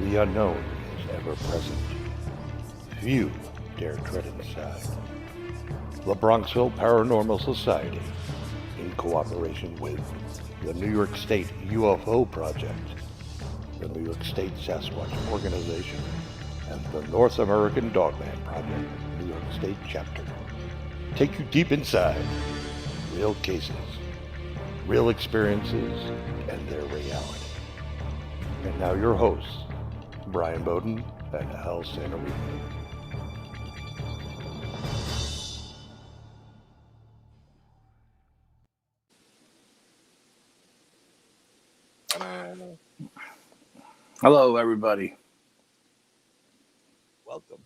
The unknown is ever present. Few dare tread inside. The Bronxville Paranormal Society, in cooperation with the New York State UFO Project, the New York State Sasquatch Organization, and the North American Dogman Project, New York State Chapter, take you deep inside real cases, real experiences, and their reality. And now your hosts, Brian Bowden and Al Santarino. Hello, everybody. Welcome.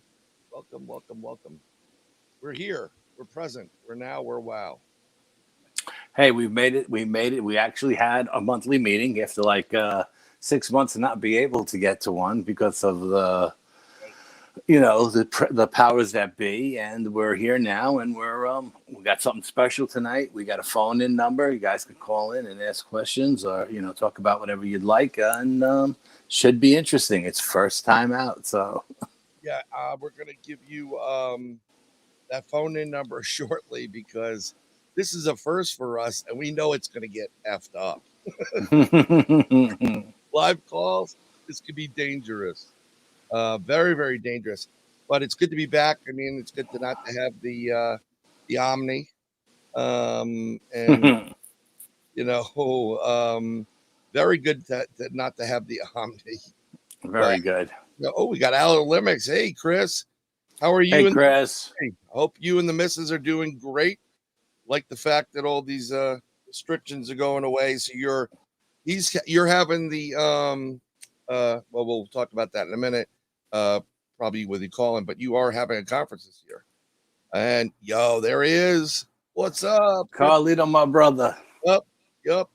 We're here. We're present. We're wow. Hey, we made it. We actually had a monthly meeting after 6 months to not be able to get to one because of the powers that be. And we're here now, and we got something special tonight. We got a phone-in number. You guys can call in and ask questions or, talk about whatever you'd like. And should be interesting. It's first time out, so. Yeah, we're going to give you that phone-in number shortly because this is a first for us, and we know it's going to get effed up. Live calls, this could be dangerous. Very, very dangerous. But it's good to be back. I mean, it's good to not to have the Omni. Very good to not to have the Omni. Very good. We got Al Limix. Hey, Chris. How are you? Hey, Chris. I hope you and the missus are doing great. Like the fact that all these restrictions are going away. So you're having the we'll talk about that in a minute. Probably with you calling, but you are having a conference this year. And there he is. What's up? Carlito, my brother. Yup.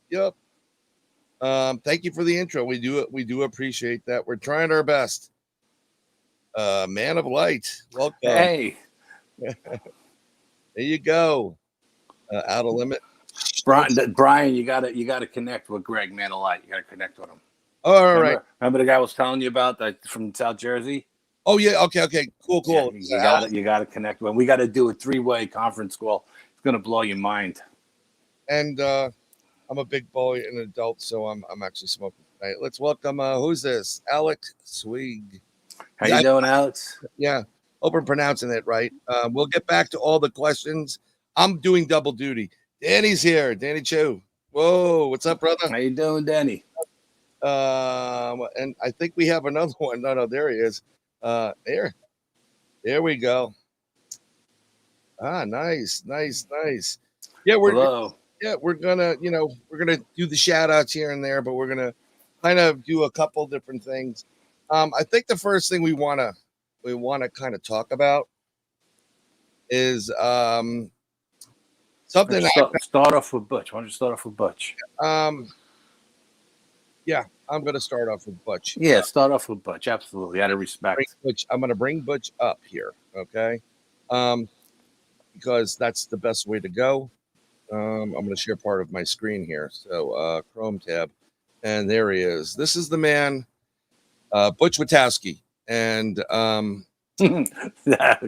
Thank you for the intro. We do appreciate that. We're trying our best. Man of light. Welcome. Hey. There you go. Out of limit. Brian, you gotta connect with Greg, man of light. You gotta connect with him. All right. Remember the guy I was telling you about that from South Jersey? Oh yeah. Okay. Cool. Yeah, you gotta connect with him. We gotta do a 3-way conference call. It's gonna blow your mind. And I'm a big boy and adult, so I'm actually smoking tonight. Let's welcome who's this? Alex Swig. How you doing, Alex? Yeah. Hope I'm pronouncing it right. We'll get back to all the questions. I'm doing double duty. Danny's here. Danny Chu. Whoa, what's up, brother? How you doing, Danny? And I think we have another one. No, there he is. There we go. Nice. Yeah, we're gonna do the shout outs here and there, but we're gonna kind of do a couple different things. I think the first thing we wanna kind of talk about is something. Start off with Butch. Why don't you start off with Butch? Yeah, I'm going to start off with Butch. Yeah, start off with Butch. Absolutely, out of respect. I'm going to bring Butch up here, okay? Because that's the best way to go. I'm going to share part of my screen here. So Chrome tab, and there he is. This is the man, Butch Witowski, and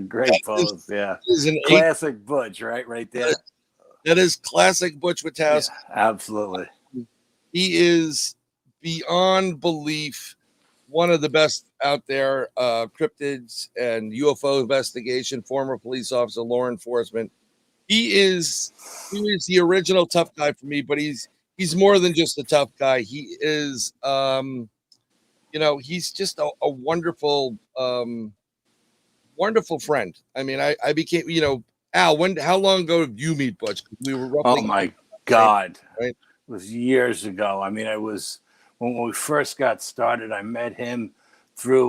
great pose. Yeah, classic Butch, right there. That is classic Butch Witowski. Yeah, absolutely. He is beyond belief one of the best out there. Cryptids and UFO investigation, former police officer, law enforcement. He is the original tough guy for me, but he's more than just a tough guy. He is he's just a wonderful wonderful friend. I mean, I became, Al, how long ago did you meet Butch? We were roughly. Oh my God. Right? It was years ago. I mean, when we first got started, I met him through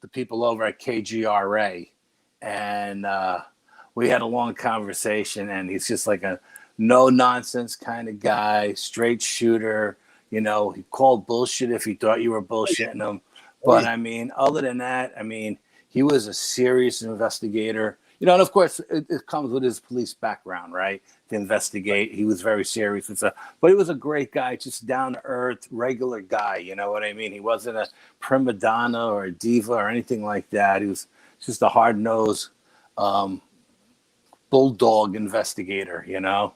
the people over at KGRA, and we had a long conversation, and he's just like a no nonsense kind of guy, straight shooter. He called bullshit if he thought you were bullshitting him. But I mean, other than that, I mean, he was a serious investigator. And of course, it comes with his police background, right? to investigate. He was very serious and stuff, but he was a great guy, just down to earth, regular guy. You know what I mean? He wasn't a prima donna or a diva or anything like that. He was just a hard nosed bulldog investigator. You know,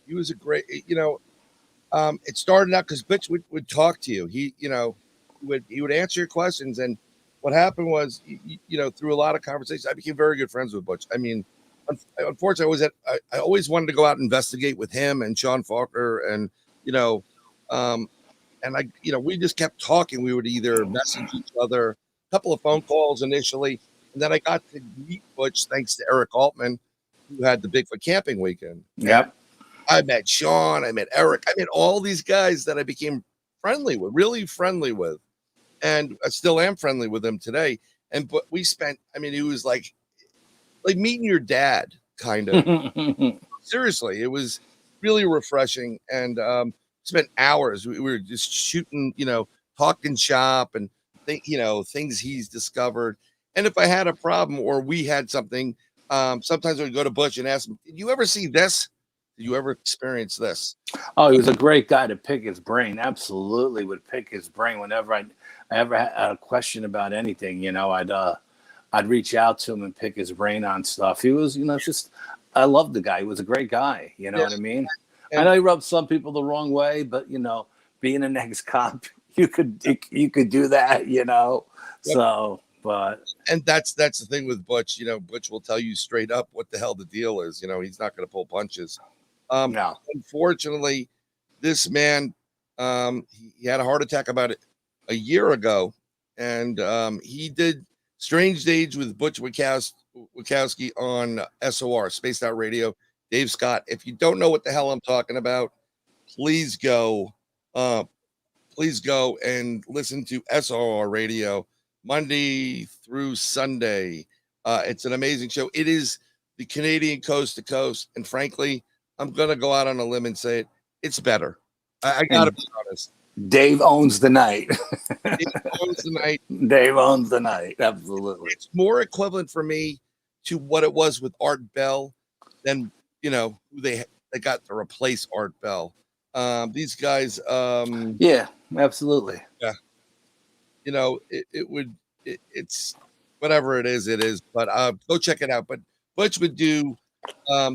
he was a great. It started out because Butch would talk to you. He would answer your questions, and what happened was, through a lot of conversations, I became very good friends with Butch. I mean, unfortunately, I always wanted to go out and investigate with him and Sean Faulkner, and we just kept talking. We would either message each other, a couple of phone calls initially, and then I got to meet Butch thanks to Eric Altman, who had the Bigfoot camping weekend. Yep. I met Sean, I met Eric, I met all these guys that I became really friendly with, and I still am friendly with them today. But we spent, it was like meeting your dad, kind of. Seriously, it was really refreshing, and spent hours. We were just shooting, talking shop and things he's discovered. And if I had a problem or we had something, sometimes we'd go to Butch and ask him, "Did you ever see this? Did you ever experience this?" Oh, he was a great guy to pick his brain. Absolutely would pick his brain whenever I ever had a question about anything. I'd reach out to him and pick his brain on stuff. He was, I loved the guy. He was a great guy. You know what I mean? And I know he rubbed some people the wrong way, but being an ex-cop, you could do that. Yep. So, but and that's the thing with Butch. Butch will tell you straight up what the hell the deal is. He's not going to pull punches. No. Unfortunately, this man, he had a heart attack about a year ago, and he did Strange Days with Butch Witkowski on SOR, Spaced Out Radio. Dave Scott. If you don't know what the hell I'm talking about, please go and listen to SOR Radio Monday through Sunday. It's an amazing show. It is the Canadian coast to coast, and frankly, I'm gonna go out on a limb and say it's better. I gotta be honest. Dave owns the night. Dave owns the night. Dave owns the night. Absolutely. It's more equivalent for me to what it was with Art Bell than who they got to replace Art Bell. These guys. Yeah, absolutely. Yeah. It's whatever it is. But go check it out. But Butch would do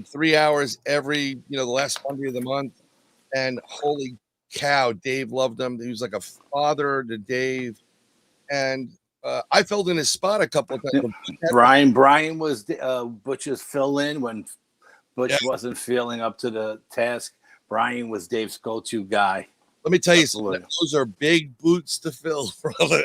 3 hours every the last Monday of the month, and holy cow, Dave loved him. He was like a father to Dave, and I filled in his spot a couple of times. Brian was Butch's fill-in when Butch wasn't feeling up to the task. Brian was Dave's go-to guy. Let me tell you something. Those are big boots to fill, brother.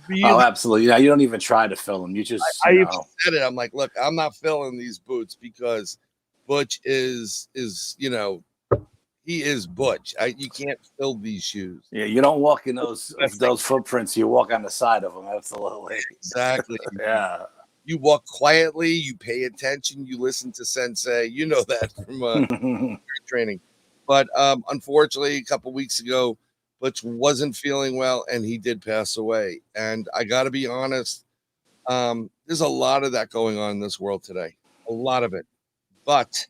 Really? Oh, absolutely. You don't even try to fill them. You just I even said it. I'm like, look, I'm not filling these boots because Butch is he is Butch. You can't fill these shoes. Yeah, you don't walk in those footprints. You walk on the side of them. Absolutely. Exactly. Yeah. You walk quietly. You pay attention. You listen to Sensei. You know that from training. But unfortunately, a couple weeks ago, Butch wasn't feeling well, and he did pass away. And I got to be honest, there's a lot of that going on in this world today. A lot of it. But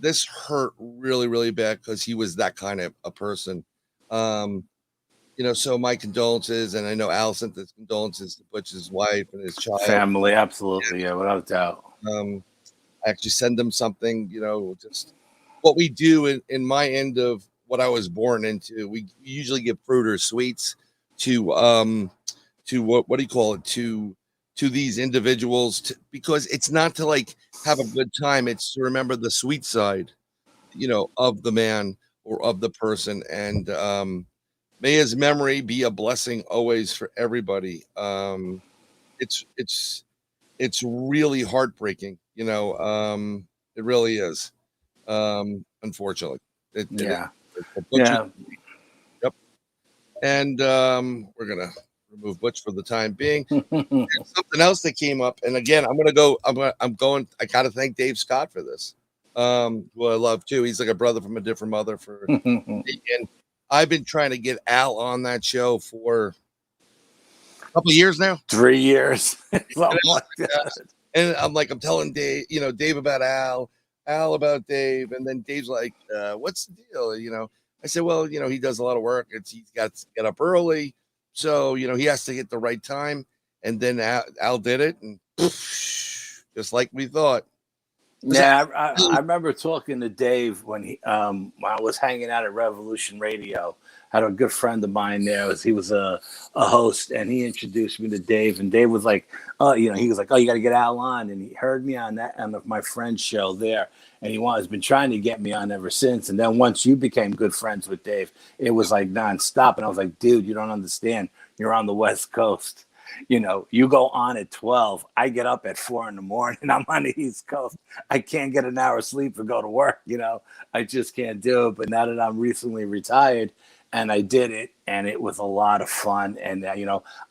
this hurt really, really bad because he was that kind of a person. So my condolences, and I know Al sent his condolences to Butch's wife and his child. Family, absolutely, yeah, without doubt. I actually send them something, just what we do in my end of what I was born into. We usually give fruit or sweets to what do you call it, to these individuals, because it's not to like have a good time. It's to remember the sweet side, of the man or of the person. And may his memory be a blessing always for everybody. It's really heartbreaking, it really is. Unfortunately. Yeah. Yep. And we're gonna remove Butch for the time being. Something else that came up, and again, I gotta thank Dave Scott for this. Who I love too. He's like a brother from a different mother and I've been trying to get Al on that show for a couple of years now. 3 years. And I'm telling Dave, Dave about Al. Al about Dave, and then Dave's like, "What's the deal?" I said, "Well, he does a lot of work. He's got to get up early, so he has to get the right time." And then Al did it, and just like we thought. Yeah, I remember talking to Dave when I was hanging out at Revolution Radio. I had a good friend of mine there. He was a host, and he introduced me to Dave. And Dave was like, "Oh, he was like, oh, you got to get Al on." And he heard me on my friend's show there, and has been trying to get me on ever since. And then once you became good friends with Dave, it was like nonstop. And I was like, "Dude, you don't understand. You're on the West Coast. You go on at 12. I get up at 4 a.m. I'm on the East Coast. I can't get an hour of sleep and go to work. I just can't do it." But now that I'm recently retired and I did it, and it was a lot of fun. And,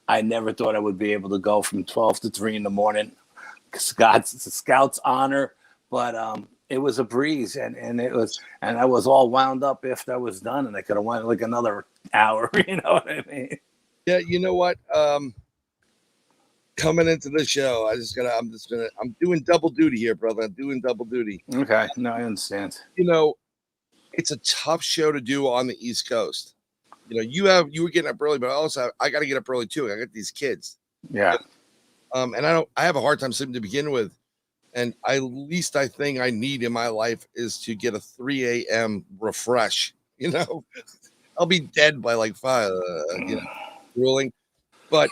I never thought I would be able to go from 12 to 3 a.m. It's a Scout's honor, but it was a breeze, and I was all wound up after I was done, and I could have went like another hour. You know what I mean? Yeah, you know what? Coming into the show, I'm doing double duty here, brother. I'm doing double duty. Okay. No, I understand. It's a tough show to do on the East Coast. You were getting up early, but I got to get up early too. I got these kids. Yeah. And I have a hard time sleeping to begin with. And I think I need in my life is to get a 3 a.m. refresh. I'll be dead by like 5, ruling. But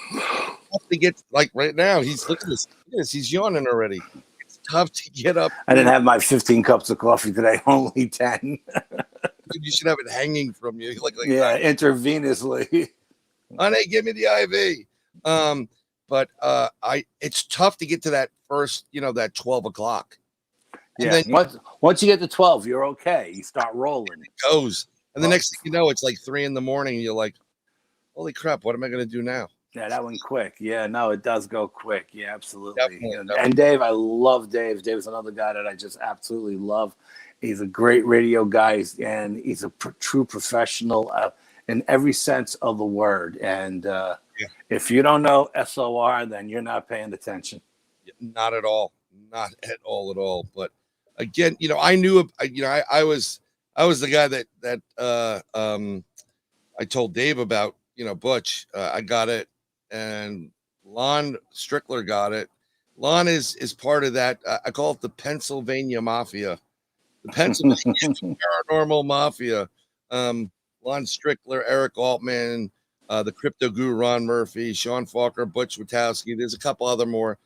to get like right now, look at this, he's yawning already. It's tough to get up. I didn't have my 15 cups of coffee today, only 10. You should have it hanging from you, like intravenously. Honey, give me the IV. But it's tough to get to that first, that 12 o'clock. And yeah. then once you get to 12, you're okay. You start rolling. It goes. And the next thing you know, it's like 3 a.m. and you're like, holy crap, what am I going to do now? Yeah, that went quick. Yeah, no, it does go quick. Yeah, absolutely. Definitely. And Dave, I love Dave. Dave's another guy that I just absolutely love. He's a great radio guy, and he's a true professional in every sense of the word. And if you don't know SOR, then you're not paying attention. Not at all. Not at all. But again, I knew, I was the guy that I told Dave about, Butch. I got it. And Lon Strickler got it. Lon is part of that. I call it the Pennsylvania Mafia, the Pennsylvania Paranormal Mafia. Lon Strickler, Eric Altman, the crypto guru Ron Murphy, Sean Falker, Butch Witowski. There's a couple other more,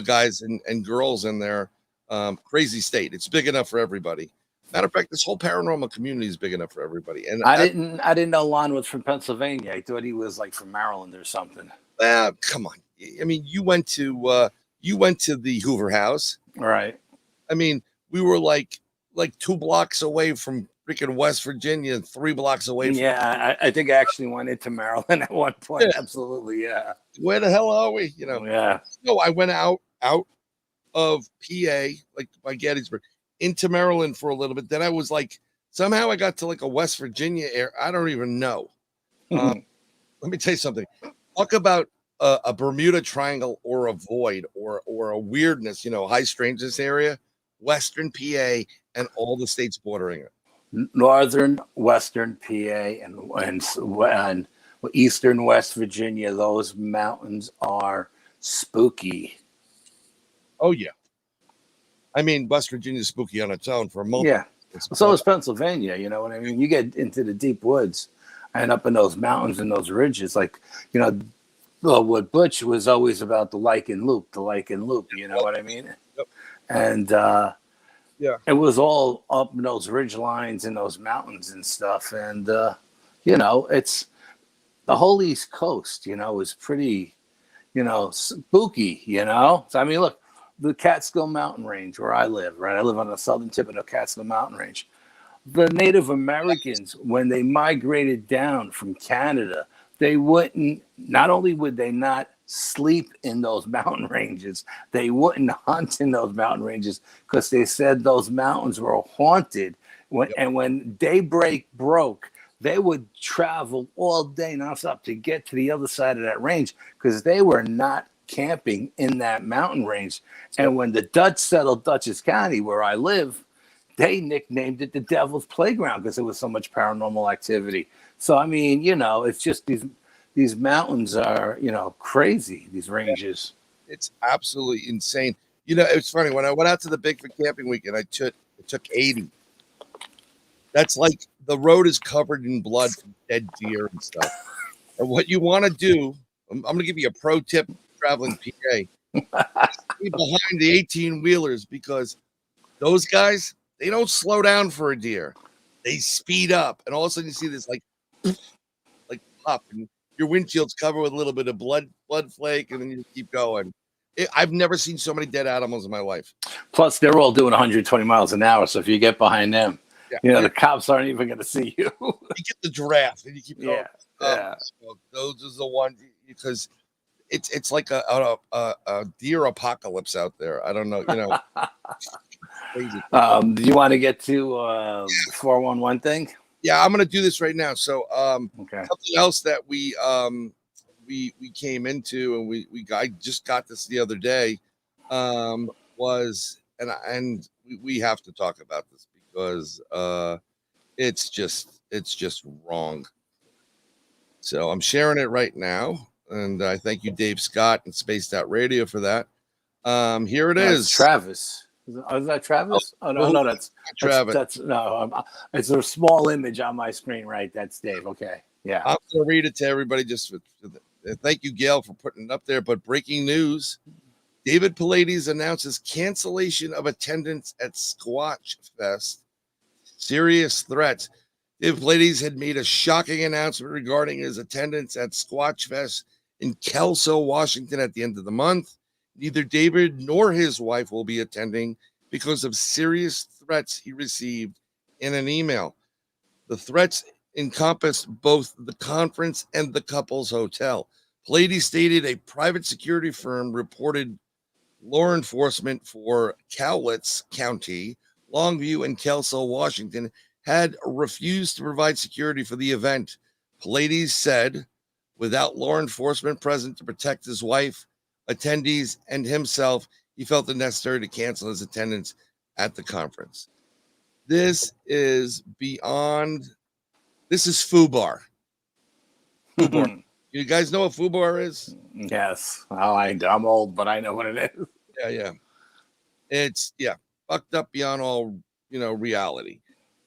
guys and girls in there. Crazy state. It's big enough for everybody. Matter of fact, this whole paranormal community is big enough for everybody. And I didn't know Lon was from Pennsylvania. I thought he was like from Maryland or something. Come on. I mean, you went to the Hoover House. Right. I mean, we were like 2 blocks away from freaking West Virginia, 3 blocks away from I think I actually went into Maryland at one point. Yeah. Absolutely, yeah. Where the hell are we? Yeah. No, I went out of PA, like by Gettysburg, into Maryland for a little bit. Then I was like, somehow I got to like a West Virginia area. I don't even know. Let me tell you something. Talk about a Bermuda Triangle or a void or a weirdness, high strangeness area, Western PA and all the states bordering it. Northern, Western PA and Eastern West Virginia. Those mountains are spooky. Oh, yeah. I mean, West Virginia is spooky on its own for a moment. Yeah. So is Pennsylvania, you know what I mean? You get into the deep woods and up in those mountains and those ridges, like, what Butch was always about, the Lichen Loop, you know what I mean? Yep. And it was all up in those ridge lines and those mountains and stuff. And, it's the whole East Coast, is pretty, spooky, So, I mean, look, the Catskill Mountain Range where I live, right? I live on the southern tip of the Catskill Mountain Range. The Native Americans, when they migrated down from Canada, not only would they not sleep in those mountain ranges, they wouldn't hunt in those mountain ranges because they said those mountains were haunted. And when daybreak broke, they would travel all day nonstop to get to the other side of that range because they were not camping in that mountain range. And when the Dutch settled Dutchess County, where I live, they nicknamed it the Devil's Playground because there was so much paranormal activity. So I mean, it's just these mountains are, crazy. These ranges. It's absolutely insane. It's funny when I went out to the Bigfoot camping weekend. I took 80. That's like the road is covered in blood from dead deer and stuff. And what you want to do, I'm going to give you a pro tip, traveling PA. Stay behind the 18-wheelers because those guys, they don't slow down for a deer. They speed up, and all of a sudden you see this like pop, and your windshield's covered with a little bit of blood flake, and then you keep going. I've never seen so many dead animals in my life. Plus, they're all doing 120 miles an hour, so if you get behind them, the cops aren't even going to see you. You get the draft, and you keep going. Yeah. So those are the ones because it's like a deer apocalypse out there. I don't know, Crazy. Do you want to get to the 411 thing? Yeah, I'm going to do this right now. So, Okay. something else that we came into, and I just got this the other day, was we have to talk about this because it's just wrong. So I'm sharing it right now, and I thank you, Dave Scott and Spaced Out Radio, for that. Here it is. Travis. Is that Travis? Oh no, that's Travis. It's a small image on my screen, right? That's Dave. Okay, yeah. I'm going to read it to everybody. Thank you, Gail, for putting it up there. But breaking news: David Pilates announces cancellation of attendance at Squatch Fest. Serious threats. David Pilates had made a shocking announcement regarding his attendance at Squatch Fest in Kelso, Washington, at the end of the month. Neither David nor his wife will be attending because of serious threats he received in an email. The threats encompassed both the conference and the couple's hotel. Pilates stated a private security firm reported law enforcement for Cowlitz County, Longview, and Kelso, Washington, had refused to provide security for the event. Pilates said, without law enforcement present to protect his wife, attendees, and himself, he felt it necessary to cancel his attendance at the conference. This is beyond. This is FUBAR. FUBAR. You guys know what FUBAR is? Yes. Oh, I'm old, but I know what it is. Yeah. It's fucked up beyond all reality.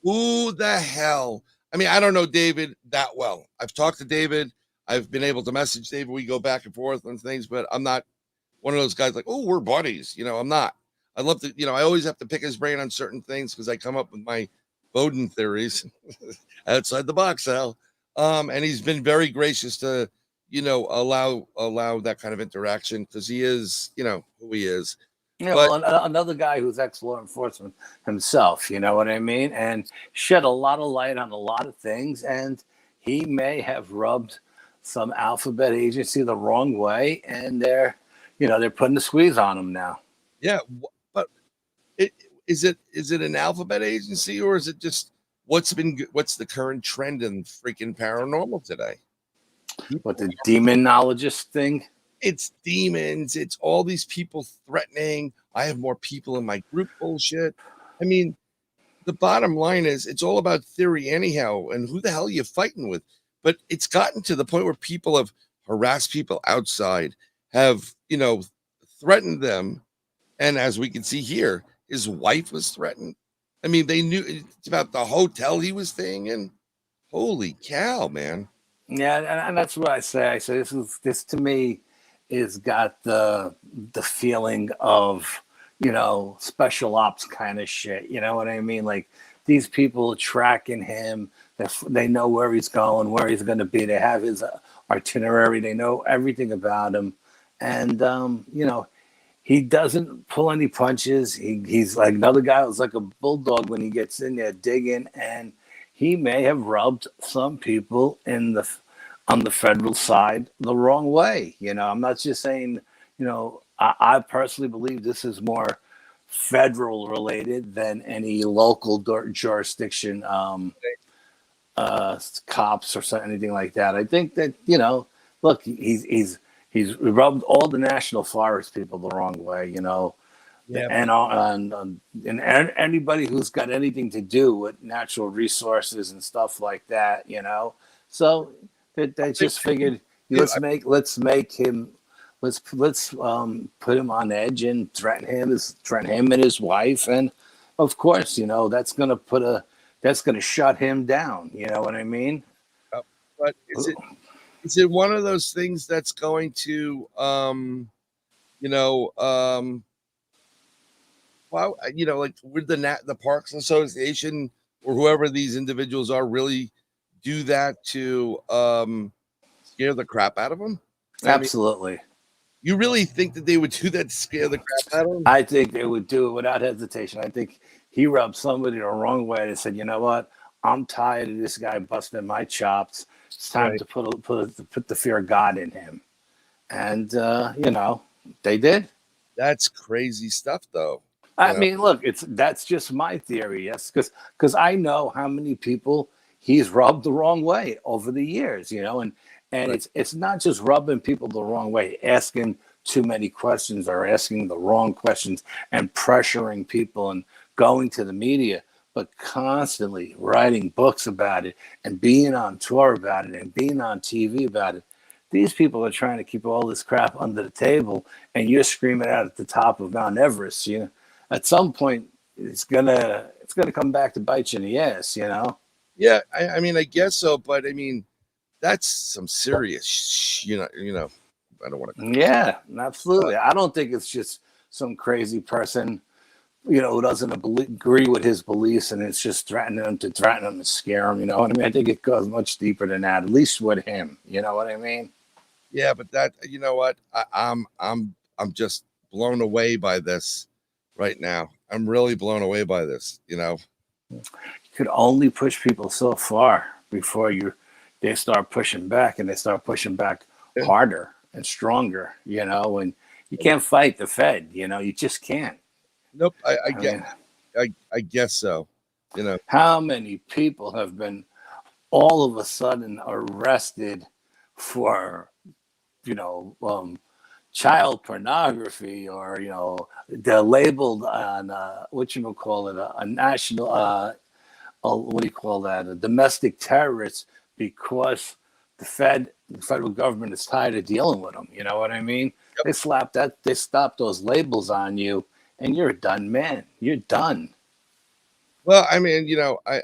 Who the hell? I mean, I don't know David that well. I've talked to David. I've been able to message David. We go back and forth on things, but I'm not one of those guys like, oh, we're buddies. I'm not. I love to, I always have to pick his brain on certain things because I come up with my Bowden theories outside the box, Al. And he's been very gracious to, allow that kind of interaction because he is, who he is. Yeah, but, another guy who's ex-law enforcement himself, you know what I mean? And shed a lot of light on a lot of things. And he may have rubbed some alphabet agency the wrong way. And they're putting the squeeze on him now. Yeah. But is it an alphabet agency, or is it just what's the current trend in freaking paranormal today? What, the demonologist thing? It's demons. It's all these people threatening. I have more people in my group bullshit. I mean, the bottom line is it's all about theory anyhow. And who the hell are you fighting with? But it's gotten to the point where people have harassed people outside, have, threatened them. And as we can see here, his wife was threatened. I mean, they knew it's about the hotel he was staying in. Holy cow, man. Yeah. And that's what I say. I say, this to me is got the feeling of, special ops kind of shit. You know what I mean? Like, these people tracking him. They know where he's going, where he's going to be. They have his itinerary. They know everything about him. And, he doesn't pull any punches. He's like another guy who's like a bulldog when he gets in there digging. And he may have rubbed some people on the federal side the wrong way. I'm not just saying, I personally believe this is more federal related than any local jurisdiction cops or anything like that. I think that, look, he's rubbed all the national forest people the wrong way, Yeah. And anybody who's got anything to do with natural resources and stuff like that, you know. So they just figured let's make him let's put him on edge and threaten him and his wife, and of course, you know, that's gonna shut him down. You know what I mean? But is it one of those things that's going to well, you know, like would the Parks Association or whoever these individuals are really do that to scare the crap out of them? Absolutely. You really think that they would do that to scare the crap out of them? I think they would do it without hesitation. I think he rubbed somebody the wrong way and said, you know what? I'm tired of this guy busting my chops. It's time to put the fear of God in him. And, you know, they did. That's crazy stuff, though. I mean, look, that's just my theory, yes, because I know how many people he's rubbed the wrong way over the years, you know, and it's not just rubbing people the wrong way, asking too many questions or asking the wrong questions and pressuring people and going to the media, but constantly writing books about it and being on tour about it and being on TV about it. These people are trying to keep all this crap under the table, and you're screaming out at the top of Mount Everest, you know. At some point, it's gonna come back to bite you in the ass, you know. Yeah, I mean, I guess so, but I mean, that's some serious, you know. I don't want to. Yeah, absolutely. I don't think it's just some crazy person, you know, who doesn't agree with his beliefs, and it's just threaten him and scare him. You know what I mean? I think it goes much deeper than that. At least with him, you know what I mean? Yeah, but that, you know what? I'm just blown away by this. Right now, I'm really blown away by this. You know, you could only push people so far before they start pushing back, and they start pushing back harder and stronger. You know, and you can't fight the Fed. You know, you just can't. Nope. I guess so. You know, how many people have been all of a sudden arrested for, you know, child pornography, or, you know, they're labeled on a national a domestic terrorist, because the federal government is tired of dealing with them. You know what I mean? Yep. They slap those labels on you, and you're a done man. You're done. Well, I mean, you know, I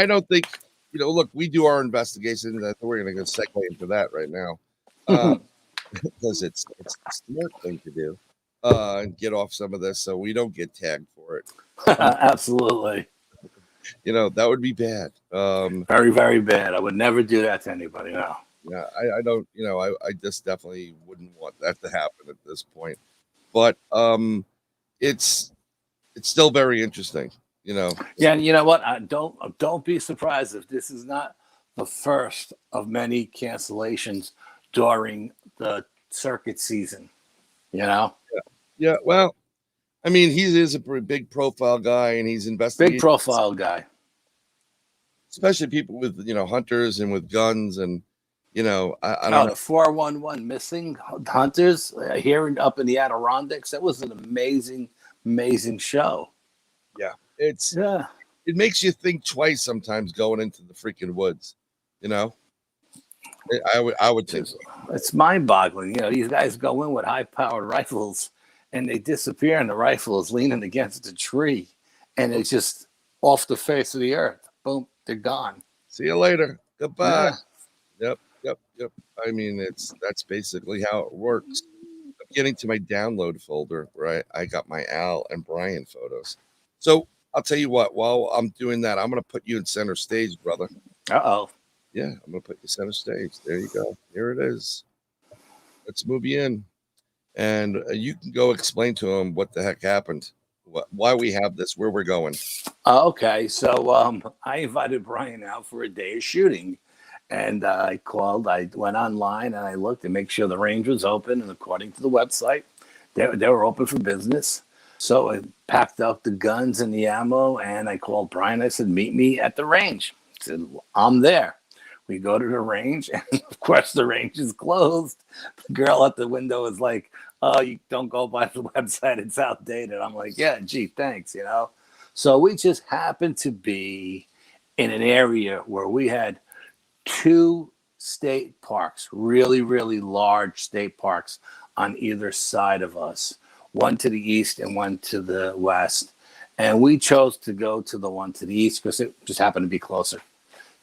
don't think, you know, look, we do our investigation. We're going to segue into that right now. Because it's the smart thing to do, and get off some of this so we don't get tagged for it. Absolutely. You know, that would be bad. Very, very bad. I would never do that to anybody. No. Yeah, I don't. You know, I just definitely wouldn't want that to happen at this point. But it's still very interesting. You know. Yeah, and you know what? Don't be surprised if this is not the first of many cancellations during the circuit season, you know? Yeah. Well, I mean, he is a pretty big profile guy, and he's investigating. Big profile guy. Especially people with, you know, hunters and with guns, and, you know, I don't know. The 411 missing hunters here up in the Adirondacks. That was an amazing show. Yeah. It makes you think twice sometimes going into the freaking woods, you know? I would think so. It's mind-boggling. You know, these guys go in with high-powered rifles, and they disappear, and the rifle is leaning against a tree, and it's just off the face of the earth. Boom, they're gone. See you later. Goodbye. Yeah. Yep. I mean, that's basically how it works. I'm getting to my download folder where I got my Al and Brian photos. So I'll tell you what, while I'm doing that, I'm going to put you in center stage, brother. Uh-oh. Yeah, I'm going to put you center stage. There you go. Here it is. Let's move you in. And you can go explain to him what the heck happened, why we have this, where we're going. Okay, so I invited Brian out for a day of shooting. And I went online, and I looked to make sure the range was open. And according to the website, they were open for business. So I packed up the guns and the ammo, and I called Brian. I said, meet me at the range. He said, I'm there. We go to the range, and of course the range is closed. The girl at the window is like, oh, you don't go by the website, it's outdated. I'm like, yeah, gee, thanks, you know. So we just happened to be in an area where we had two state parks, really, really large state parks on either side of us, one to the east and one to the west. And we chose to go to the one to the east because it just happened to be closer,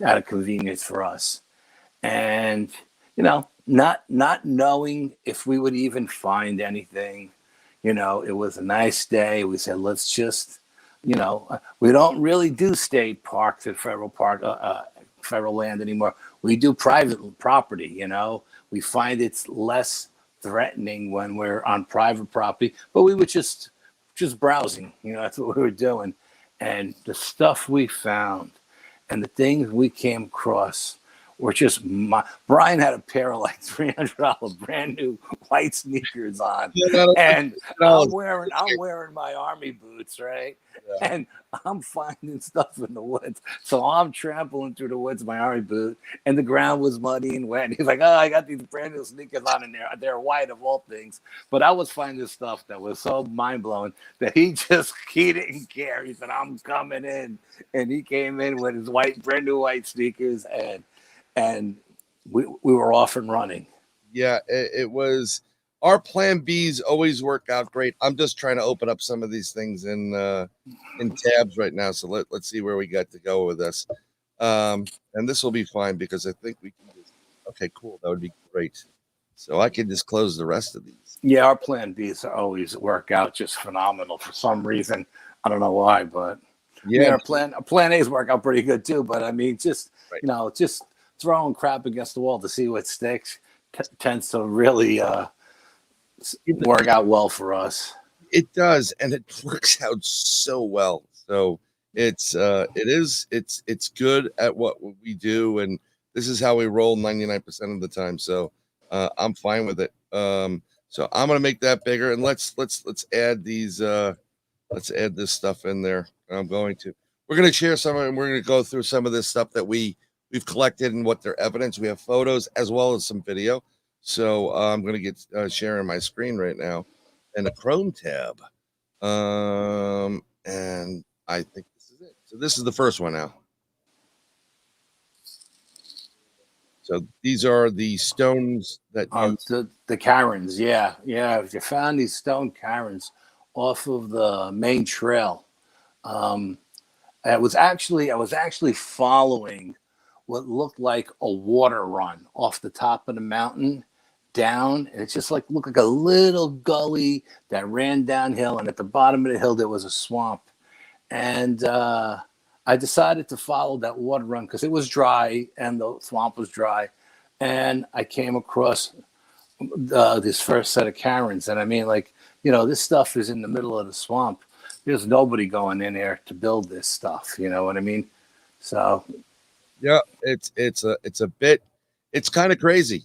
out of convenience for us. And, you know, not knowing if we would even find anything, you know, it was a nice day. We said, let's just, you know, we don't really do state parks at federal land anymore. We do private property, you know. We find it's less threatening when we're on private property, but we were just browsing, you know, that's what we were doing. And the stuff we found and the things we came across were just Brian had a pair of like $300 brand new white sneakers on, and I'm wearing my army boots, right? Yeah. And I'm finding stuff in the woods. So I'm trampling through the woods in my army boot, and the ground was muddy and wet. And he's like, oh, I got these brand new sneakers on in there. They're white of all things. But I was finding stuff that was so mind-blowing that he didn't care. He said, I'm coming in. And he came in with his brand new white sneakers, and we were off and running. Yeah, it was. Our plan B's always work out great. I'm just trying to open up some of these things in tabs right now. So let's see where we got to go with this. And this will be fine because I think we can just, okay, cool. That would be great. So I can just close the rest of these. Yeah, our plan B's always work out just phenomenal for some reason. I don't know why, but yeah, I mean, our plan A's work out pretty good too. But I mean, just right. You know, just throwing crap against the wall to see what sticks tends to really work out well for us. It does, and it works out so well. So it's good at what we do, and this is how we roll 99% of the time. So I'm fine with it. So I'm gonna make that bigger, and let's add these. Let's add this stuff in there. We're gonna share some, and we're gonna go through some of this stuff that we've collected and what their evidence. We have photos as well as some video. So I'm going to get sharing my screen right now in a Chrome tab. And I think this is it. So this is the first one now. So these are the stones that the Karens. Yeah. If you found these stone Karens off of the main trail, I was actually following what looked like a water run off the top of the mountain down, and it just looked like a little gully that ran downhill, and at the bottom of the hill there was a swamp. And I decided to follow that water run because it was dry and the swamp was dry, and I came across this first set of Karens. And I mean, like, you know, this stuff is in the middle of the swamp. There's nobody going in there to build this stuff, you know what I mean? So yeah, it's kind of crazy.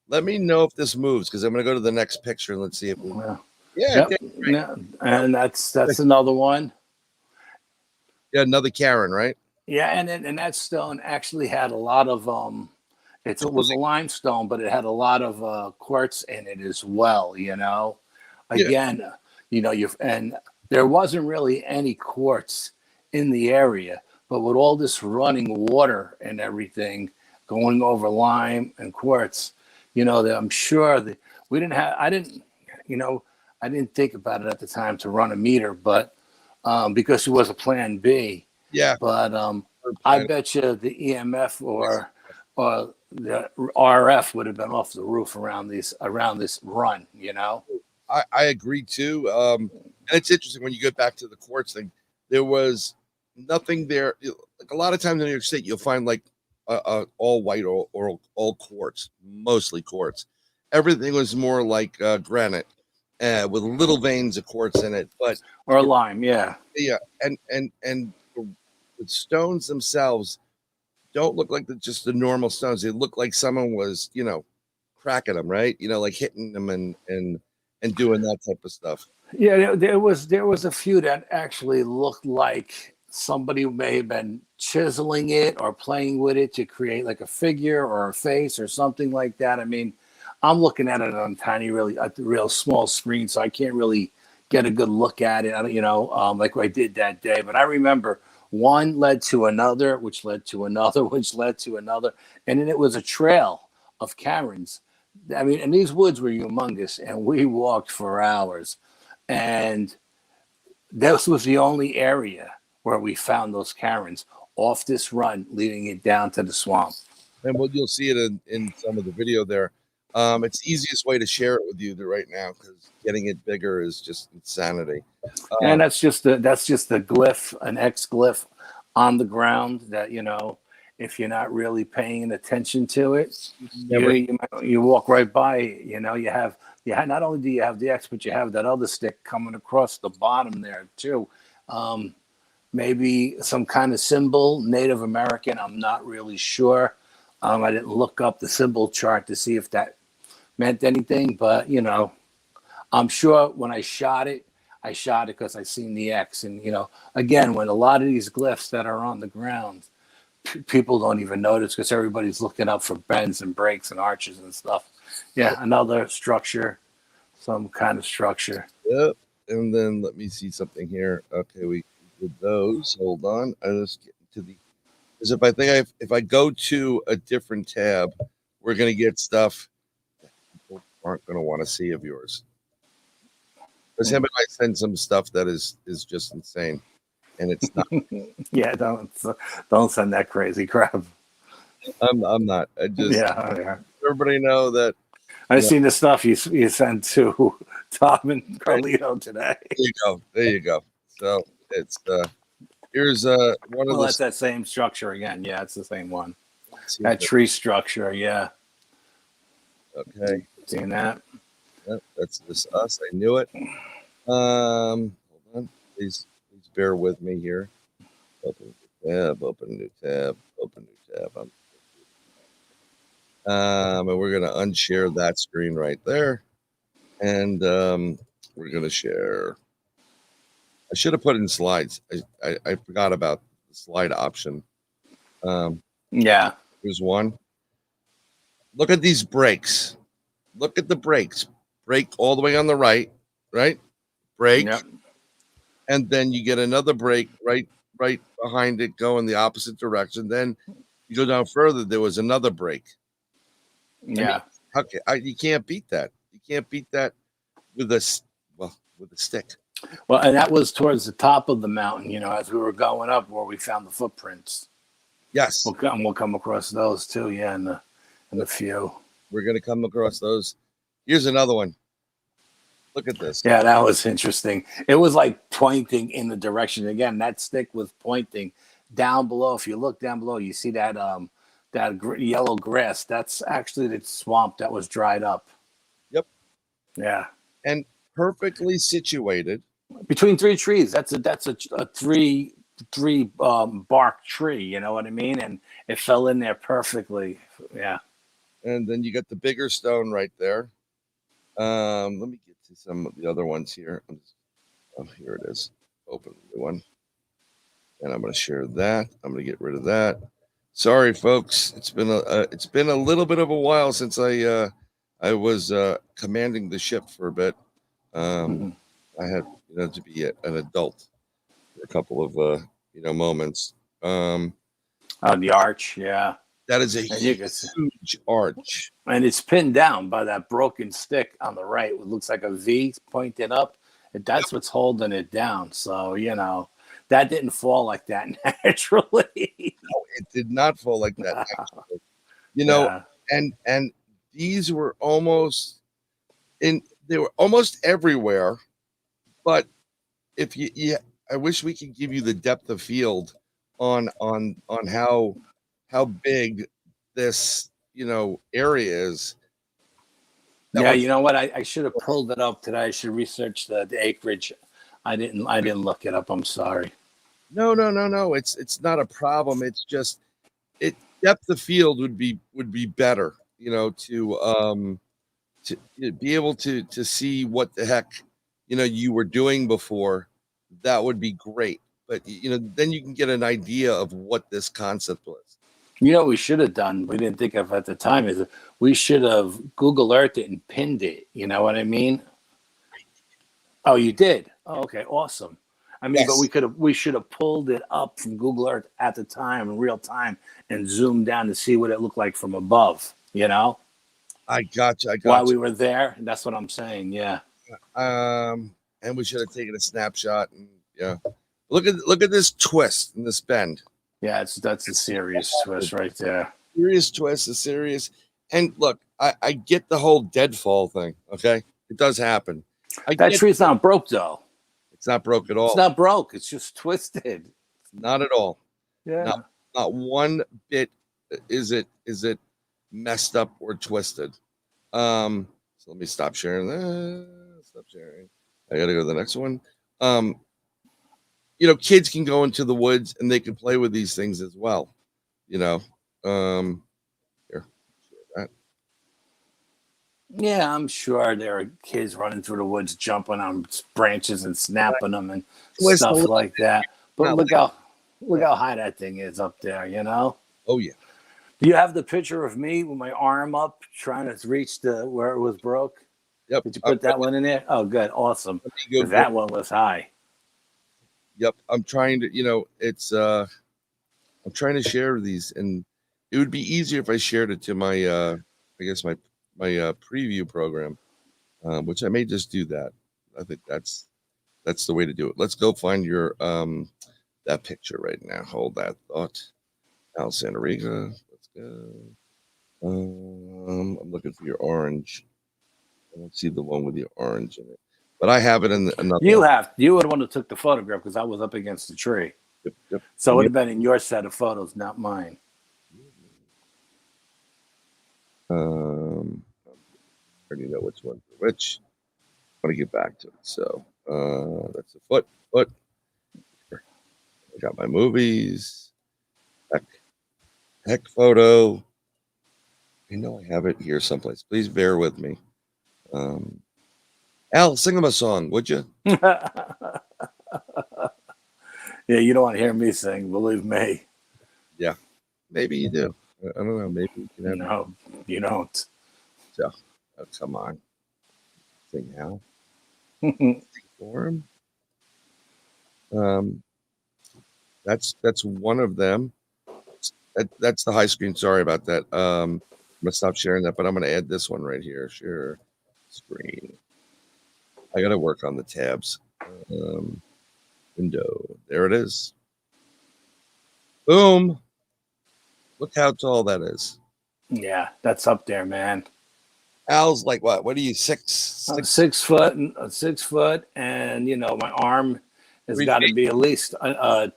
Let me know if this moves because I'm going to go to the next picture and let's see if yeah. And that's another one. Yeah, another Karen, right? Yeah, and that stone actually had a lot of it was a limestone, but it had a lot of quartz in it as well. You know, again, you know, and there wasn't really any quartz in the area, but with all this running water and everything going over lime and quartz, you know, that I'm sure that I didn't think about it at the time to run a meter, but because it was a plan B. Yeah. But I bet you the EMF or the RF would have been off the roof around this run, you know? I agree too. And it's interesting when you get back to the quartz thing, there was nothing there. Like a lot of times in New York State, you'll find like all white or all quartz, mostly quartz. Everything was more like granite with little veins of quartz in it, or lime, yeah. And the stones themselves don't look like just the normal stones. They look like someone was, you know, cracking them, right? You know, like hitting them and doing that type of stuff. Yeah, there was a few that actually looked like somebody may have been chiseling it or playing with it to create like a figure or a face or something like that. I mean, I'm looking at it on tiny, really, at the real small screen, so I can't really get a good look at it. I don't, like I did that day. But I remember one led to another, which led to another, which led to another, and then it was a trail of caverns. I mean, and these woods were humongous, and we walked for hours, and this was the only area where we found those caverns off this run, leading it down to the swamp. And what you'll see it in some of the video there. It's the easiest way to share it with you right now, because getting it bigger is just insanity. And that's just a glyph, an X glyph on the ground that, if you're not really paying attention to it, you walk right by it. You have not only do you have the X, but you have that other stick coming across the bottom there too. Maybe some kind of symbol, Native American. I'm not really sure. I didn't look up the symbol chart to see if that meant anything, but I'm sure when I shot it because I seen the X. And again, when a lot of these glyphs that are on the ground, people don't even notice because everybody's looking up for bends and breaks and arches and stuff. Yeah, another structure, some kind of structure. Yep. And then let me see something here. Okay, we did those. Hold on. I just get to the, because if I go to a different tab, we're gonna get stuff that people aren't gonna want to see of yours. Because him and I send some stuff that is just insane, and it's not. Yeah, don't send that crazy crap. I'm not. I just yeah. Everybody know that. I seen the stuff you sent to Tom and Carlito today. There you go. So it's here's one of that's that same structure again. Yeah, it's the same one. That it. tree structure. Yeah. Okay. Seeing that? Yep, that's this us. I knew it. Hold on. Please bear with me here. Open new tab. Open new tab. Open new tab. And we're gonna unshare that screen right there, and we're gonna share. I should have put in slides. I forgot about the slide option. Yeah. Here's one. Look at these brakes. Look at the brakes. Brake all the way on the right. Brake. Yep. And then you get another brake right behind it, go in the opposite direction. Then you go down further. There was another brake. Yeah. Okay, you can't beat that. You can't beat that with a stick. Well, and that was towards the top of the mountain. As we were going up, where we found the footprints. Yes, We'll come across those too. Yeah, in the few. We're gonna come across those. Here's another one. Look at this. Yeah, that was interesting. It was like pointing in the direction. Again, that stick was pointing down below. If you look down below, you see that yellow grass. That's actually the swamp that was dried up. Yep. Yeah. And perfectly situated between three trees. That's a three bark tree. You know what I mean? And it fell in there perfectly. Yeah. And then you got the bigger stone right there. Let me get to some of the other ones here. Here it is. Open the one. And I'm going to share that. I'm going to get rid of that. Sorry, folks. It's been a little bit of a while since I was commanding the ship for a bit. I had to be an adult for a couple of moments. On the arch, yeah. That is a huge arch. And it's pinned down by that broken stick on the right. It looks like a V pointing up. And that's what's holding it down. So, that didn't fall like that naturally. No, it did not fall like that naturally. Yeah. And these were almost they were almost everywhere. But if I wish we could give you the depth of field on how big this area is. Yeah, you know what? I should have pulled it up today. I should research the acreage. I didn't look it up. I'm sorry. No. It's not a problem. It's just depth of field would be better, to be able to see what the heck you were doing before. That would be great. But then you can get an idea of what this concept was. You know what we should have done? We didn't think of at the time is we should have Google Earthed it and pinned it. You know what I mean? Oh, you did? Oh, okay, awesome. I mean, but Yes, we should have pulled it up from Google Earth at the time in real time and zoomed down to see what it looked like from above, you know, I got you. I while got we were there. That's what I'm saying. Yeah. you. And we should have taken a snapshot. And yeah, look at this twist and this bend. Yeah, that's a serious twist right there. Serious twist, a serious. And look, I get the whole deadfall thing. Okay, it does happen. That tree's not broke though. It's not broke at all. It's not broke. It's just twisted. Not at all. Yeah. Not one bit is it messed up or twisted. So let me stop sharing that. Stop sharing. I gotta go to the next one. You know, kids can go into the woods and they can play with these things as well. You know, here, share that. Yeah, I'm sure there are kids running through the woods, jumping on branches and snapping them and Twist a stuff little like that. But Not look how high that thing is up there, you know? Oh yeah. Do you have the picture of me with my arm up trying to reach the where it was broke? Yep. Did you put that one in there? Oh, good. Awesome. Let me go 'Cause that one was high. Yep. I'm trying to, you know, I'm trying to share these, and it would be easier if I shared it to my I guess my preview program, which I may just do that. I think that's the way to do it. Let's go find your that picture right now. Hold that thought. Al Santa Rica. Let's go. I'm looking for your orange. I don't see the one with your orange in it, but I have it in another. You were the one who took the photograph because I was up against the tree. Yep. So it would have been in your set of photos, not mine. I already know which one for which. I want to get back to it. So that's a foot. I got my movies. Heck photo. I know I have it here someplace. Please bear with me. Al, sing them a song, would you? Yeah, you don't want to hear me sing, believe me. Yeah, maybe you do. I don't know. Maybe you can have. No, you don't. So, oh, come on, sing Al. Sing for him. That's one of them. That's the high screen. Sorry about that. I'm gonna stop sharing that, but I'm gonna add this one right here. Share screen. I gotta work on the tabs. Window. There it is. Boom. Look how tall that is. Yeah, that's up there, man. Al's like what? What are you, 6 I'm 6 foot, 6 foot, and you know my arm has 3 got to feet? be at least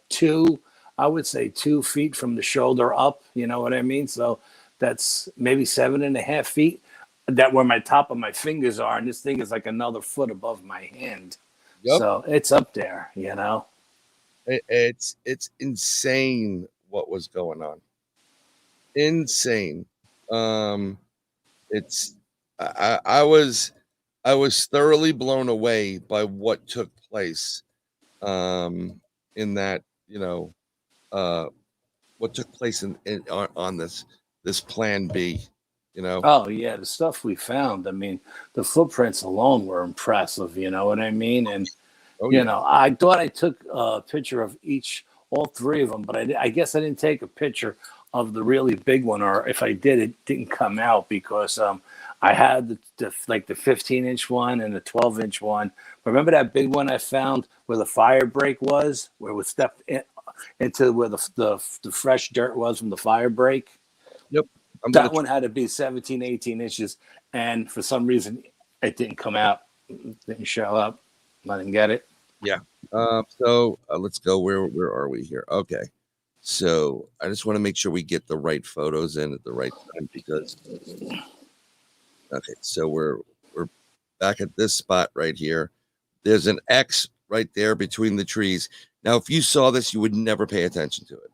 2. I would say 2 feet from the shoulder up. You know what I mean? So that's maybe 7.5 feet. That where my top of my fingers are, and this thing is like another foot above my hand. Yep. So it's up there. You know. It's insane what was going on. Insane. It's I was thoroughly blown away by what took place in that, you know, what took place on this plan B, you know. Oh yeah, the stuff we found. I mean, the footprints alone were impressive. You know what I mean? And Oh you yeah. know, I thought I took a picture of all 3 of them, but I guess I didn't take a picture of the really big one, or if I did, it didn't come out because I had the 15-inch one and the 12-inch one. Remember that big one I found where the fire break was, where we stepped into where the fresh dirt was from the fire break? Yep. That one had to be 17, 18 inches, and for some reason, it didn't come out. It didn't show up. I didn't get it. Yeah. So let's go. Where are we here? Okay. So I just want to make sure we get the right photos in at the right time because. Okay. So we're back at this spot right here. There's an X right there between the trees. Now, if you saw this, you would never pay attention to it.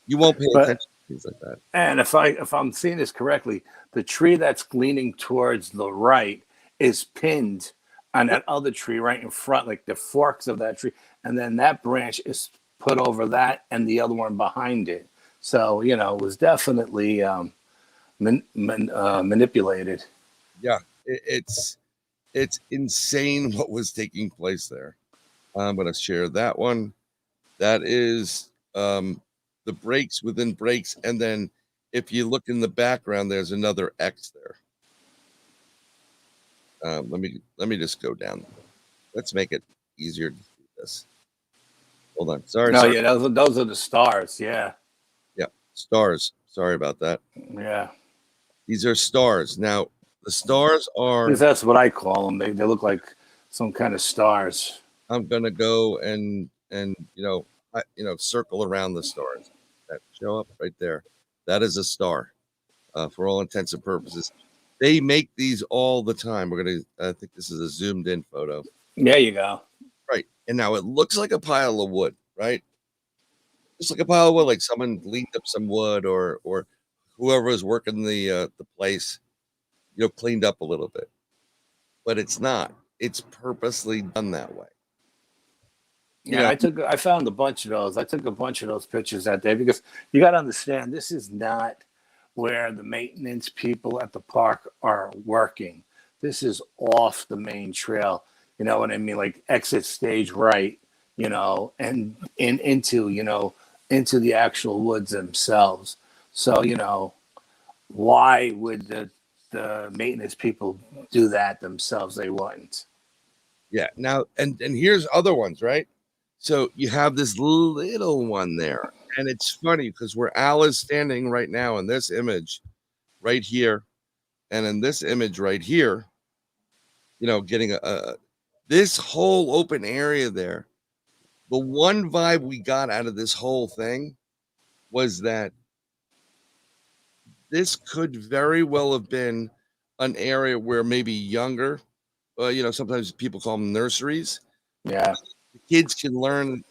You won't pay attention to things like that. And if I'm seeing this correctly, the tree that's leaning towards the right is pinned on that other tree right in front, like the forks of that tree, and then that branch is put over that and the other one behind it. So, you know, it was definitely manipulated. Yeah, it's insane what was taking place there. I'm going to share that one. That is the breaks within breaks, and then if you look in the background, there's another X there. Let me just go down. Let's make it easier to do this. Hold on. Sorry. Yeah, those are the stars. Yeah. Yeah, stars. Sorry about that. Yeah. These are stars. Now, the stars are. Because that's what I call them. They look like some kind of stars. I'm gonna go and circle around the stars that show up right there. That is a star, for all intents and purposes. They make these all the time. I think this is a zoomed in photo. There you go. Right. And now it looks like a pile of wood, right? Just like a pile of wood, like someone leaned up some wood or whoever was working the place, cleaned up a little bit. But it's not. It's purposely done that way. Yeah, I found a bunch of those. I took a bunch of those pictures that day because you got to understand, this is not where the maintenance people at the park are working. This is off the main trail. You know what I mean? Like exit stage right, and into the actual woods themselves. So, why would the maintenance people do that themselves? They wouldn't. Yeah. Now, and here's other ones, right? So you have this little one there, and it's funny because where Al is standing right now in this image, right here, and in this image right here, getting this whole open area there. The one vibe we got out of this whole thing was that this could very well have been an area where maybe younger, sometimes people call them nurseries. Yeah. The kids can learn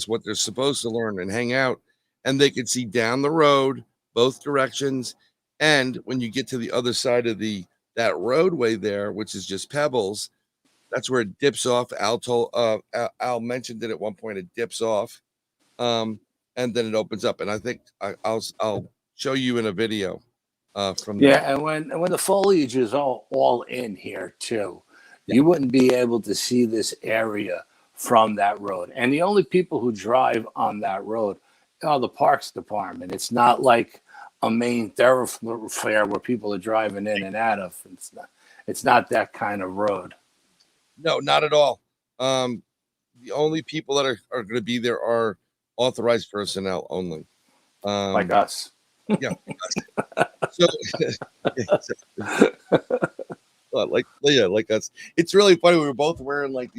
what they're supposed to learn and hang out, and they can see down the road, both directions. And when you get to the other side of that roadway there, which is just pebbles, that's where it dips off. Al mentioned it at one point. It dips off, and then it opens up. And I think I'll show you in a video from there. Yeah, and when the foliage is all in here too, you wouldn't be able to see this area from that road. And the only people who drive on that road are the parks department. It's not like a main thoroughfare where people are driving in and out of. It's not that kind of road. No, not at all. The only people that are going to be there are authorized personnel only. Like us. Yeah. So, like us. It's really funny. We were both wearing like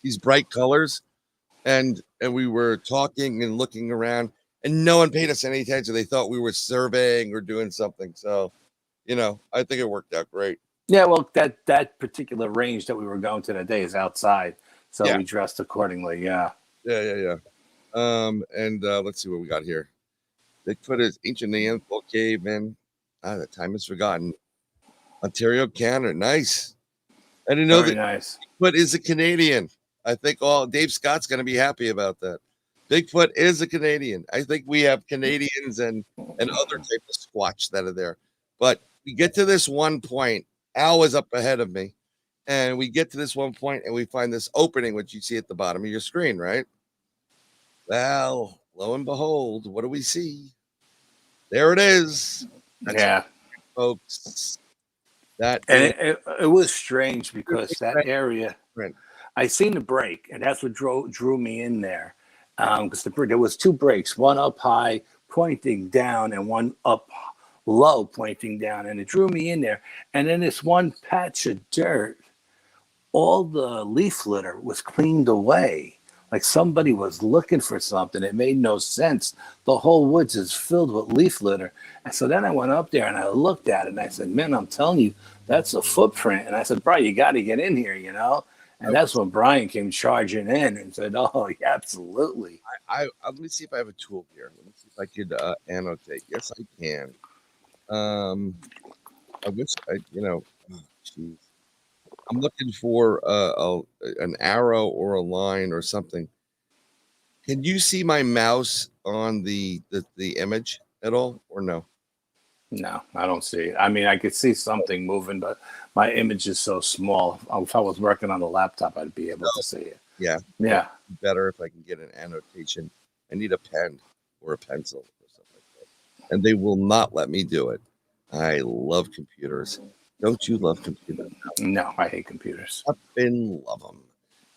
these bright colors, and we were talking and looking around, and no one paid us any attention. They thought we were surveying or doing something. So, I think it worked out great. Yeah, well, that particular range that we were going to that day is outside, so we dressed accordingly. Yeah. And let's see what we got here. Bigfoot is ancient Neanderthal caveman. The time is forgotten. Ontario, Canada. Nice. I didn't know that. Nice. Bigfoot is a Canadian. I think Dave Scott's going to be happy about that. Bigfoot is a Canadian. I think we have Canadians and other type of Squatch that are there. But we get to this one point. Al was up ahead of me. And we get to this one point and we find this opening, which you see at the bottom of your screen, right? Well, lo and behold, what do we see? There it is. That's folks. It was strange because that area, I seen the break, and that's what drew me in there. Because there was two breaks, one up high pointing down and one up low pointing down, and it drew me in there. And then this one patch of dirt, all the leaf litter was cleaned away. Like somebody was looking for something. It made no sense. The whole woods is filled with leaf litter. And so then I went up there and I looked at it and I said, man, I'm telling you, that's a footprint. And I said, Brian, you got to get in here, And that's when Brian came charging in and said, oh, yeah, absolutely. Let me see if I have a tool here. Let me see if I could annotate. Yes, I can. I wish geez. I'm looking for an arrow or a line or something. Can you see my mouse on the image at all, or no? No, I don't see it. I mean, I could see something moving, but my image is so small. If I was working on a laptop, I'd be able to see it. Yeah. Yeah. Better if I can get an annotation. I need a pen or a pencil or something like that. And they will not let me do it. I love computers. Don't you love computers? No, I hate computers. Up and love them.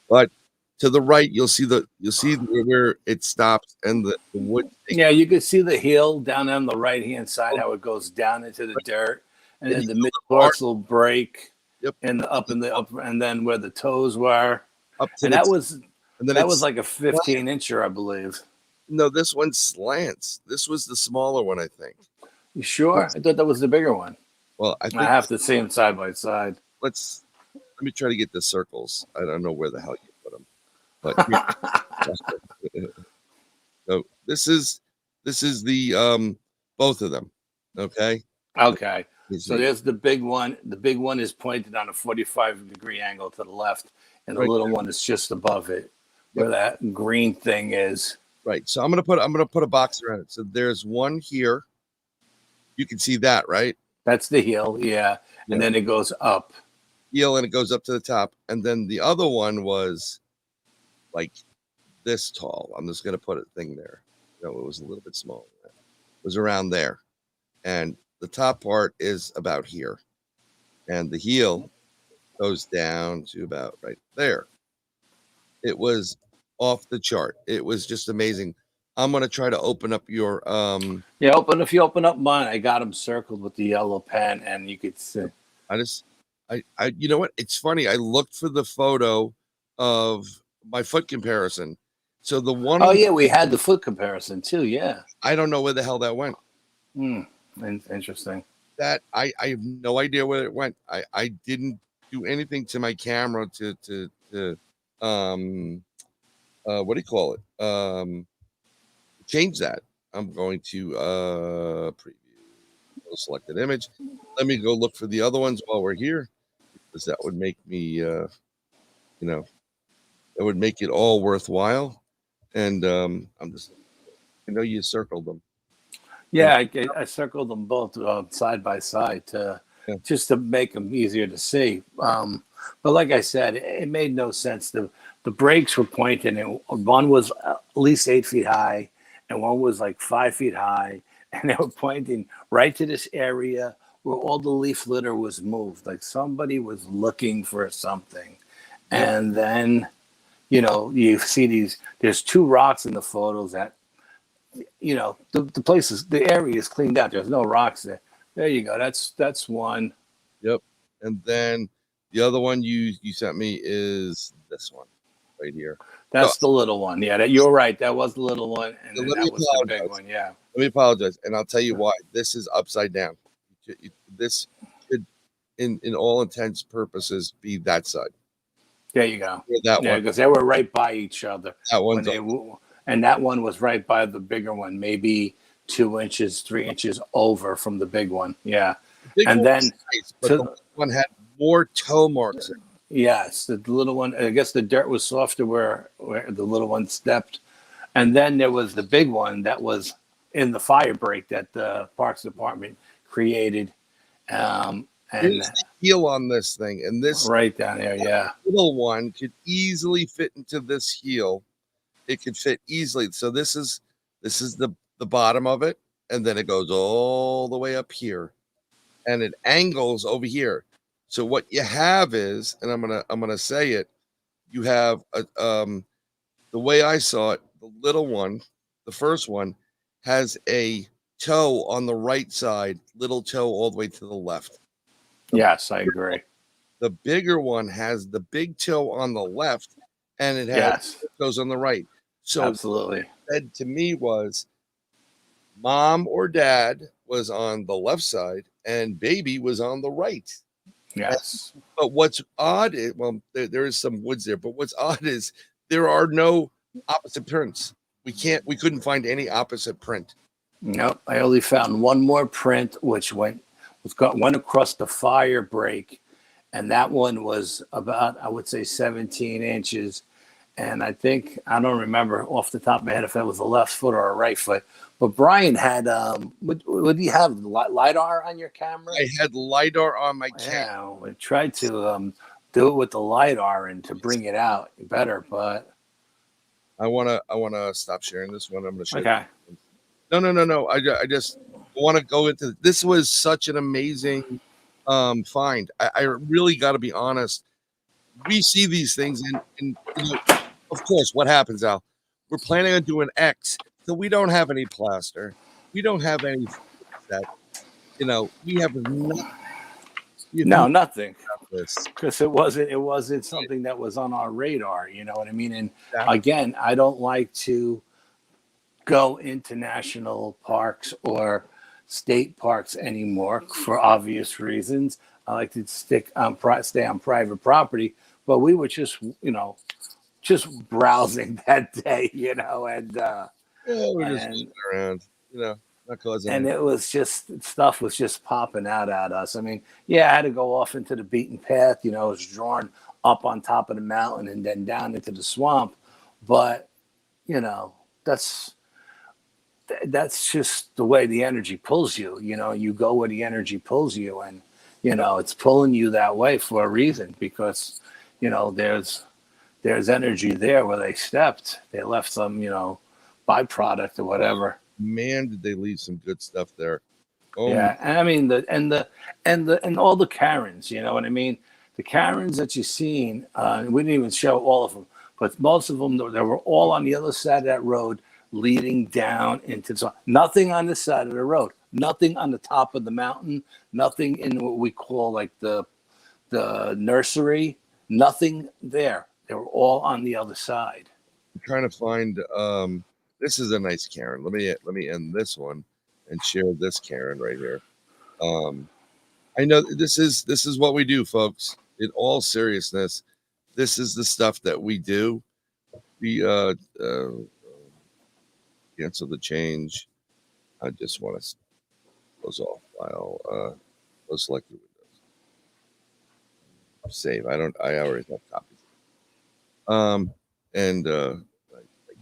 But to the right, you'll see where it stops and the wood. Yeah, you can see the hill down on the right hand side, how it goes down into the dirt, and then the mid-dorsal break, Yep. and and then where the toes were, Up to and that was like a 15-incher, I believe. No, this one slants. This was the smaller one, I think. You sure? I thought that was the bigger one. Well, I think I have to see them side by side. Let me try to get the circles. I don't know where the hell you put them, but so this is the both of them. Okay. Okay. So there's the big one. The big one is pointed on a 45-degree angle to the left, and the little one is just above it, where that green thing is. Right. So I'm gonna put a box around it. So there's one here. You can see that, right? That's the heel, yeah. And then it goes up. Heel, and it goes up to the top. And then the other one was like this tall. I'm just gonna put a thing there. No, it was a little bit smaller. It was around there. And the top part is about here. And the heel goes down to about right there. It was off the chart. It was just amazing. I'm gonna try to open up your if you open up mine, I got them circled with the yellow pen, and you could see. I you know what? It's funny. I looked for the photo of my foot comparison. So the one. Oh yeah, we had the foot comparison too. Yeah. I don't know where the hell that went. Interesting. That I have no idea where it went. I didn't do anything to my camera to what do you call it? Change that. I'm going to preview a selected image. Let me go look for the other ones while we're here, because that would make me that would make it all worthwhile. And I'm just, you circled them. Yeah, I circled them both side by side just to make them easier to see. But like I said, it made no sense. The breaks were pointing, and one was at least 8 feet high, and one was like 5 feet high, and they were pointing right to this area where all the leaf litter was moved. Like somebody was looking for something. And then, you see there's 2 rocks in the photos that, the area is cleaned out. There's no rocks there. There you go. That's one. Yep. And then the other one you sent me is this one right here. That's the little one. Yeah, you're right. That was the little one, and then that was the big one. Yeah. Let me apologize, and I'll tell you why. This is upside down. This should, in all intents purposes, be that side. There you go. That one, because they were right by each other. That one's and that one was right by the bigger one, maybe 2 inches, 3 inches over from the big one. Yeah. And then the one had more toe marks. Yes, the little one, I guess the dirt was softer where the little one stepped. And then there was the big one that was in the fire break that the Parks Department created. And here's the heel on this thing. And this right down there, yeah. Little one could easily fit into this heel. It could fit easily. So this is the bottom of it, and then it goes all the way up here, and it angles over here. So what you have is, and I'm gonna say it, you have the way I saw it, the little one, the first one, has a toe on the right side, little toe all the way to the left. Yes, I agree. The bigger one has the big toe on the left, and it has toes on the right. So absolutely, what it said to me was, mom or dad was on the left side, and baby was on the right. Yes. But what's odd is, well, there is some woods there, but what's odd is there are no opposite prints. We couldn't find any opposite print. Nope. I only found one more print, which went across the fire break, and that one was about, I would say, 17 inches, And I think, I don't remember off the top of my head if that was a left foot or a right foot, but Brian had, what do you have, LiDAR on your camera? I had LiDAR on my camera. Yeah, we tried to do it with the LiDAR and to bring it out better, but. I wanna stop sharing this one. I'm gonna share. Okay. No. I just want to go into this. Was such an amazing find. I really got to be honest. We see these things, and of course, what happens, Al? We're planning on doing X, so we don't have any plaster. We don't have any that. We have nothing. No, nothing. This. Because it wasn't something that was on our radar. You know what I mean? And again, I don't like to go into national parks or state parks anymore for obvious reasons. I like to stay on private property. But we were just browsing that day, and we're just looking around, not causing. And it was just, stuff was just popping out at us. I mean, yeah, I had to go off into the beaten path. It was drawn up on top of the mountain and then down into the swamp. But that's just the way the energy pulls you. You go where the energy pulls you, and it's pulling you that way for a reason, because there's energy there where they stepped. They left some byproduct or whatever. Man, did they leave some good stuff there? Oh yeah, and I mean and all the Karens. You know what I mean? The Karens that you've seen, we didn't even show all of them, but most of them, they were all on the other side of that road, leading down into nothing on the side of the road, nothing on the top of the mountain, nothing in what we call like the nursery, nothing there. They were all on the other side. I'm trying to find. This is a nice Karen. Let me end this one and share this Karen right here. I know this is what we do, folks. In all seriousness, this is the stuff that we do. We cancel the change. I just want to close off file. Close selected windows. Save. I already have copies. And I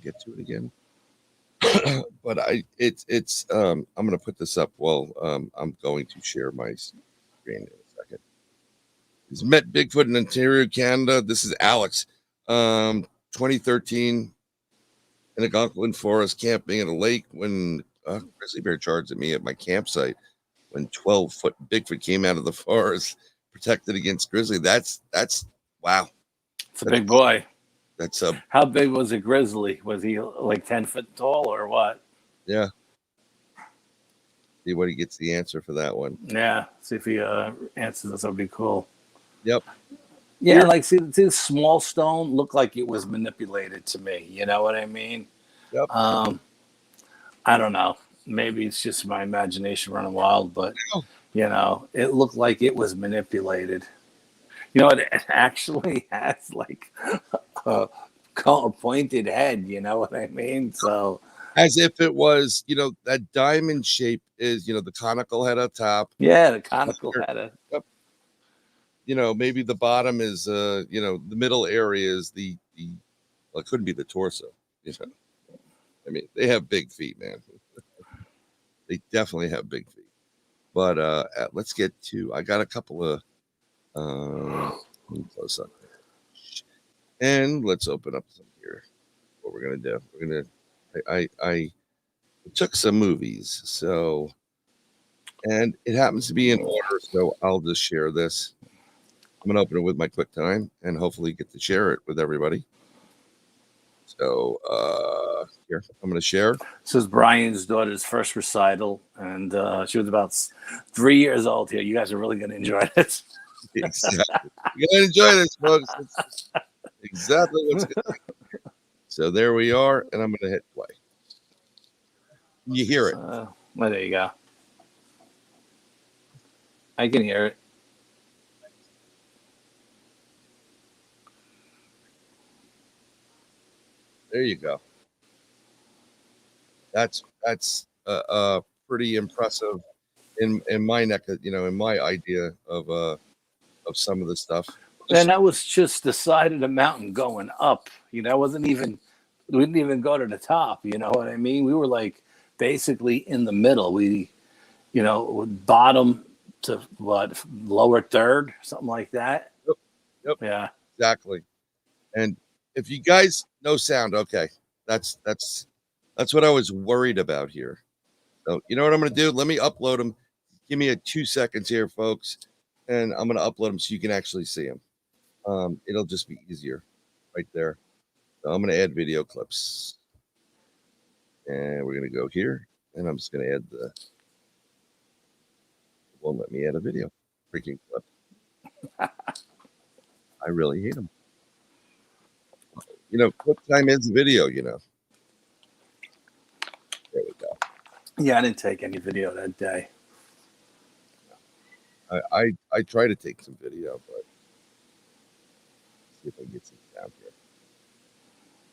get to it again. But it's I'm gonna put this up while I'm going to share my screen in a second. He's met Bigfoot in Ontario, Canada. This is Alex. 2013 in a Algonquin forest, camping in a lake, when a grizzly bear charged at me at my campsite. When 12-foot Bigfoot came out of the forest, protected against grizzly. That's wow. It's a big boy. That's How big was a grizzly? Was he like 10 foot tall or what? Yeah. See what he gets the answer for that one. Yeah. See if he answers this. That'd be cool. Yep. Yeah, like see this small stone looked like it was manipulated to me. You know what I mean? Yep. I don't know. Maybe it's just my imagination running wild, but it looked like it was manipulated. It actually has like a pointed head. You know what I mean? So as if it was, that diamond shape is, the conical head up top. Yeah, the conical head. Yep. Maybe the bottom is, the middle area is the well, it couldn't be the torso. I mean, they have big feet, man. They definitely have big feet. But let's get to. I got a couple of. Close up. And let's open up some here. What we're gonna do? We're gonna. I took some movies, so, and it happens to be in order, so I'll just share this. I'm gonna open it with my QuickTime and hopefully get to share it with everybody. So here, I'm gonna share. This is Brian's daughter's first recital, and she was about 3 years old here. You guys are really gonna enjoy this. Exactly. You're gonna enjoy this, folks. It's exactly what's good. So there we are, and I'm gonna hit play. You hear it. Well, there you go. I can hear it. There you go. That's pretty impressive in my neck, in my idea of some of the stuff. And that was just the side of the mountain going up. It wasn't even, we didn't even go to the top. You know what I mean? We were like basically in the middle. We, bottom to what, lower third, something like that. Yep. Yep. Yeah. Exactly. And if you guys know sound, okay, that's what I was worried about here. So you know what I'm going to do? Let me upload them. Give me 2 seconds here, folks, and I'm going to upload them so you can actually see them. It'll just be easier right there. So I'm going to add video clips, and we're going to go here, and I'm just going to add it won't let me add a video freaking clip. I really hate them. Clip time is video, There we go. Yeah, I didn't take any video that day. I try to take some video, but see if I can get some sound here.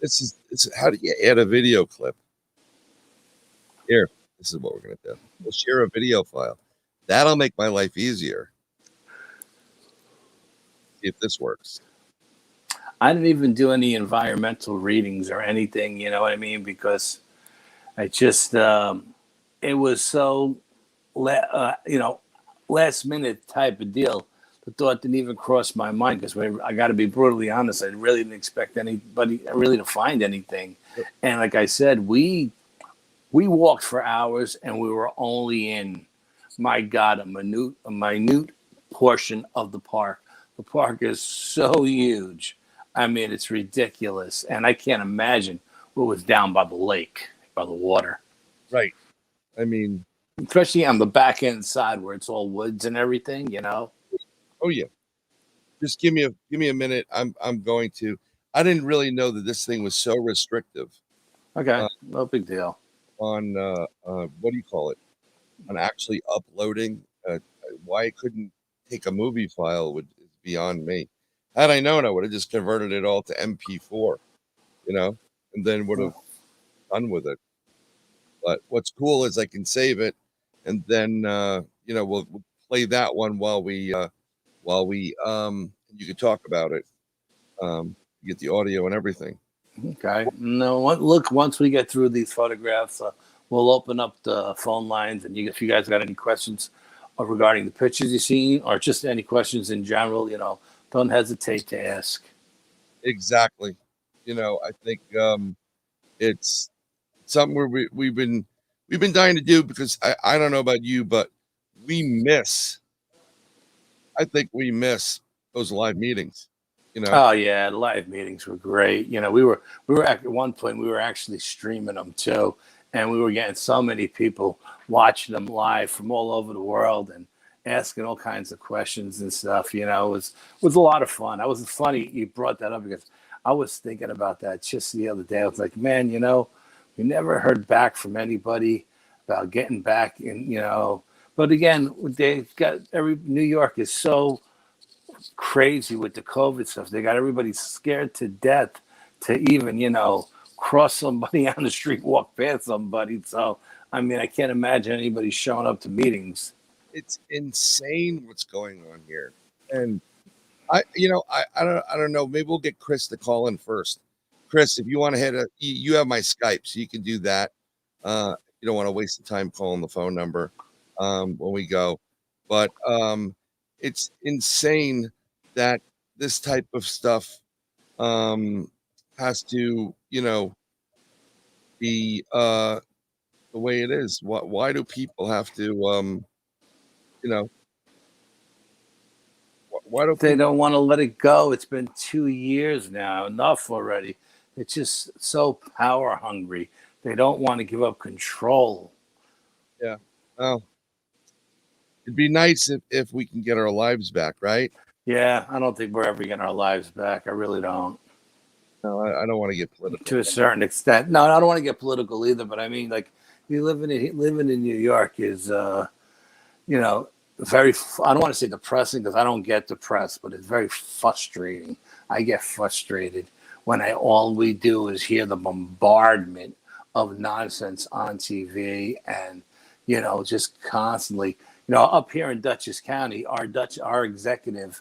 This is how do you add a video clip? Here, this is what we're gonna do. We'll share a video file. That'll make my life easier. See if this works. I didn't even do any environmental readings or anything, you know what I mean? Because I just, it was so, last minute type of deal. The thought didn't even cross my mind because I got to be brutally honest. I really didn't expect anybody really to find anything. And like I said, we walked for hours and we were only in, my God, a minute portion of the park. The park is so huge. I mean, it's ridiculous. And I can't imagine what was down by the lake, by the water. Right. I mean, especially on the back end side where it's all woods and everything, Oh yeah. Just give me a minute. I'm going to. I didn't really know that this thing was so restrictive. Okay, no big deal. On what do you call it? On actually uploading. Why I couldn't take a movie file is beyond me. Had I known, I would have just converted it all to MP4, and then would have done with it. But what's cool is I can save it, and then we'll play that one while we you can talk about it. Get the audio and everything. Okay. No, look, once we get through these photographs, we'll open up the phone lines, and if you guys got any questions regarding the pictures you see, or just any questions in general, don't hesitate to ask. Exactly. I think it's something where we've been dying to do, because I don't know about you, but I think we miss those live meetings. Oh yeah, the live meetings were great. We were at one point we were actually streaming them too, and we were getting so many people watching them live from all over the world and asking all kinds of questions and stuff. It was a lot of fun. That was funny you brought that up, because I was thinking about that just the other day. I was like, man, we never heard back from anybody about getting back in, But again, they've got New York is so crazy with the COVID stuff. They got everybody scared to death to even, cross somebody on the street, walk past somebody. So, I mean, I can't imagine anybody showing up to meetings. It's insane what's going on here. And I don't know. Maybe we'll get Chris to call in first. Chris, if you want to you have my Skype, so you can do that. You don't want to waste the time calling the phone number when we go. But it's insane that this type of stuff has to, be the way it is. Why do people have to, why don't they don't want to let it go? It's been 2 years now. Enough already. It's just so power hungry. They don't want to give up control. Yeah. Oh, it'd be nice if we can get our lives back, right? Yeah, I don't think we're ever getting our lives back. I really don't. No, I don't want to get political. To a certain extent. No, I don't want to get political either, but I mean, like, living in New York is, very, I don't want to say depressing, because I don't get depressed, but it's very frustrating. I get frustrated when all we do is hear the bombardment of nonsense on TV, and, just constantly, up here in Dutchess County, our executive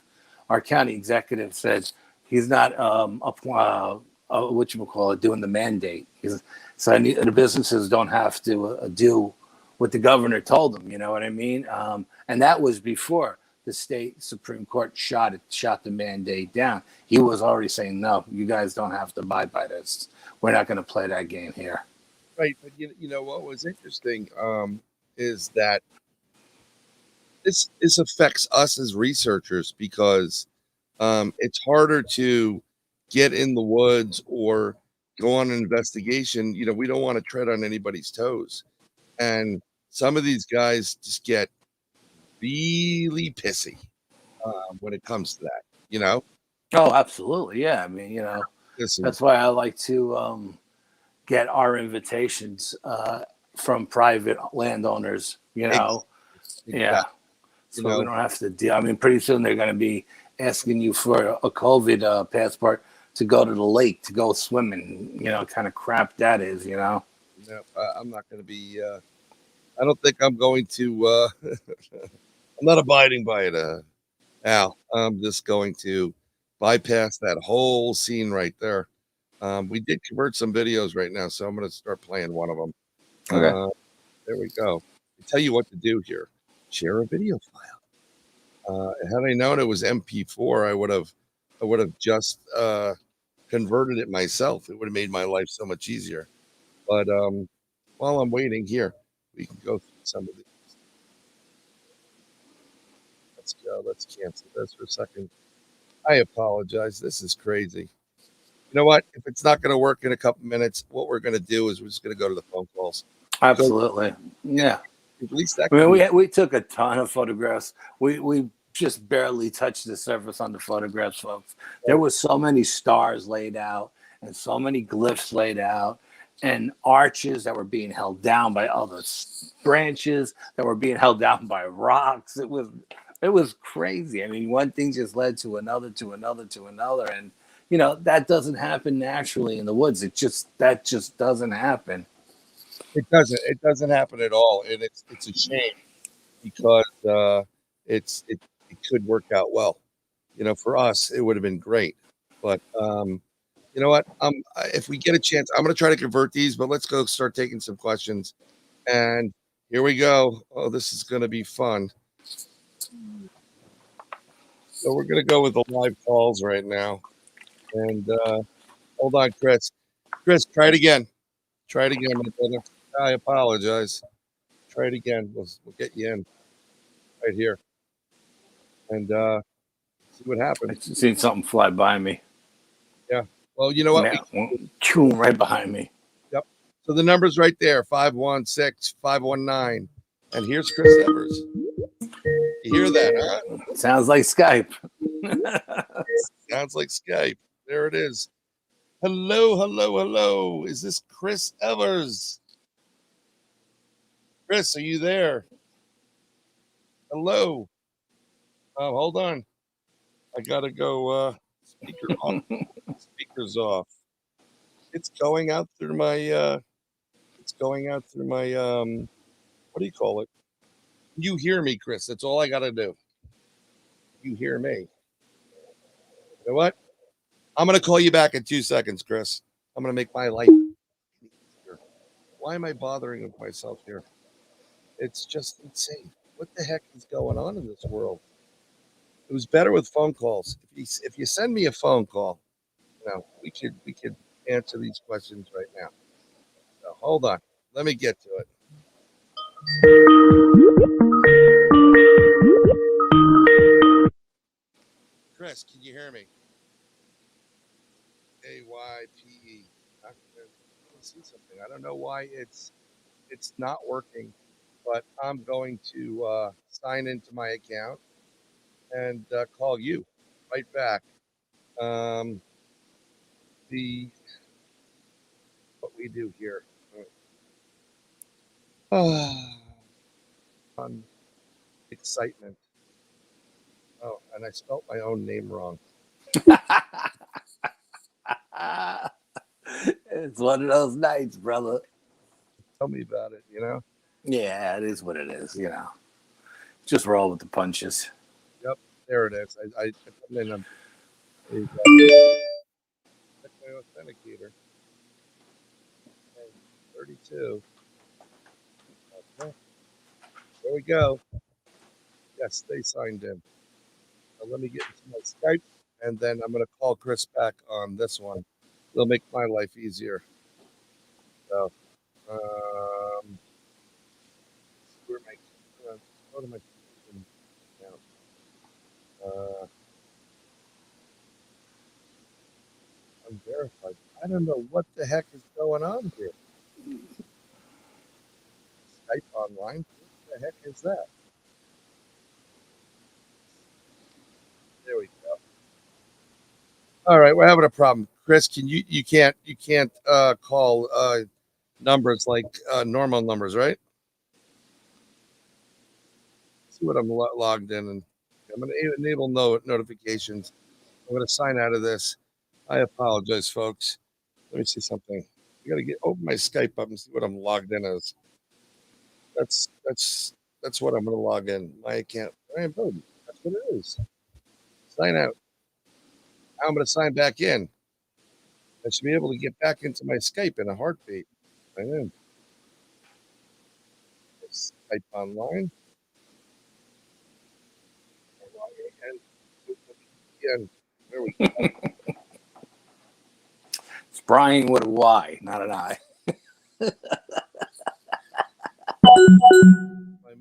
our county executive said he's not doing the mandate. So the businesses don't have to do what the governor told them. You know what I mean? And that was before the state Supreme Court shot the mandate down. He was already saying, no, you guys don't have to abide by this. We're not going to play that game here. Right, but you know what was interesting is that this affects us as researchers because it's harder to get in the woods or go on an investigation. You know, we don't want to tread on anybody's toes, and some of these guys just get really pissy when it comes to that. You know? Oh, absolutely, yeah. I mean, you know, Listen, that's why I like to get our invitations from private landowners. You know, yeah. So we don't have to deal. I mean, pretty soon they're going to be asking you for a COVID passport to go to the lake to go swimming. You know, kind of crap that is. You know. No, I'm not going to be. I don't think I'm going to. I'm not abiding by it, Al. I'm just going to bypass that whole scene right there. We did convert some videos right now, so I'm going to start playing one of them. Okay. There we go. I tell you what to do here. Share a video file. Had I known it was MP4, I would have just converted it myself. It would have made my life so much easier. But while I'm waiting here, we can go through some of these. Let's go. Let's cancel this for a second. I apologize. This is crazy. You know what? If it's not going to work in a couple minutes, what we're going to do is we're just going to go to the phone calls. Absolutely. Yeah. At least that. I mean, we took a ton of photographs. We just barely touched the surface on the photographs, folks. There was so many stars laid out and so many glyphs laid out and arches that were being held down by other branches that were being held down by rocks. It was crazy. I mean, one thing just led to another, to another, to another. And, you know, that doesn't happen naturally in the woods. That just doesn't happen. It doesn't happen at all. And it's a shame because it could work out well. You know, for us, it would have been great. But you know what? If we get a chance, I'm going to try to convert these, but let's go start taking some questions. And here we go. Oh, this is going to be fun. So we're going to go with the live calls right now. And hold on, Chris. Chris, try it again. Try it again, my brother. I apologize. Try it again. We'll get you in right here. And see what happens. I just seen something fly by me. Yeah. Well, you know what? Chewing right behind me. Yep. So the number's right there, 516-519. And here's Chris Evers. You hear that, huh? Sounds like Skype. Sounds like Skype. There it is. Hello, hello, hello. Is this Chris Evers? Chris, are you there? Hello. Hold on. I gotta go speaker on. Speakers off. It's going out through my what do you call it? You hear me, Chris. That's all I gotta do. You hear me. You know what? I'm gonna call you back in 2 seconds, Chris. I'm gonna make my life easier. Why am I bothering with myself here? It's just insane. What the heck is going on in this world? It was better with phone calls. If you send me a phone call, you know, we could answer these questions right now. So hold on. Let me get to it. Chris, can you hear me? AYPE. I see something. I don't know why it's not working, but I'm going to sign into my account and call you right back. What we do here. On excitement. Oh, and I spelled my own name wrong. It's one of those nights, brother. Tell me about it, you know? Yeah, it is what it is, you know. Just roll with the punches. Yep. There it is. I put it in. There you go. Check my authenticator. Okay, 32. Okay. There we go. Yes, they signed in. So let me get into my Skype, and then I'm going to call Chris back on this one. It'll make my life easier. So, where my go to my account. I'm verified. I don't know what the heck is going on here. Skype online. What the heck is that? There we go. All right, we're having a problem. Chris, can you can't call numbers like normal numbers, right? See what I'm logged in, and I'm going to enable notifications. I'm going to sign out of this. I apologize, folks. Let me see something. I got to open my Skype up and see what I'm logged in as. That's what I'm going to log in. My account. Brian Bowden. That's what it is. Sign out. Now I'm going to sign back in. I should be able to get back into my Skype in a heartbeat. I am. Skype online. And there we go. It's Brian with a Y, not an I. My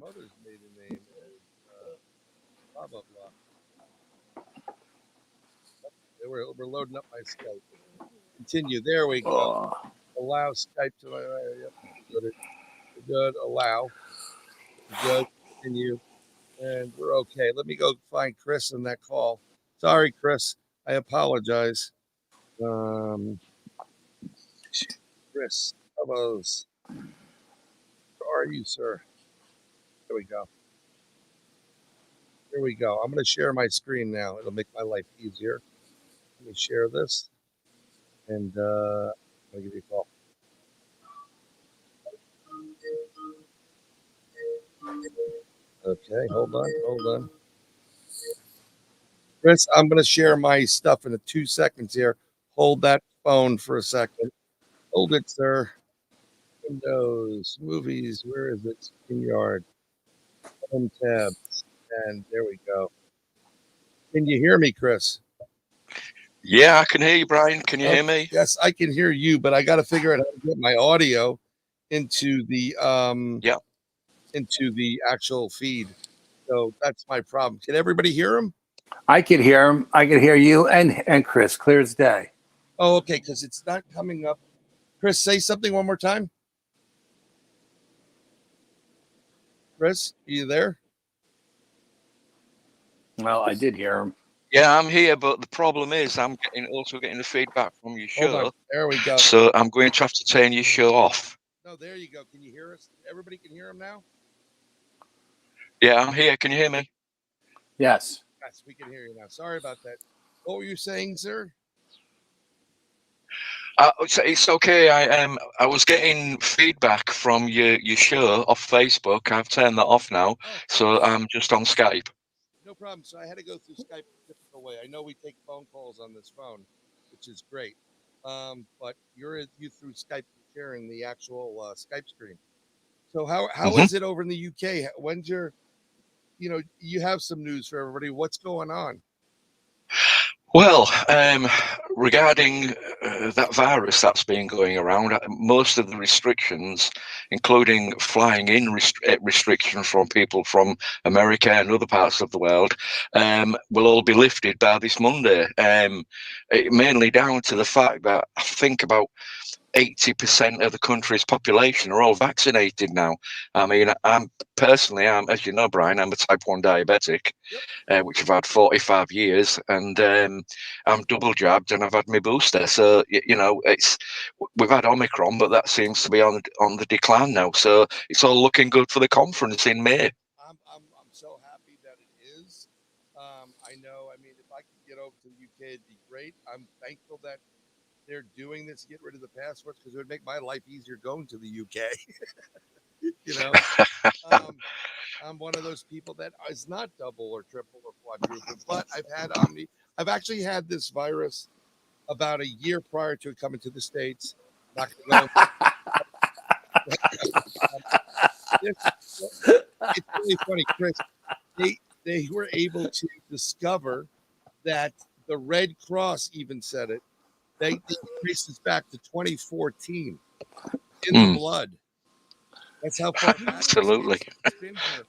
mother's maiden name is blah blah blah. We're loading up my Skype. Continue. There we go. Oh. Allow Skype to my yep. Good. Allow. Good. Continue. And we're okay. Let me go find Chris in that call. Sorry, Chris. I apologize. Chris, hello. Where are you, sir? There we go. Here we go. I'm going to share my screen now. It'll make my life easier. Let me share this. And I'll give you a call. Okay, hold on. Chris, I'm going to share my stuff in 2 seconds here. Hold that phone for a second. Hold it, sir. Windows, movies, where is it? StreamYard, home tab, and there we go. Can you hear me, Chris? Yeah, I can hear you, Brian. Can you hear me? Yes, I can hear you, but I got to figure out how to get my audio into the into the actual feed. So that's my problem. Can everybody hear him? I could hear him. I could hear you and Chris clear as day. Oh, okay, because it's not coming up. Chris, say something one more time. Chris, are you there? Well, I did hear him. Yeah, I'm here, but the problem is I'm also getting the feedback from your show. Hold on. There we go. So I'm going to have to turn your show off. No, there you go. Can you hear us? Everybody can hear him now? Yeah, I'm here. Can you hear me? Yes. Yes, we can hear you now. Sorry about that. What were you saying, sir? It's okay. I was getting feedback from your show off Facebook. I've turned that off now, so I'm just on Skype. No problem. So I had to go through Skype a different way. I know we take phone calls on this phone, which is great. But you through Skype sharing the actual Skype screen. So how is it over in the UK? When's your, you have some news for everybody. What's going on? Well, regarding that virus that's been going around, most of the restrictions, including flying in restrictions from people from America and other parts of the world, will all be lifted by this Monday. Mainly down to the fact that I think about 80% of the country's population are all vaccinated now. I mean, I'm personally, as you know, Brian, I'm a type 1 diabetic. Which I've had 45 years, and I'm double jabbed, and I've had my booster. So we've had Omicron, but that seems to be on the decline now. So it's all looking good for the conference in May. I'm so happy that it is. I know. I mean, if I could get over to the UK, it'd be great. I'm thankful that they're doing this. Get rid of the passports because it would make my life easier going to the UK. I'm I'm one of those people that is not double or triple or quadruple, but I've had Omni. I've actually had this virus about a year prior to it coming to the States. Not gonna go it's really funny, Chris. They were able to discover that the Red Cross even said it. They traced this back to 2014 in the blood. That's how far back Absolutely. it's been here.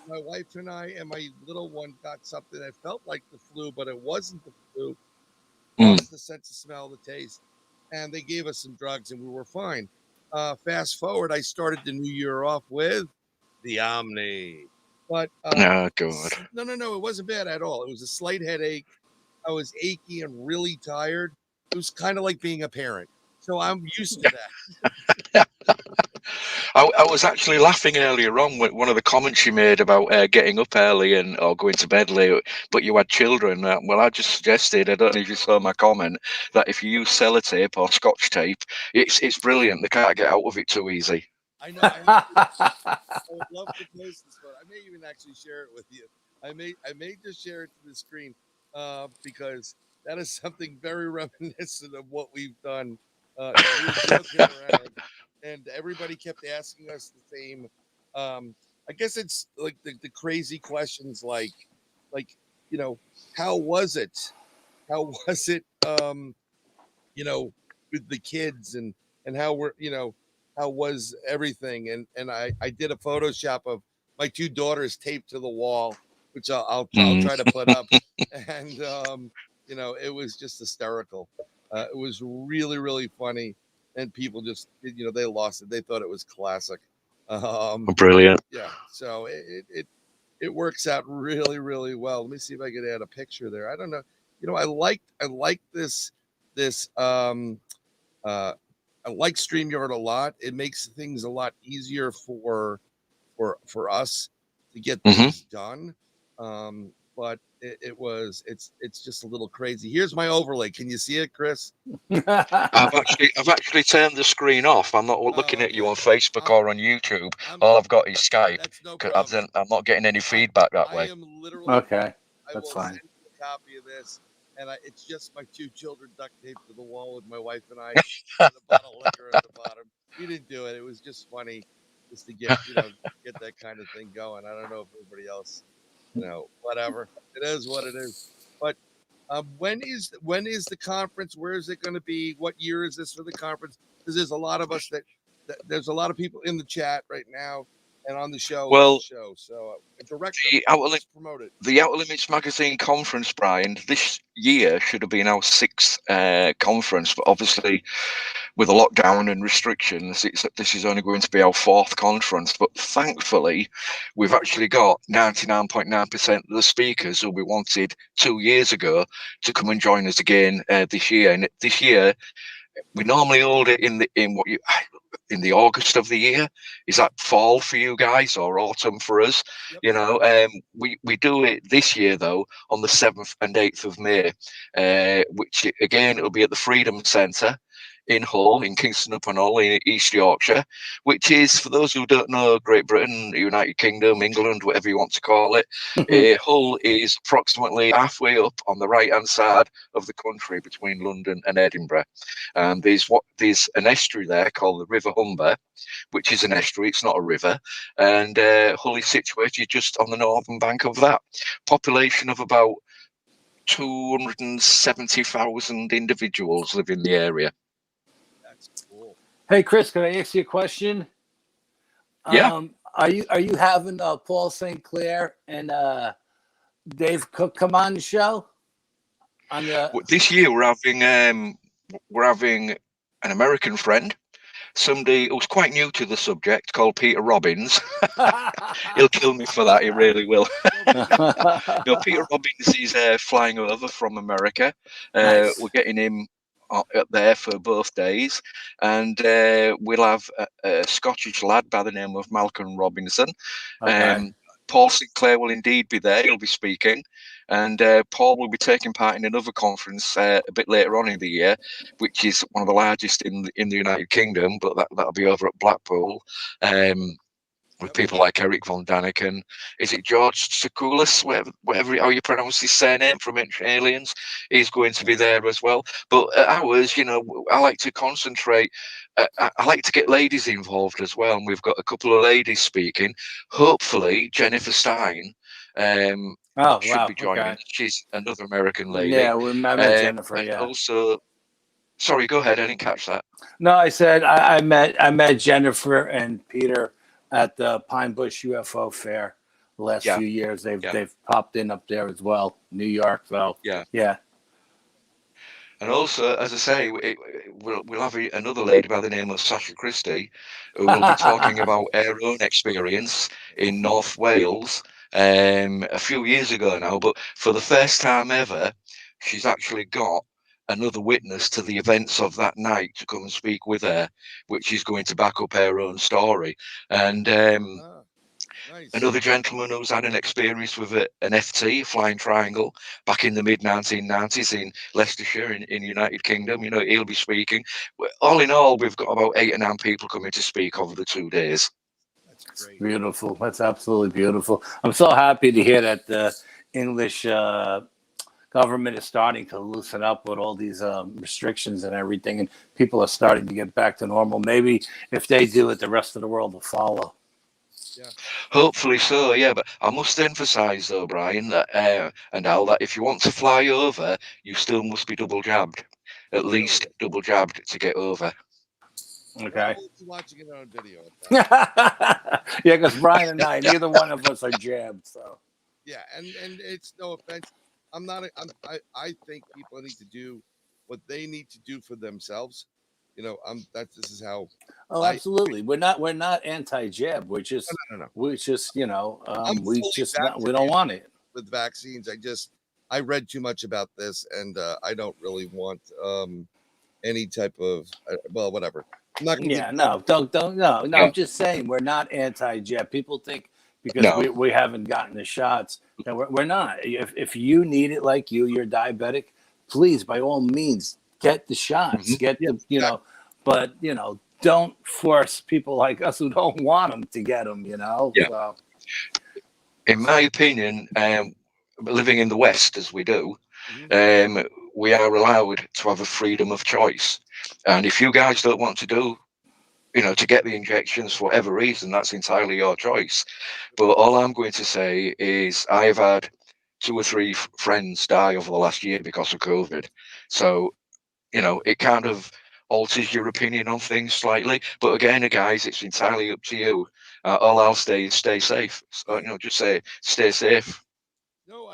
My wife and I and my little one got something that felt like the flu, but it wasn't the flu. Lost the sense of smell, the taste, and they gave us some drugs, and we were fine. Fast forward, I started the new year off with the Omni, but Oh, God. no, it wasn't bad at all. It was a slight headache. I was achy and really tired. It was kind of like being a parent, so I'm used to that. I was actually laughing earlier on with one of the comments you made about getting up early and or going to bed late, but you had children. Well, I just suggested, I don't know if you saw my comment, that if you use sellotape or Scotch tape, it's brilliant. They can't get out of it too easy. I know. I would love to post this photo. I may even actually share it with you. I may just share it to the screen because that is something very reminiscent of what we've done. We were joking around, and everybody kept asking us the same. I guess it's like the crazy questions, like how was it? How was it? With the kids and how how was everything? And I did a Photoshop of my two daughters taped to the wall, which I'll try to put up, and it was just hysterical. It was really, really funny, and people just they lost it. They thought it was classic. Brilliant. Yeah, so it works out really, really well. Let me see if I could add a picture there. I don't know. I like this I like StreamYard a lot. It makes things a lot easier for us to get things done. But it's just a little crazy. Here's my overlay. Can you see it, Chris? I've actually turned the screen off. I'm not looking at you on Facebook or on YouTube. All I've got is Skype. That's no problem. I'm not getting any feedback that way. I am literally Okay, I that's will fine. send you a copy of this, and it's just my two children duct taped to the wall with my wife and I, and a bottle of liquor at the bottom. We didn't do it. It was just funny, just to get get that kind of thing going. I don't know if everybody else, whatever. It is what it is. But when is the conference? Where is it going to be? What year is this for the conference? Because there's a lot of us that there's a lot of people in the chat right now and on the show. Well, so direct promote it. The Outer Limits Magazine conference, Brian, this year should have been our 6th conference, but obviously with a lockdown and restrictions, this is only going to be our 4th conference. But thankfully, we've actually got 99.9% of the speakers who we wanted 2 years ago to come and join us again this year. And this year, we normally hold it in the August of the year. Is that fall for you guys or autumn for us? Yep. We do it this year though on the 7th and 8th of May, which again it'll be at the Freedom Centre in Hull, in Kingston upon Hull, in East Yorkshire, which is, for those who don't know, Great Britain, United Kingdom, England, whatever you want to call it. Hull is approximately halfway up on the right-hand side of the country between London and Edinburgh. And there's an estuary there called the River Humber, which is an estuary, it's not a river. And Hull is situated just on the northern bank of that. Population of about 270,000 individuals live in the area. That's cool. Hey, Chris, can I ask you a question? Yeah. Are you having Paul St. Clair and Dave Cook come on the show? This year we're having an American friend, somebody who's quite new to the subject, called Peter Robbins. He'll kill me for that. He really will. Peter Robbins is flying over from America. Nice. We're getting him there for both days, and we'll have a Scottish lad by the name of Malcolm Robinson. Okay. Paul Sinclair will indeed be there. He'll be speaking, and Paul will be taking part in another conference a bit later on in the year, which is one of the largest in the United Kingdom, but that'll be over at Blackpool. with Yep. people like Eric von Daniken. Is it George Tsoukalos, whatever how you pronounce his surname, from Ancient Aliens? He's going to be there as well. But at ours, you know, I like to concentrate. I like to get ladies involved as well, and we've got a couple of ladies speaking. Hopefully, Jennifer Stein Oh, should wow. be joining Okay. us. She's another American lady, Yeah, I met Jennifer. and Yeah. also, sorry, go ahead. I didn't catch that. No, I said I met Jennifer and Peter at the Pine Bush UFO fair the last Yeah, few years. yeah, They've popped in up there as well, New York. So yeah. yeah. And also, as I say, we'll have another lady by the name of Sasha Christie, who will be talking about her own experience in North Wales a few years ago now. But for the first time ever, she's actually got another witness to the events of that night to come and speak with her, which is going to back up her own story. And Ah, nice. another gentleman who's had an experience with an FT, a flying triangle, back in the mid 1990s in Leicestershire in United Kingdom. You know, he'll be speaking. All in all, we've got about 8 or 9 people coming to speak over the 2 days. That's great. Beautiful. That's absolutely beautiful. I'm so happy to hear that the English government is starting to loosen up with all these restrictions and everything, and people are starting to get back to normal. Maybe if they do it, the rest of the world will follow. Yeah. Hopefully so, yeah. But I must emphasise, though, Brian, that and Al, that if you want to fly over, you still must be double jabbed, at least Really? double jabbed to get over. Okay. We'll be watching it on video. Yeah, because Brian and I, neither one of us are jabbed. So Yeah, and it's no offense. I'm not. I think people need to do what they need to do for themselves. You know, this is how oh, I. absolutely. We're not anti-jab. We're just No, no, no. we just I'm we fully just not, we don't vaccinated want it. with vaccines. I read too much about this, and I don't really want any type of well, whatever. I'm not going to Yeah, get no, don't no. Yeah. I'm just saying we're not anti-jab. People think because No. we haven't gotten the shots that we're not. If you need it, like you're diabetic, please by all means get the shots. Mhm. Get Yeah, the but don't force people like us who don't want them to get them. Yeah. So, In my opinion, living in the West as we do, we are allowed to have a freedom of choice. And if you guys don't want to do, to get the injections for whatever reason, that's entirely your choice. But all I'm going to say is I've had 2 or 3 friends die over the last year because of COVID. So, it kind of alters your opinion on things slightly. But again, guys, it's entirely up to you. All I'll say is stay safe. So, just say stay safe. No,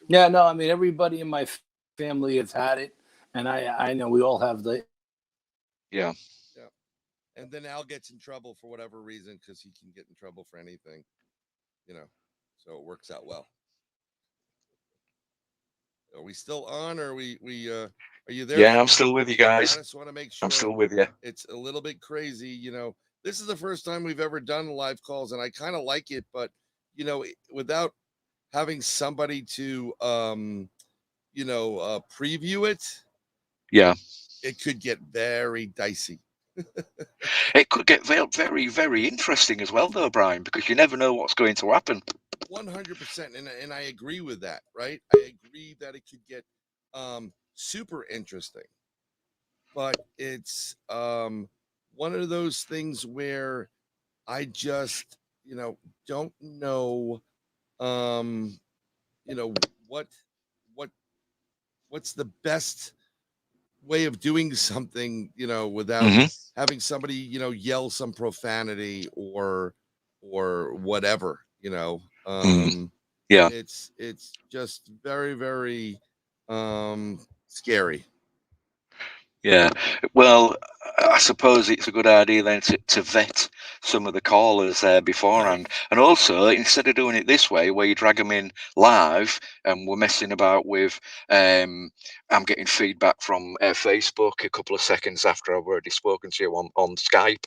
yeah, no. I mean, everybody in my family has had it, and I know we all have the. Yeah. yeah. And then Al gets in trouble for whatever reason because he can get in trouble for anything, So it works out well. Are we still on? Or are you there? Yeah, I'm still with you I guys. just want to make sure I'm still with you. it's a little bit crazy. This is the first time we've ever done live calls, and I kind of like it, but without having somebody to preview it, Yeah. it could get very dicey. It could get very, very, very interesting as well, though, Brian, because you never know what's going to happen. 100%, and I agree with that. Right? I agree that it could get super interesting, but it's one of those things where I just don't know what what's the best way of doing something without having somebody yell some profanity or whatever. Yeah. It's just very, very scary. Yeah. Well, I suppose it's a good idea then to vet some of the callers beforehand. And also, instead of doing it this way, where you drag them in live and we're messing about with, I'm getting feedback from Facebook a couple of seconds after I've already spoken to you on Skype.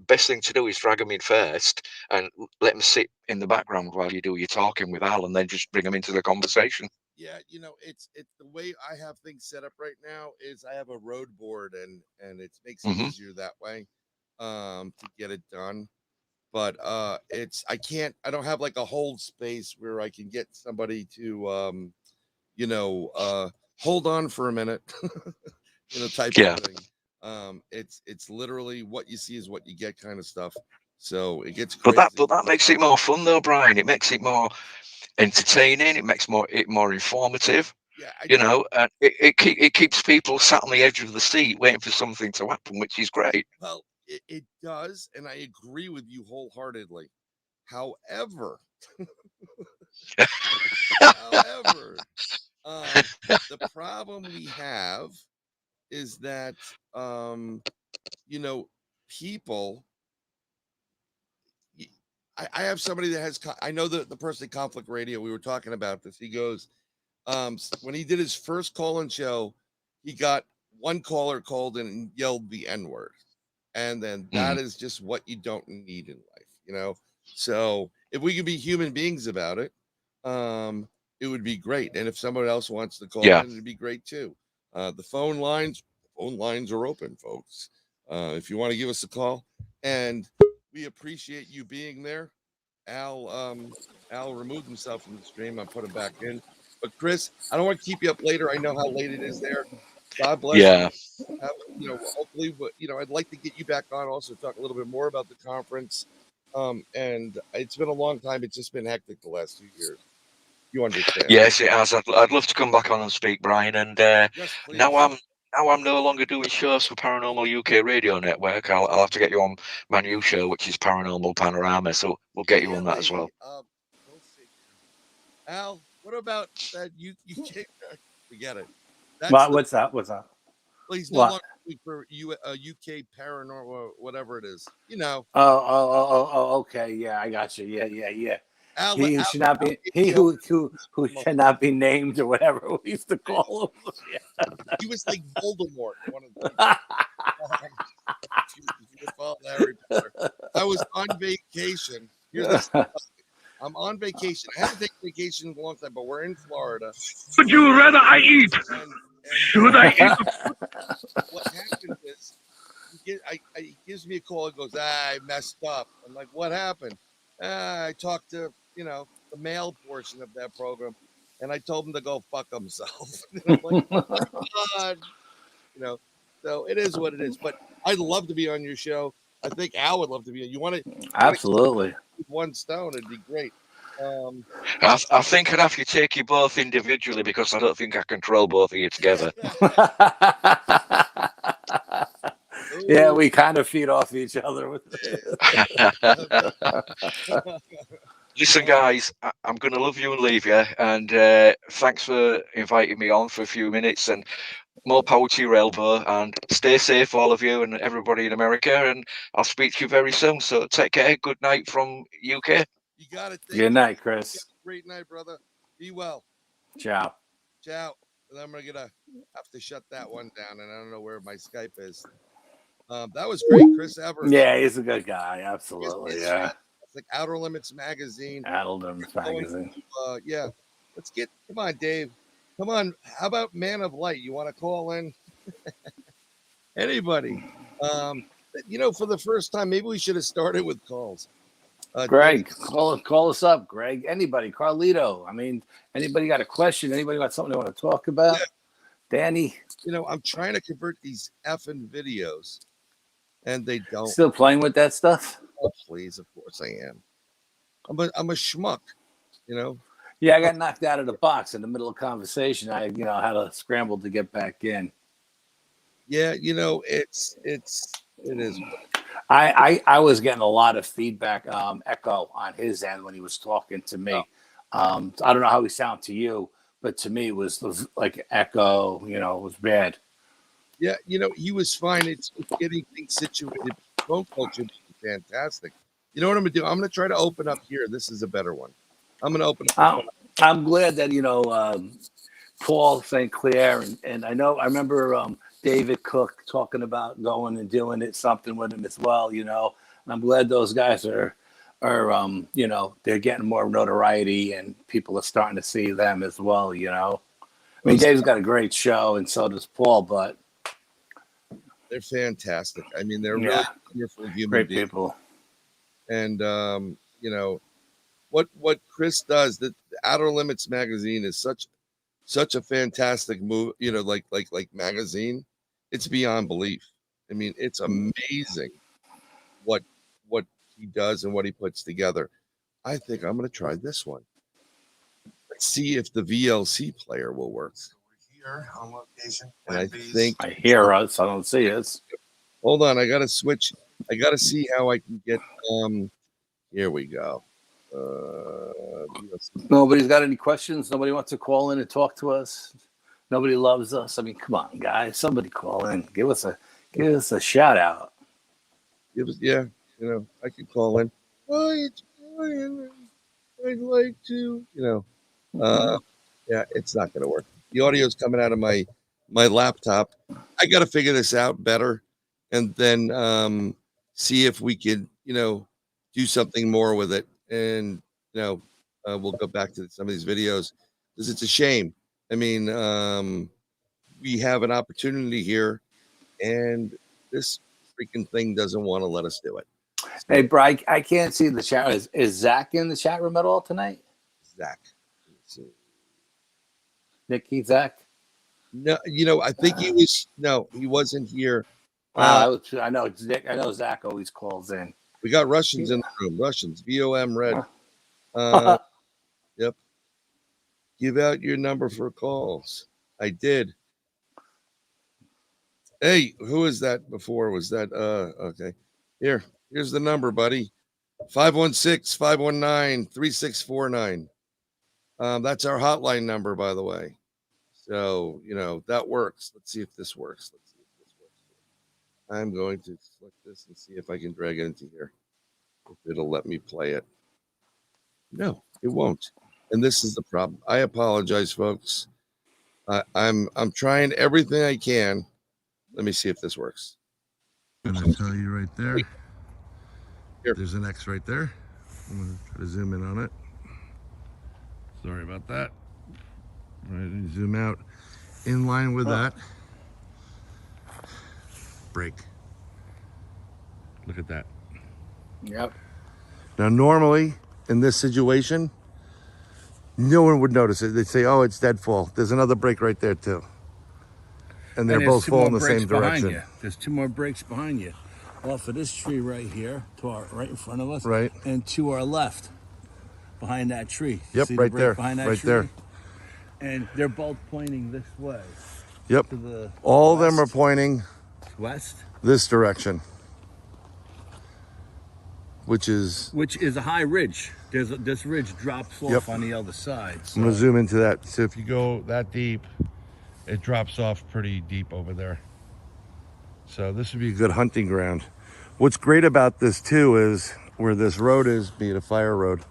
Best thing to do is drag them in first and let them sit in the background while you do your talking with Al, and then just bring them into the conversation. Yeah, it's the way I have things set up right now is I have a road board and it makes it easier that way to get it done. but I don't have like a hold space where I can get somebody to hold on for a minute, type of thing. It's literally what you see is what you get kind of stuff. So it gets crazy. But that makes it more fun though, Brian. It makes it more entertaining. It makes it more informative. Yeah, and it keeps people sat on the edge of the seat waiting for something to happen, which is great. Well, it does, and I agree with you wholeheartedly. However, the problem we have is that people. I have somebody that has. I know the person at Conflict Radio. We were talking about this. He goes, when he did his first call-in show, he got one caller called in and yelled the N-word, and then that is just what you don't need in life, So if we could be human beings about it, it would be great. And if someone else wants to call in, it'd be great too. The phone lines are open, folks. If you want to give us a call, and we appreciate you being there. Al removed himself from the stream. I put him back in. But Chris, I don't want to keep you up later. I know how late it is there. God bless you. Hopefully, I'd like to get you back on also talk a little bit more about the conference. And it's been a long time. It's just been hectic the last 2 years. You understand? Yes, it has. I'd love to come back on and speak, Brian. And yes, now I'm no longer doing shows for Paranormal UK Radio Network. I'll have to get you on my new show, which is Paranormal Panorama. So we'll get you on that as well. We'll see. Al, what about that? You forget it. What's that? Well, he's no longer for UK Paranormal, whatever it is. Oh, okay. Yeah, I got you. Yeah. He should not be. He who cannot be named or whatever we used to call him. Yeah. He was like Voldemort. One of the Harry Potter. I was on vacation. I'm on vacation. I haven't taken vacation in a long time, but we're in Florida. Would you rather I eat? Should I eat? What happened is, he gives me a call. He goes, I messed up. I'm like, what happened? I talked to, the male portion of that program, and I told him to go fuck himself. I'm like, oh my God. So it is what it is. But I'd love to be on your show. I think Al would love to be on. You want to? Absolutely. One stone, it'd be great. I think I'd have to take you both individually because I don't think I control both of you together. Yeah, we kind of feed off each other with Listen, guys, I'm going to love you and leave you. And thanks for inviting me on for a few minutes. And more power to your elbow. And stay safe, all of you and everybody in America. And I'll speak to you very soon. So take care. Good night from UK. You got it. Good night, Chris. Great night, brother. Be well. Ciao. And I'm gonna have to shut that one down, and I don't know where my Skype is. That was great, Chris Evers. Yeah, he's a good guy. Absolutely. Yeah. It's like Outer Limits Magazine. Outer Limits Magazine. Yeah. Come on, Dave. Come on. How about Man of Light? You want to call in? Anybody? For the first time, maybe we should have started with calls. Greg, call us up, Greg. Anybody, Carlito. I mean, anybody got a question? Anybody got something they want to talk about? Yeah. Danny. I'm trying to convert these effing videos, and they don't. Still playing with that stuff? Oh, please, of course I am. I'm a schmuck, Yeah, I got knocked out of the box in the middle of conversation. I, had to scramble to get back in. Yeah, it is. I was getting a lot of feedback, echo on his end when he was talking to me. I don't know how he sounded to you, but to me it was like echo. It was bad. Yeah, he was fine. It's getting things situated. Phone culture is fantastic. You know what I'm gonna do? I'm gonna try to open up here. This is a better one. I'm gonna open up. I'm glad that Paul St. Clair and I remember David Cook talking about going and doing something with him as well, and I'm glad those guys are they're getting more notoriety and people are starting to see them as well, I mean, Dave's got a great show and so does Paul, but they're fantastic. I mean, they're really wonderful human great beings. people. And you know what Chris does. The Outer Limits magazine is such a fantastic move. You know, like magazine. It's beyond belief. I mean, it's amazing what he does and what he puts together. I think I'm going to try this one. Let's see if the VLC player will work. Here on location, and I think I hear us. I don't see us. hold on, I got to switch. I got to see how I can get. Here we go. Nobody's got any questions. Nobody wants to call in and talk to us. Nobody loves us. I mean, come on, guys. Somebody call in. Give us a shout out. Yeah, you know, I could call in. Oh, it's Brian. I'd like to, you know. Yeah, it's not going to work. The audio's coming out of my laptop. I got to figure this out better, and then see if we could, you know, do something more with it. And you know, we'll go back to some of these videos because it's a shame. I mean, we have an opportunity here, and this freaking thing doesn't want to let us do it. So, Hey, Bri, I can't see the chat. Is Zach in the chat room at all tonight? Zach. Let's see. Nikki, Zach? No, you know, I think he was. No, he wasn't here. I know Nick. I know Zach always calls in. We got Russians in the room. Russians, VOM red. Yep. Give out your number for calls. I did. Hey, who is that before? Was that okay. Here's the number, buddy. 516-519-3649. That's our hotline number, by the way. So, you know, that works. Let's see if this works. I'm going to select this and see if I can drag it into here. If it'll let me play it. No, it won't. And this is the problem. I apologize, folks. I'm trying everything I can. Let me see if this works. I'm going to tell you right there. Here. There's an X right there. I'm going to try to zoom in on it. Sorry about that. All right, and zoom out. In line with that. Break. Look at that. Yep. Now, normally in this situation, no one would notice it. They'd say, "Oh, it's deadfall." There's another break right there too, and they're both full in the same direction. There's two more breaks behind you, off of this tree right here, right in front of us, Right, and to our left, behind that tree. Yep, See right the break there, behind that right tree? there. And they're both pointing this way. Yep. To the All of west. them are pointing West, this direction, which is a high ridge. This ridge drops off Yep. on the other side. So. I'm gonna zoom into that. So if you go that deep, it drops off pretty deep over there. So this would be a good hunting ground. What's great about this too is where this road is, be it a fire road,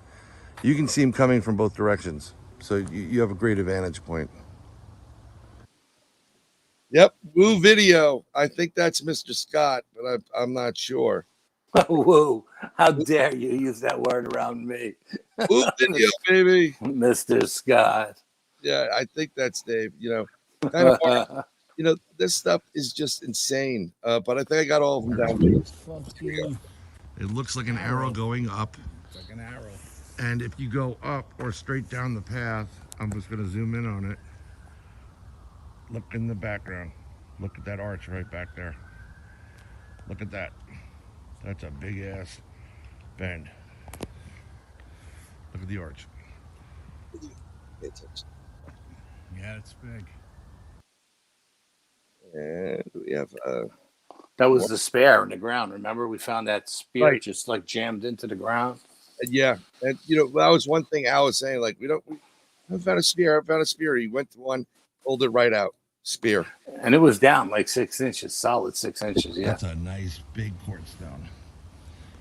you can see them coming from both directions. So you have a great advantage point. Yep, Woo Video. I think that's Mr. Scott, but I'm not sure. Woo! How dare you use that word around me, Woo Video, baby. Mr. Scott? Yeah, I think that's Dave. You know, kind of hard. You know, this stuff is just insane. But I think I got all of them down. It looks like an arrow going up. It's like an arrow. And if you go up or straight down the path, I'm just gonna zoom in on it. Look in the background. Look at that arch right back there. Look at that. That's a big ass bend. Look at the arch. Yeah, it's big. And we have That was the spear in the ground. Remember, we found that spear Right. just like jammed into the ground. yeah, and you know, that was one thing Al was saying. Like, we I found a spear. I found a spear. He went to one, pulled it right out. Spear. And it was down like 6 inches, solid 6 inches. Yeah. That's a nice big quartz stone.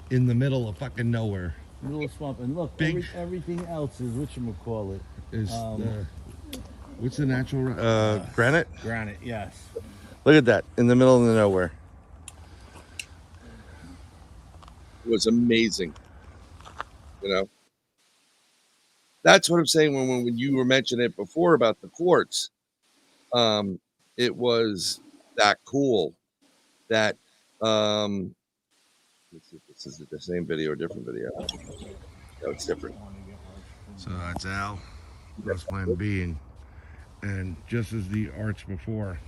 In the middle of fucking nowhere. Little swamp, and look, Big- everything else is whatchamacallit. Is what's the natural granite? Granite, yes. Look at that. In the middle of the nowhere. It was amazing. You know, that's what I'm saying when you were mentioning it before about the quartz. It was that cool that let's see if this This is the same video or different video. No, it's different. So that's Al. That's plan B. And just as the arch before,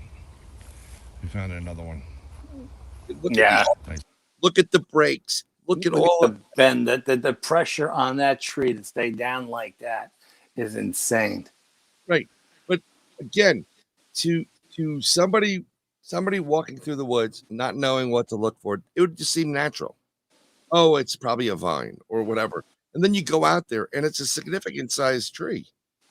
we found another one. Yeah. Look at the brakes. Look at all the bend. The pressure on that tree to stay down like that is insane. Right. But again, to somebody walking through the woods, not knowing what to look for, it would just seem natural. Oh, it's probably a vine or whatever. And then you go out there and it's a significant sized tree.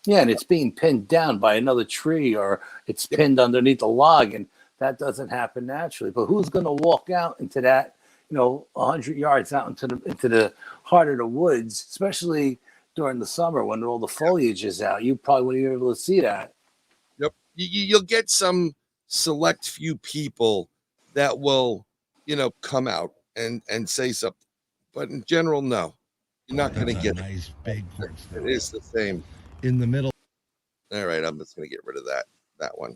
Yeah, and it's being pinned down by another tree, or it's pinned underneath a log, and that doesn't happen naturally. But who's going to walk out into that, 100 yards out into the heart of the woods, especially during the summer when all the foliage is out? You probably wouldn't even be able to see that. Yep. You'll get some select few people that will, come out and say something. But in general, no. You're not going to get nice big quartz. It is the same. In the middle. All right, I'm just going to get rid of that one.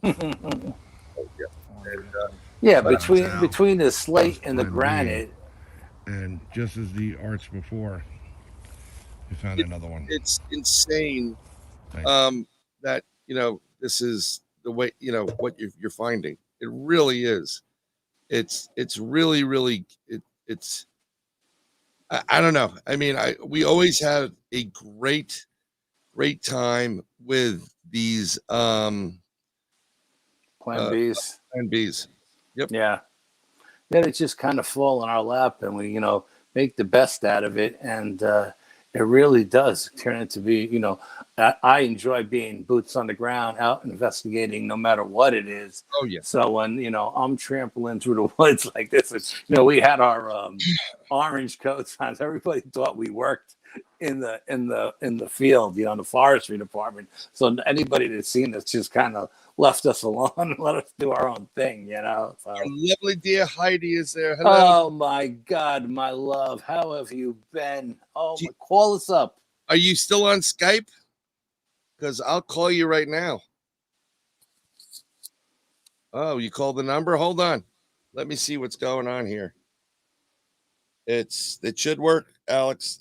Between the slate and the granite. And just as the arch before, we found another one. It's insane that, this is the way, what you're finding. It really is. It's really, really, it's, I don't know. I mean, we always had a great time with these Plan Bs. Plan Bs. Yep. Yeah. Then it's just kind of fall in our lap, and we, make the best out of it. And it really does turn into be, I enjoy being boots on the ground, out investigating, no matter what it is. Oh yeah. So when I'm trampling through the woods like this, we had our orange coats on. Everybody thought we worked in the field, in the forestry department. So anybody that's seen us just kind of left us alone and let us do our own thing, So. Our lovely dear Heidi is there. Hello. Oh my God, my love, how have you been? Call us up. Are you still on Skype? Because I'll call you right now. Oh, you called the number? Hold on. Let me see what's going on here. It should work, Alex.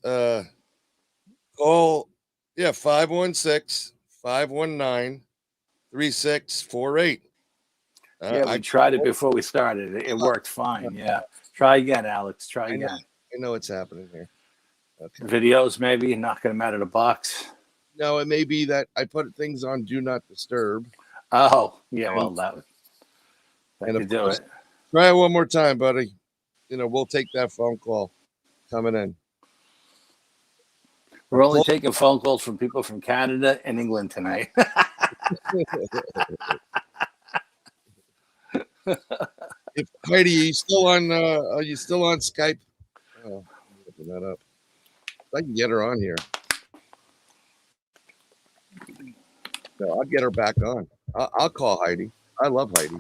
Call 516-519-3648. We tried it before we started. It worked fine. Yeah. Try again, Alex. Try again. I know what's happening here. Okay. Videos, maybe knocking them out of the box. No, it may be that I put things on Do Not Disturb. Oh, yeah. Well, that could do it. Try it one more time, buddy. We'll take that phone call coming in. We're only taking phone calls from people from Canada and England tonight. Heidi, are you still on Skype? Oh, open that up. I can get her on here. No, I'll get her back on. I'll call Heidi. I love Heidi.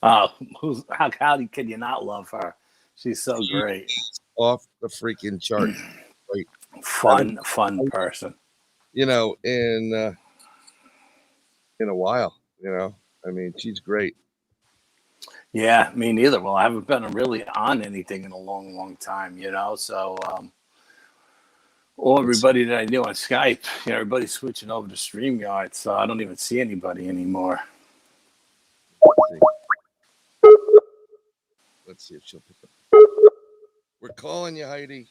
Oh, how can you not love her? She's so great. Off the freaking chart. Great. Fun person. In a while, I mean, she's great. Yeah, me neither. Well, I haven't been really on anything in a long, long time, So, everybody that I knew on Skype, everybody's switching over to StreamYard, so I don't even see anybody anymore. Let's see if she'll pick up. We're calling you, Heidi.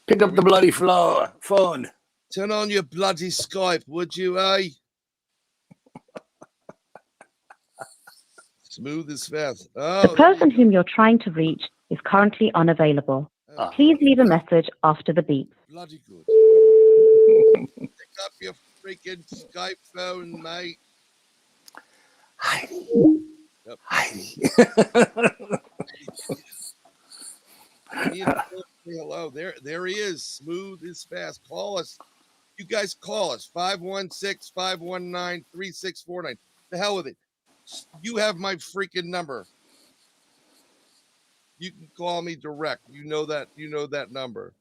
Pick up the bloody phone. Turn on your bloody Skype, would you, eh? Smooth as fast. The person whom you're trying to reach is currently unavailable. Please leave a message after the beep. Bloody good. Pick up your freaking Skype phone, mate. Heidi. Yep. Heidi. Hello. There he is. Smooth as fast. Call us. You guys call us. 516-519-3649. The hell with it. You have my freaking number. You can call me direct. You know that number.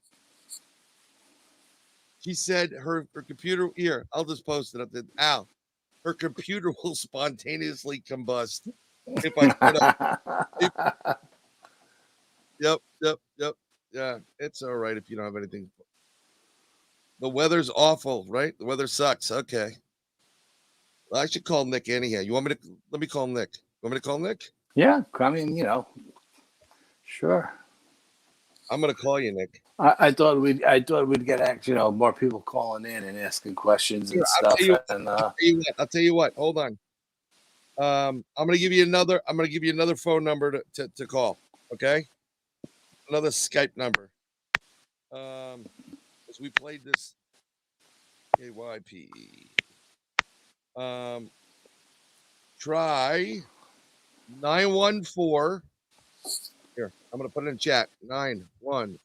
She said her computer here. I'll just post it up there. Al, her computer will spontaneously combust if I put up. Yep. Yeah, it's all right if you don't have anything. The weather's awful, right? The weather sucks. Okay. Well, I should call Nick anyhow. You want me to? Let me call Nick. Want me to call Nick? Yeah, I mean, sure. I'm gonna call you, Nick. I thought we'd get more people calling in and asking questions and I'll stuff. tell you what. Hold on. I'm gonna give you another phone number to call. Okay. Another Skype number. As we played this KYP. Try 914. Here, I'm gonna put it in chat. 914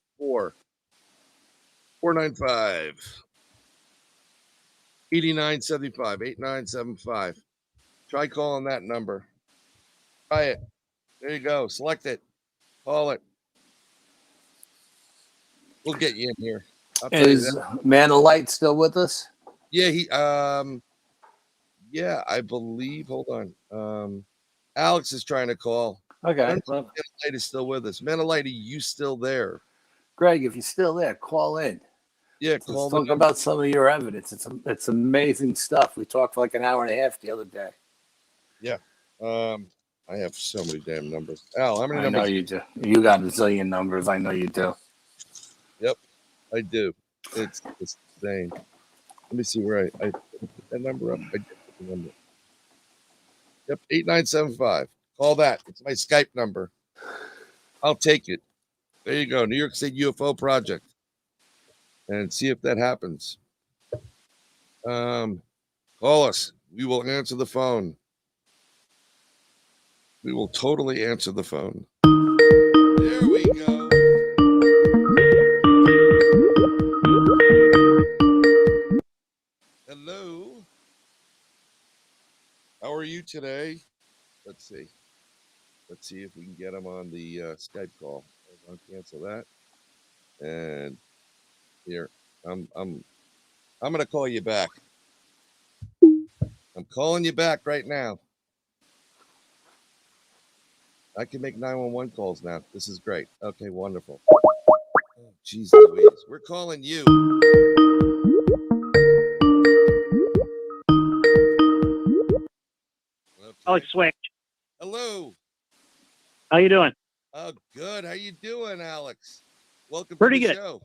495 8975 8975. Try calling that number. Try it. There you go. Select it. Call it. We'll get you in here. Is Man of Light still with us? Yeah, yeah, I believe. Hold on. Alex is trying to call. Okay. Man of Light is still with us. Man of Light, are you still there? Greg, if you're still there, call in. Yeah, Let's talk about some of your evidence. It's amazing stuff. We talked for like an hour and a half the other day. Yeah. I have so many damn numbers. Al, how many numbers? I know you do. You got a zillion numbers. I know you do. Yep, I do. It's insane. Let me see where I put that number up. I did put the number. Yep, 8975. Call that. It's my Skype number. I'll take it. There you go. New York State UFO Project. And see if that happens. Call us. We will answer the phone. We will totally answer the phone. There we go. Hello. How are you today? Let's see. Let's see if we can get him on the Skype call. I'll cancel that. And here, I'm gonna call you back. I'm calling you back right now. I can make 911 calls now. This is great. Okay, wonderful. Oh, jeez Louise. We're calling you. Okay. Alex Swick. Hello. How you doing? Oh, good. How you doing, Alex? Welcome Pretty to the good. show.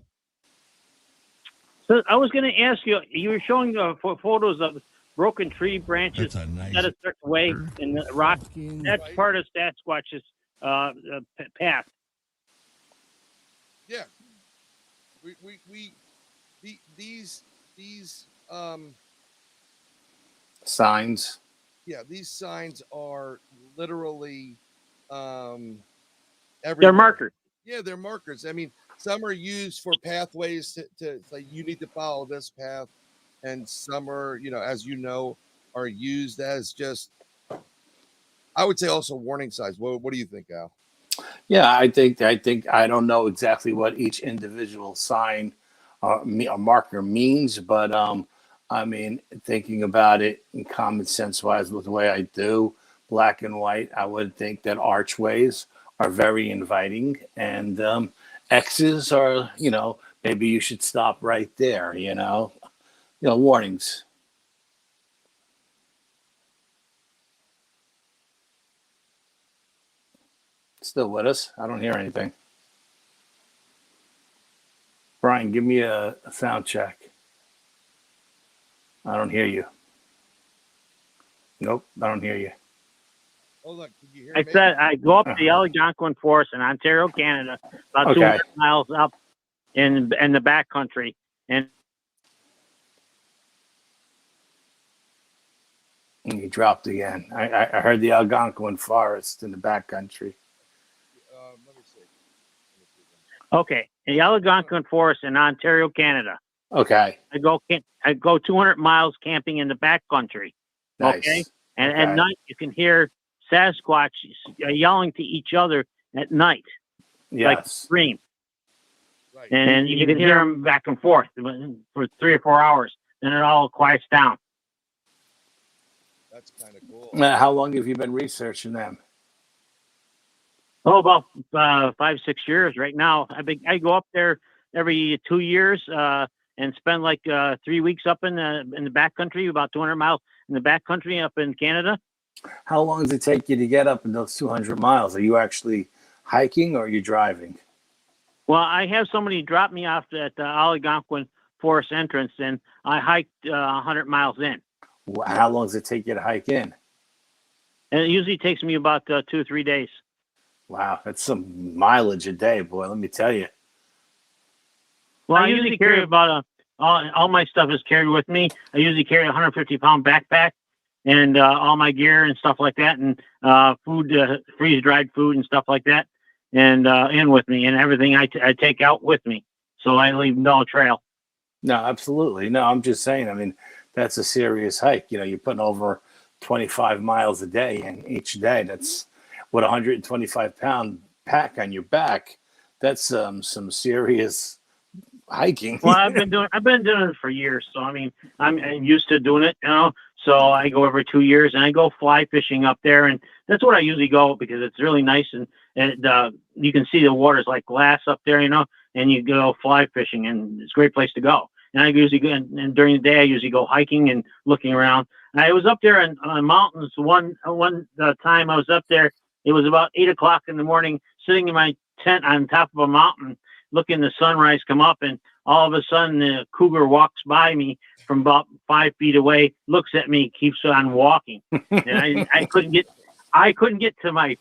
So I was going to ask you. You were showing photos of broken tree branches That's a nice set a certain way in the rock. That's Right. part of Sasquatch's path. Yeah. These Signs. yeah, these signs are literally everywhere. They're markers. Yeah, they're markers. I mean, some are used for pathways to like you need to follow this path, and some are, as you know, are used as just, I would say, also warning signs. What do you think, Al? Yeah, I think I don't know exactly what each individual sign or marker means, but I mean, thinking about it in common sense wise with the way I do, black and white, I would think that archways are very inviting, and X's are, maybe you should stop right there, warnings. Still with us? I don't hear anything. Brian, give me a sound check. I don't hear you. Nope, I don't hear you. Hold on, can you hear I me? said I go up the Algonquin Forest in Ontario, Canada, about 200 miles up in the back country, and You dropped again. I heard the Algonquin Forest in the back country. Let me see. okay, in the Algonquin Forest in Ontario, Canada. Okay. I go 200 miles camping in the back country. Nice. Okay, and Okay. at night you can hear Sasquatch yelling to each other at night, like Yes. scream, Right. and you can hear them back and forth for 3 or 4 hours. Then it all quiets down. That's kind of cool. How long have you been researching them? Oh, about 5-6 years right now. I go up there every 2 years and spend like 3 weeks up in the back country, about 200 miles in the back country up in Canada. How long does it take you to get up in those 200 miles? Are you actually hiking or are you driving? Well, I have somebody drop me off at the Algonquin Forest entrance, and I hiked 100 miles in. How long does it take you to hike in? And it usually takes me about 2 or 3 days. Wow, that's some mileage a day, boy. Let me tell you. Well, I usually carry about all my stuff is carried with me. I usually carry a 150-pound backpack and all my gear and stuff like that, and food, freeze-dried food and stuff like that, and in with me, and everything I take out with me, so I leave no trail. No, absolutely. No, I'm just saying. I mean, that's a serious hike. You know, you're putting over 25 miles a day, and each day that's what 125-pound pack on your back. That's some serious hiking. Well, I've been doing it for years, so I mean, I'm used to doing it, you know. So I go every 2 years, and I go fly fishing up there, and that's what I usually go because it's really nice, and you can see the water's like glass up there, you know, and you go fly fishing, and it's a great place to go. And I usually go, and during the day, I usually go hiking and looking around. And I was up there on mountains one time I was up there. It was about 8 o'clock in the morning, sitting in my tent on top of a mountain, looking the sunrise come up, and all of a sudden the cougar walks by me from about 5 feet away, looks at me, keeps on walking, and I couldn't get to my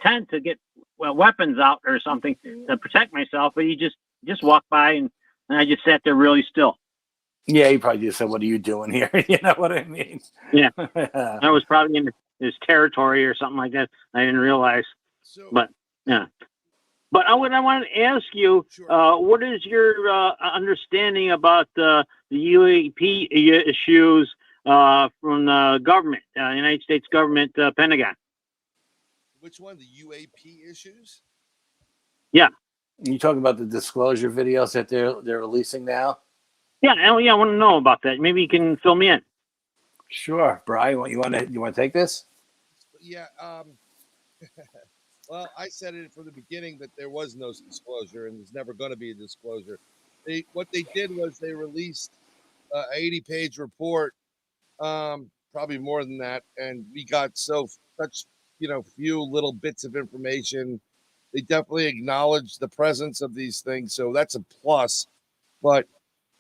tent to get weapons out or something to protect myself, but he just walked by, and I just sat there really still. Yeah, he probably just said, "What are you doing here?" You know what I mean? Yeah, I was probably in his territory or something like that. I didn't realize, but yeah. But I wanted to ask you, what is your understanding about the UAP issues from the government, United States government, Pentagon? Which one? The UAP issues? Yeah. You talking about the disclosure videos that they're releasing now? Yeah, I want to know about that. Maybe you can fill me in. Sure, Brian. You want to take this? Yeah. Well, I said it from the beginning that there was no disclosure, and there's never going to be a disclosure. What they did was they released an 80-page report, probably more than that, and we got such few little bits of information. They definitely acknowledged the presence of these things, so that's a plus. But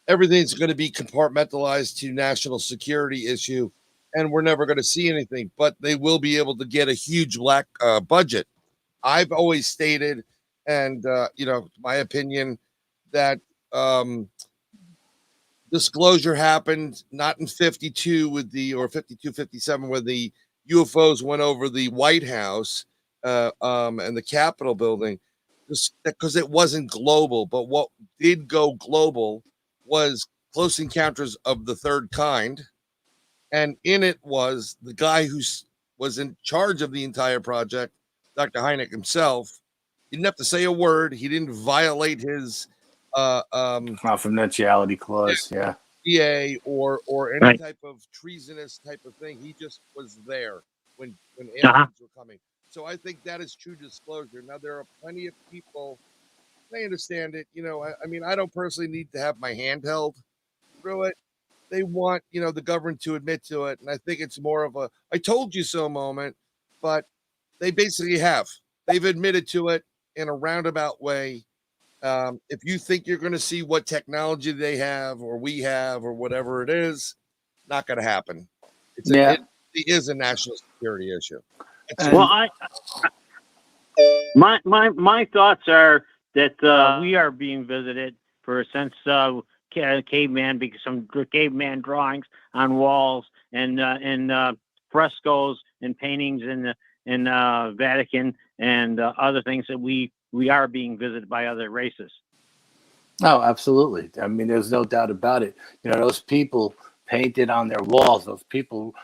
everything's going to be compartmentalized to national security issue, and we're never going to see anything. But they will be able to get a huge black budget. I've always stated, and my opinion, that disclosure happened not in 52 or 52, 57, where the UFOs went over the White House and the Capitol building, just because it wasn't global. But what did go global was Close Encounters of the Third Kind, and in it was the guy who was in charge of the entire project, Dr. Hynek himself. He didn't have to say a word. He didn't violate his confidentiality clause, yeah. DA or any type of treasonous type of thing. He just was there when aliens were coming. So I think that is true disclosure. Now there are plenty of people. They understand it. I mean, I don't personally need to have my hand held through it. They want, the government to admit to it. And I think it's more of a, I told you so moment, but they basically have. They've admitted to it in a roundabout way. If you think you're going to see what technology they have or we have or whatever it is, not going to happen. It is a national security issue. Well, my thoughts are that we are being visited for a sense of caveman, because some caveman drawings on walls and frescoes and paintings in Vatican and other things that we are being visited by other races. Oh, absolutely. I mean, there's no doubt about it. Those people painted on their walls. Those people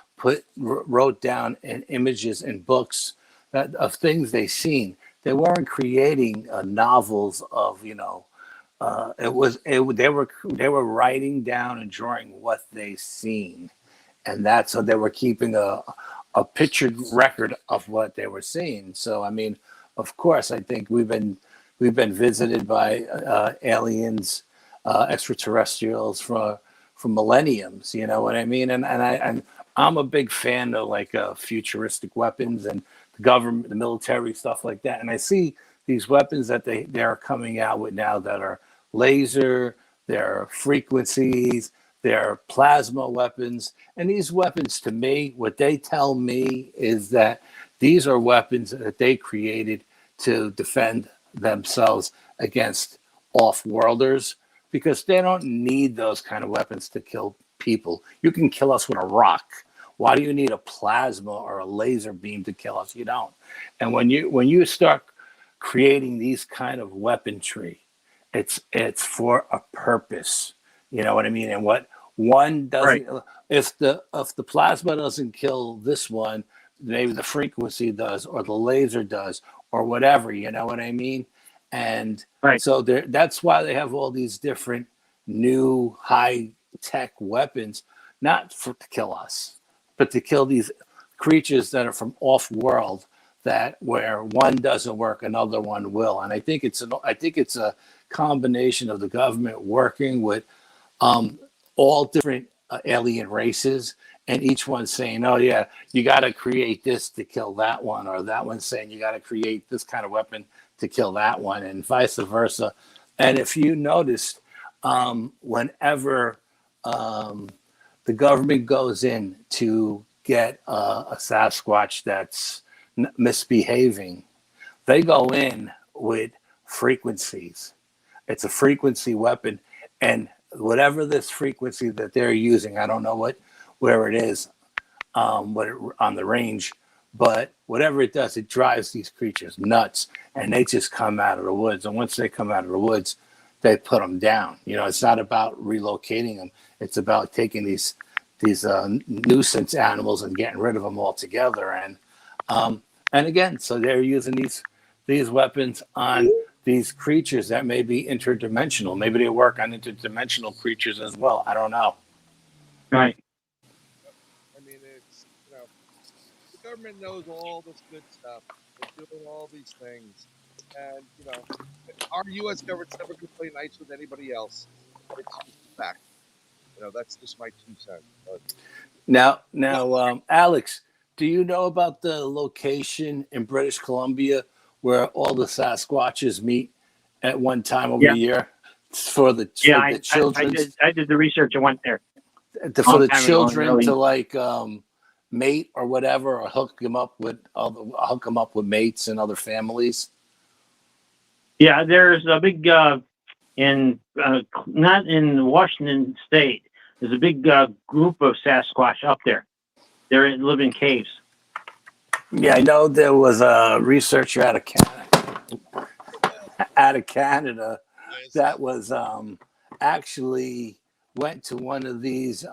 wrote down in images and books of things they seen. They weren't creating novels of, they were writing down and drawing what they seen, and so they were keeping a pictured record of what they were seeing. So I mean, of course, I think we've been visited by aliens, extraterrestrials for millenniums. You know what I mean? And I'm a big fan of like futuristic weapons and the government, the military, stuff like that. And I see these weapons that they're coming out with now that are laser, they're frequencies, they're plasma weapons. And these weapons, to me, what they tell me is that these are weapons that they created to defend themselves against off-worlders, because they don't need those kind of weapons to kill people. You can kill us with a rock. Why do you need a plasma or a laser beam to kill us? You don't. And when you start creating these kind of weaponry, it's for a purpose. You know what I mean? And what one doesn't, right. If the plasma doesn't kill this one, maybe the frequency does, or the laser does, or whatever. You know what I mean? And right. So that's why they have all these different new high-tech weapons, not to kill us, but to kill these creatures that are from off-world, that where one doesn't work, another one will. And I think it's a combination of the government working with all different alien races, and each one saying, "Oh yeah, you got to create this to kill that one," or that one saying, "You got to create this kind of weapon to kill that one," and vice versa. And if you noticed, whenever the government goes in to get a Sasquatch that's misbehaving, they go in with frequencies. It's a frequency weapon, and whatever this frequency that they're using, I don't know where it is, on the range, but whatever it does, it drives these creatures nuts, and they just come out of the woods. And once they come out of the woods, they put them down. You know, it's not about relocating them; it's about taking these nuisance animals and getting rid of them altogether. And again, so they're using these weapons on these creatures that may be interdimensional. Maybe they work on interdimensional creatures as well. I don't know. Right. I mean, it's, the government knows all this good stuff. They're doing all these things. And, our U.S. government's never going to play nice with anybody else. It's just a fact. That's just my 2 cents. But Now, Alex, do you know about the location in British Columbia where all the Sasquatches meet at one time over the year for the children? I did the research and went there. For the children to like mate or whatever, or hook them up with mates and other families. Yeah, there's a big not in Washington State. There's a big group of Sasquatch up there. They live in caves. Yeah, I know there was a researcher out of Canada that was actually went to one of these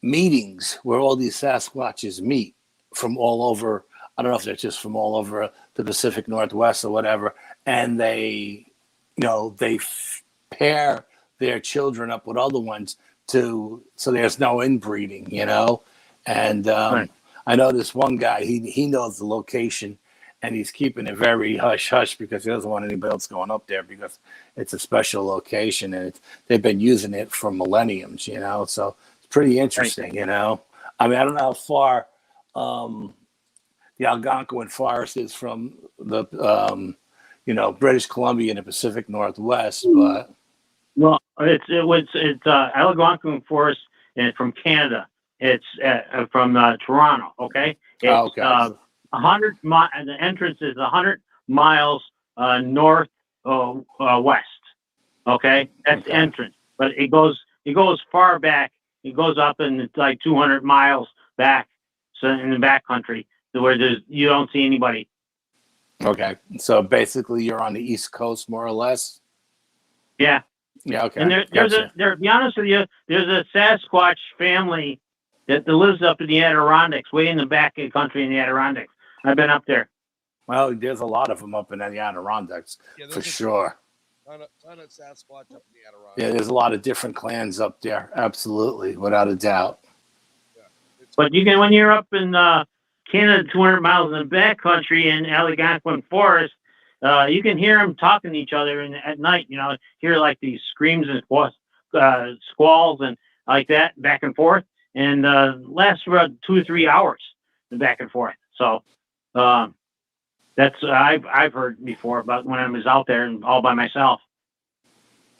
meetings where all these Sasquatches meet from all over. I don't know if they're just from all over the Pacific Northwest or whatever, and they pair their children up with other ones so there's no inbreeding, and right. I know this one guy, he knows the location, and he's keeping it very hush hush because he doesn't want anybody else going up there because it's a special location, and they've been using it for millenniums, so it's pretty interesting. Right. I mean, I don't know how far the Algonquin Forest is from the British Columbia in the Pacific Northwest, but well, it's Algonquin Forest, and from Canada. It's from Toronto. Okay, it's 100 the entrance is 100 miles north west. Okay, that's the entrance, but it goes far back. It goes up, and it's like 200 miles back, so in the back country, where you don't see anybody. Okay, so basically you're on the East Coast, more or less. Yeah. Yeah. Okay. And to be honest with you, there's a Sasquatch family that lives up in the Adirondacks, way in the back of the country in the Adirondacks. I've been up there. Well, there's a lot of them up in the Adirondacks, for sure. Ton of Sasquatch up in the Adirondacks. Yeah, there's a lot of different clans up there. Absolutely, without a doubt. Yeah, But you can, when you're up in Canada, 200 miles in the backcountry in Algonquin Forest, you can hear them talking to each other at night. You know, hear like these screams and squalls and like that back and forth, and lasts for about 2 or 3 hours back and forth. So that's I've heard before about when I was out there and all by myself.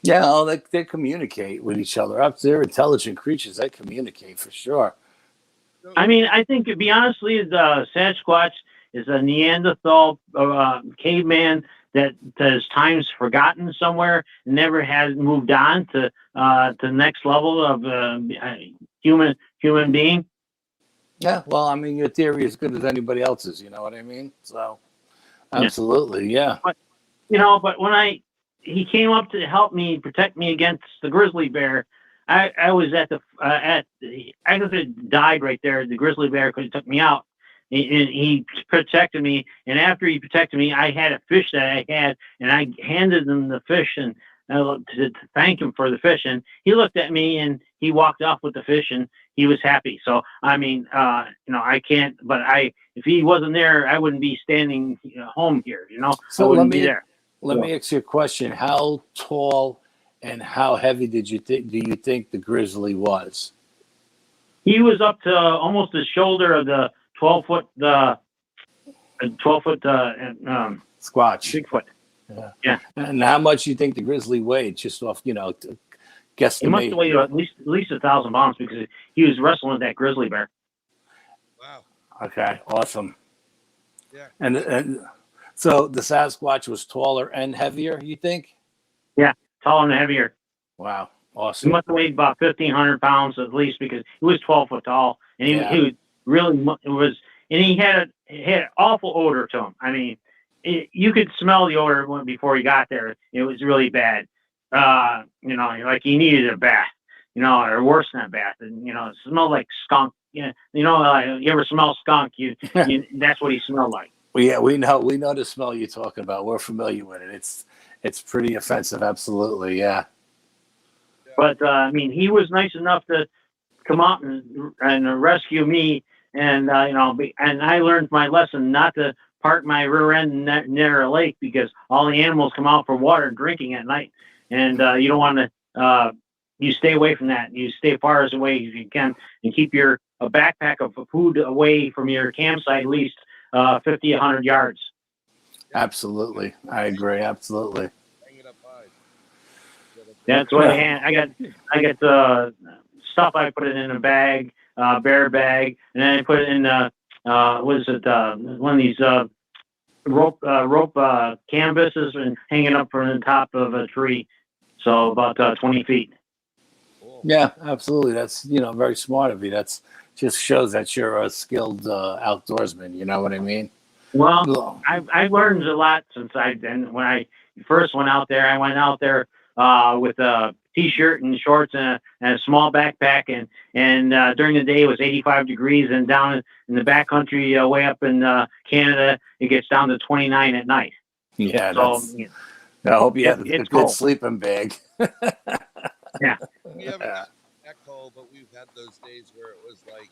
Yeah, oh, they communicate with each other. Up there, intelligent creatures. They communicate for sure. I mean, I think, to be honestly, the Sasquatch is a Neanderthal caveman that has times forgotten somewhere, never has moved on to the next level of human being. Yeah, well, I mean, your theory is as good as anybody else's. You know what I mean? So, Yeah. absolutely, yeah. But when he came up to help me protect me against the grizzly bear, I was I could have died right there. The grizzly bear could have took me out. He protected me, and after he protected me, I had a fish that I had, and I handed him the fish and to thank him for the fish. And he looked at me and he walked off with the fish, and he was happy. So I mean, I can't. But if he wasn't there, I wouldn't be standing home here. So I wouldn't be there. Let me ask you a question. How tall and how heavy do you think the grizzly was? He was up to almost the shoulder of the 12-foot Squatch. Bigfoot. Yeah. And how much do you think the grizzly weighed? Just off, guesstimate. He must have weighed at least 1,000 pounds because he was wrestling with that grizzly bear. Wow. Okay, awesome. Yeah. And so the Sasquatch was taller and heavier, you think? Yeah, taller and heavier. Wow, He awesome. must have weighed about 1,500 pounds at least because he was 12 foot tall, and he was really and he had an awful odor to him. I mean, you could smell the odor before he got there. It was really bad. Like he needed a bath, or worse than a bath, and it smelled like skunk. You ever smell skunk? That's what he smelled like. Well, yeah, we know the smell you're talking about. We're familiar with it. It's pretty offensive, absolutely, yeah. But I mean, he was nice enough to come out and rescue me, and and I learned my lesson not to park my rear end near a lake because all the animals come out for water drinking at night, and you don't want to. You stay away from that. You stay far as away as you can, and keep a backpack of food away from your campsite at least 50, 100 yards. Absolutely, I agree. Absolutely. That's what I got the stuff. I put it in a bag, bear bag, and then I put it in one of these rope canvases and hanging up from the top of a tree, so about 20 feet. Yeah, absolutely. That's very smart of you. That's just shows that you're a skilled outdoorsman. You know what I mean? Well, I've learned a lot since when I first went out there. I went out there with a t-shirt and shorts and a small backpack, and during the day it was 85 degrees, and down in the backcountry way up in Canada it gets down to 29 at night. Yeah, so I hope you have a good cold. sleeping bag. Yeah. We haven't gotten that cold, but we've had those days where it was like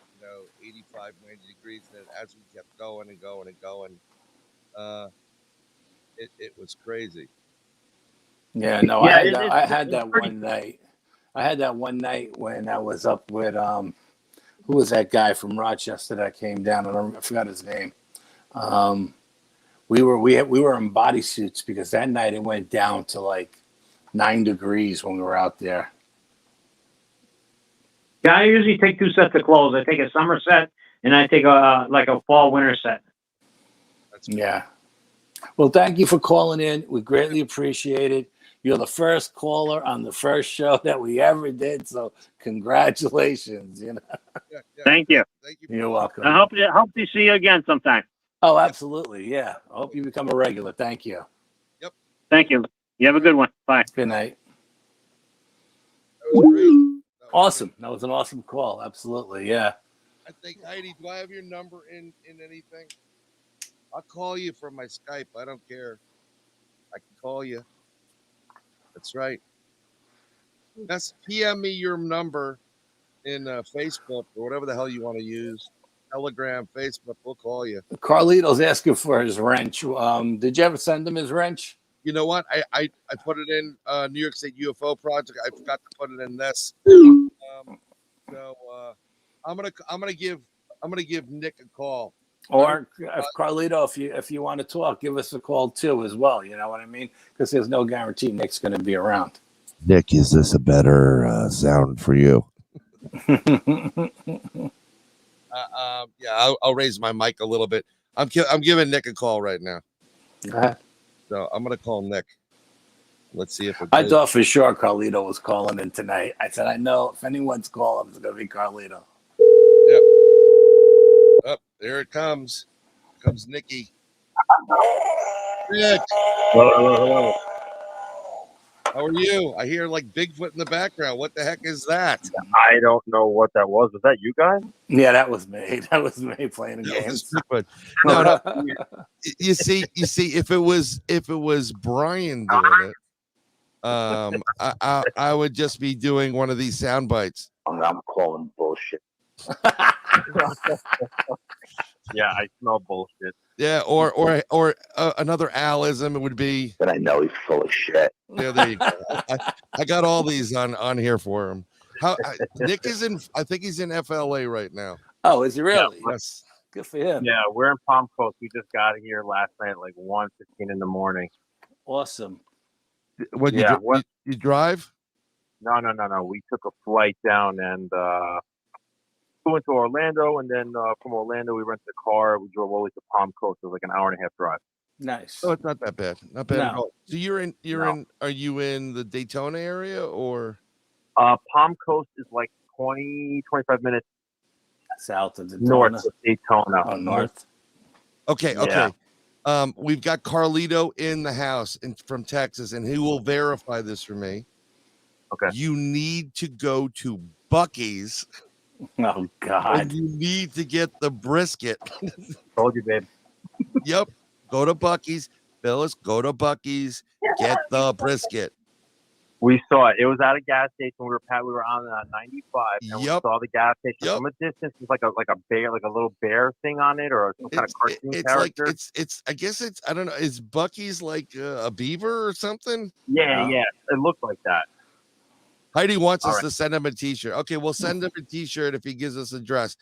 85, 90 degrees, and as we kept going and going and going, it was crazy. Yeah, no, I had that one night. I had that one night when I was up with who was that guy from Rochester that came down? I forgot his name. We were in bodysuits because that night it went down to like 9 degrees when we were out there. Yeah, I usually take 2 sets of clothes. I take a summer set and I take a fall winter set. Yeah. Well, thank you for calling in. We greatly appreciate it. You're the first caller on the first show that we ever did, so congratulations. Yeah, Thank you. Thank you. You're welcome. I hope to see you again sometime. Oh, absolutely. Yeah. I hope you become a regular. Thank you. Yep. Thank you. You have a good one. Bye. Good night. That was great. Awesome. That was an awesome call. Absolutely. Yeah. I think, Heidi, do I have your number in anything? I'll call you from my Skype. I don't care. I can call you. That's right. PM me your number in Facebook or whatever the hell you want to use. Telegram, Facebook, we'll call you. Carlito's asking for his wrench. Did you ever send him his wrench? You know what? I put it in New York State UFO Project. I forgot to put it in this. So I'm gonna give Nick a call. Or if Carlito, if you want to talk, give us a call too as well. You know what I mean? Because there's no guarantee Nick's going to be around. Nick, is this a better sound for you? Yeah, I'll raise my mic a little bit. I'm giving Nick a call right now. So I'm gonna call Nick. Let's see if I thought for sure Carlito was calling in tonight. I said, I know if anyone's calling, it's gonna be Carlito. Yep. Oh, there it comes. Comes Nicky. Nick. Hello. How are you? I hear like Bigfoot in the background. What the heck is that? I don't know what that was. Was that you guys? Yeah, that was me. That was me playing games. No. You see, if it was Brian doing it, I would just be doing one of these sound bites. I'm calling bullshit. Yeah, I smell bullshit. Yeah, or another Alism, it would be. But I know he's full of shit. Yeah, there you go. I got all these on here for him. Nick is in. I think he's in FLA right now. Oh, is he really? Yeah, yes. Good for him. Yeah, we're in Palm Coast. We just got here last night at like 1:15 in the morning. Awesome. What? Yeah, you drive? No. We took a flight down and flew into Orlando, and then from Orlando we rented a car. We drove all the way to Palm Coast. It was like an hour and a half drive. Nice. Oh, it's not that bad. Not bad at No. all. So you're in. Are you in the Daytona area or? Palm Coast is like 20-25 minutes south of Daytona. north of Daytona. Oh, north. Okay. Yeah. We've got Carlito in the house from Texas, and he will verify this for me. Okay. You need to go to Buc-ee's. Oh God. And you need to get the brisket. Told you, babe. Yep. Go to Buc-ee's. Phyllis, go to Buc-ee's. Get the brisket. We saw it. It was at a gas station. We were on 95, and we saw the gas station from a distance. It's like a bear, like a little bear thing on it, or some kind of cartoon character. Like I guess it's. I don't know. Is Buc-ee's like a beaver or something? Yeah. It looked like that. Heidi wants us to send him a T-shirt. Okay, we'll send him a T-shirt if he gives us address.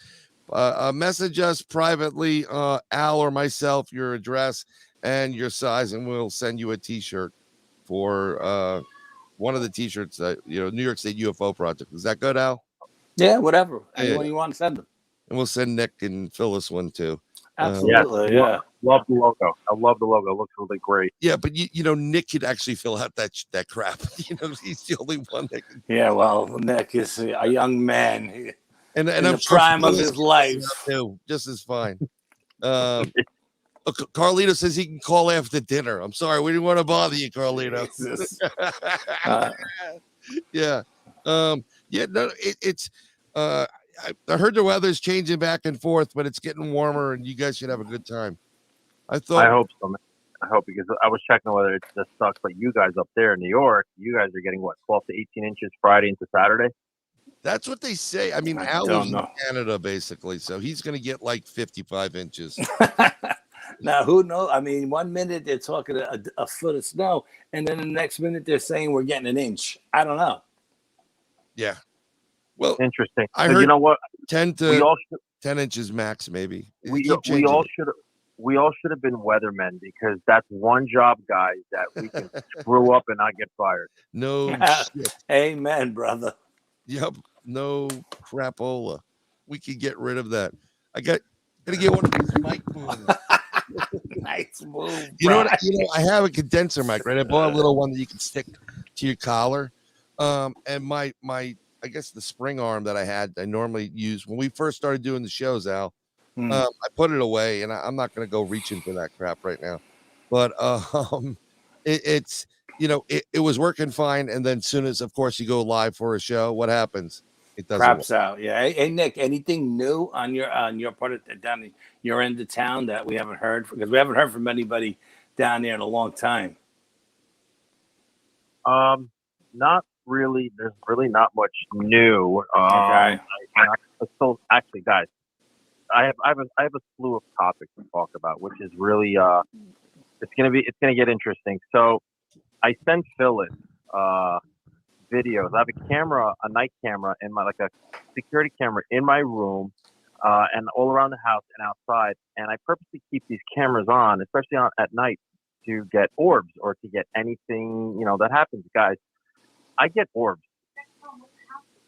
Message us privately, Al or myself, your address and your size, and we'll send you a T-shirt for one of the T-shirts. New York State UFO Project. Is that good, Al? Yeah, whatever. Anyone you want to send them. And we'll send Nick and Phyllis one too. Absolutely, yeah. Love the logo. I love the logo. It looks really great. Yeah, but Nick could actually fill out that crap. He's the only one that can. Yeah, well, Nick is a young man, and in I'm the prime of his life. Too, just as fine. Carlito says he can call after dinner. I'm sorry, we didn't want to bother you, Carlito. Yeah. No, it's I heard the weather's changing back and forth, but it's getting warmer, and you guys should have a good time. I hope so, man. I hope, because I was checking whether it just sucks, but you guys up there in New York, you guys are getting what, 12 to 18 inches Friday into Saturday? That's what they say. I mean, Al lives in Canada, basically, so he's going to get like 55 inches. Now, who knows? I mean, 1 minute they're talking a foot of snow, and then the next minute they're saying we're getting an inch. I don't know. Yeah. Well, interesting. I heard, you know what? 10 to 10 inches max, maybe. We all should have been weathermen, because that's one job, guys, that we can screw up and not get fired. No shit. Amen, brother. Yep. No crapola. We could get rid of that. Gotta get one of these mic booms. Nice move. You know what? I have a condenser mic, right? I bought a little one that you can stick to your collar. And my I guess the spring arm that I normally use when we first started doing the shows, Al. I put it away, and I'm not going to go reaching for that crap right now. But it was working fine, and then soon as, of course, you go live for a show, what happens? It doesn't Craps work. out. Yeah. Hey, Nick, anything new on your part of down in your end of town that we haven't heard? Because we haven't heard from anybody down there in a long time. Not there's really not much new. Okay. So actually, guys, I have a slew of topics to talk about, which is really it's gonna get interesting. So I sent Phyllis videos. I have a night camera in my, like a security camera in my room, and all around the house and outside. And I purposely keep these cameras on, especially at night, to get orbs or to get anything, that happens. Guys, I get orbs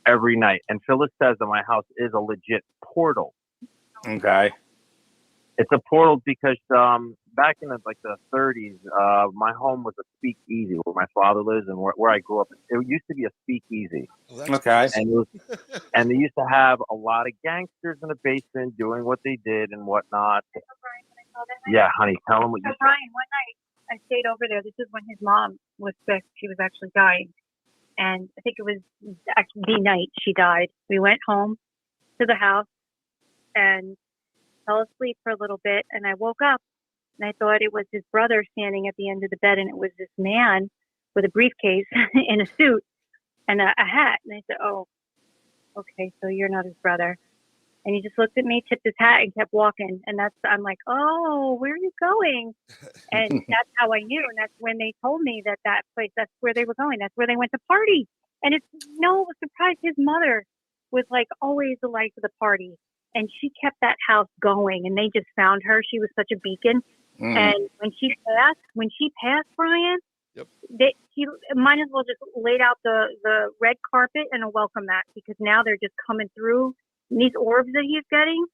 every night. And Phyllis says that my house is a legit portal. Okay. It's a portal because back in the 30s, my home was a speakeasy where my father lives and where I grew up. It used to be a speakeasy. Okay. And they used to have a lot of gangsters in the basement doing what they did and whatnot. Yeah, honey, tell them what you said. Brian, one night I stayed over there. This is when his mom was sick. She was actually dying. And I think it was actually the night she died. We went home to the house and fell asleep for a little bit. And I woke up and I thought it was his brother standing at the end of the bed. And it was this man with a briefcase in a suit and a hat. And I said, oh, okay, so you're not his brother. And he just looked at me, tipped his hat, and kept walking. And I'm like, oh, where are you going? And that's how I knew. And that's when they told me that place, that's where they were going. That's where they went to party. And it was a surprise. His mother was like always the life of the party. And she kept that house going. And they just found her. She was such a beacon. And when she passed, Brian, he might as well just laid out the red carpet and a welcome mat, because now they're just coming through. And these orbs that he's getting,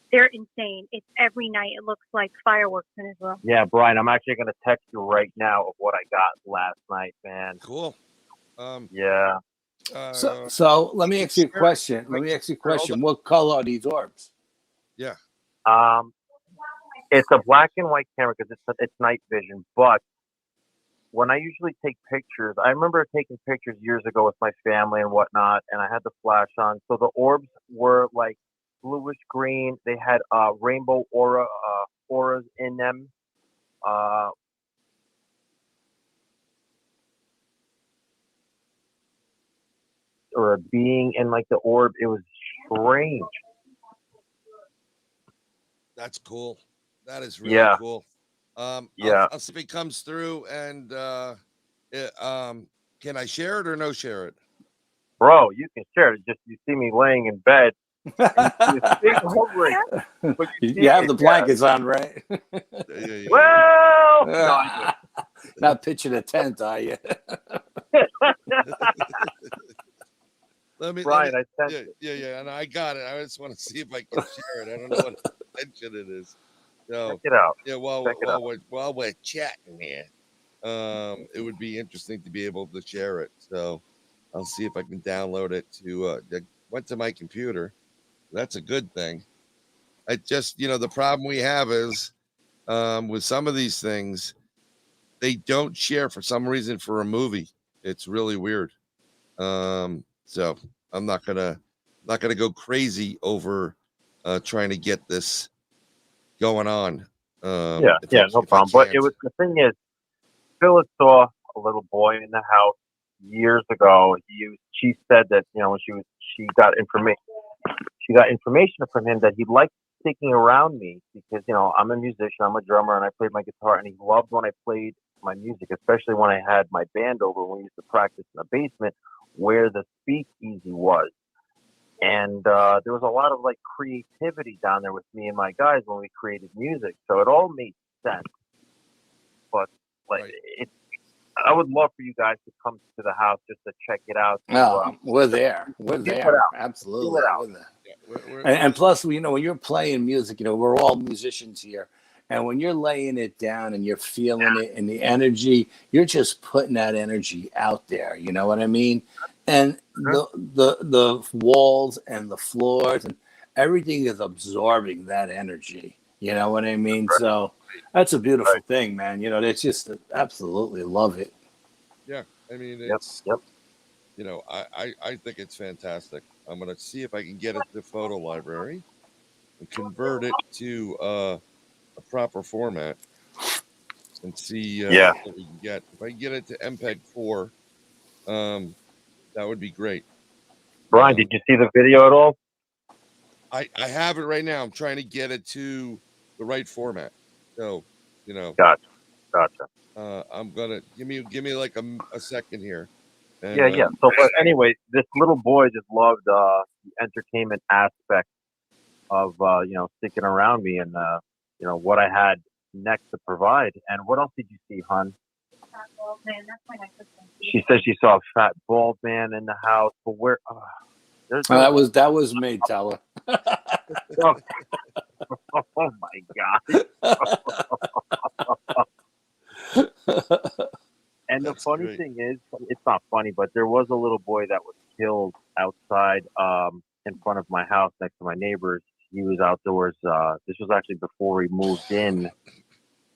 they're insane. It's every night. It looks like fireworks in his room. Yeah, Brian, I'm actually going to text you right now of what I got last night, man. Cool. Yeah. So let me ask you a question. What color are these orbs? Yeah. It's a black and white camera because it's night vision. But when I usually take pictures, I remember taking pictures years ago with my family and whatnot, and I had the flash on. So the orbs were like bluish green. They had rainbow auras in them. Or a being in like the orb. It was strange. That's cool. That is really cool. I'll see if it comes through, and can I share it or no share it? Bro, you can share it. Just you see me laying in bed. You have the blankets on, right? Well, not pitching a tent, are you? Brian, I sent it. Yeah, and I got it. I just want to see if I can share it. I don't know what extension it is. So, check it out. Yeah, while we're chatting here, it would be interesting to be able to share it. So I'll see if I can download it to went to my computer. That's a good thing. I just, the problem we have is with some of these things, they don't share for some reason for a movie. It's really weird. So I'm not gonna go crazy over trying to get this going on. No problem. But the thing is, Phyllis saw a little boy in the house years ago. She said that when she got information from him that he liked sticking around me because I'm a musician, I'm a drummer, and I played my guitar, and he loved when I played my music, especially when I had my band over when we used to practice in the basement where the speakeasy was. And there was a lot of creativity down there with me and my guys when we created music. So it all made sense. But I would love for you guys to come to the house just to check it out. We're there. Absolutely. And plus, when you're playing music, we're all musicians here. And when you're laying it down and you're feeling it and the energy, you're just putting that energy out there. You know what I mean? And the walls and the floors and everything is absorbing that energy. You know what I mean? Right. So that's a beautiful thing, man. It's just absolutely love it. Yeah. I mean, it's, I think it's fantastic. I'm going to see if I can get it to the photo library and convert it to a proper format and see what we can get. If I can get it to MPEG 4, That would be great. Brian, did you see the video at all? I have it right now. I'm trying to get it to the right format. So, Gotcha. I'm gonna give me like a second here. And, Yeah. So, but anyway, this little boy just loved the entertainment aspect of sticking around me and what I had next to provide. And what else did you see, hon? She said she saw a fat bald man in the house, but where? That was me, tell her. Oh my god! And the funny thing is, it's not funny, but there was a little boy that was killed outside in front of my house next to my neighbors. He was outdoors. This was actually before we moved in.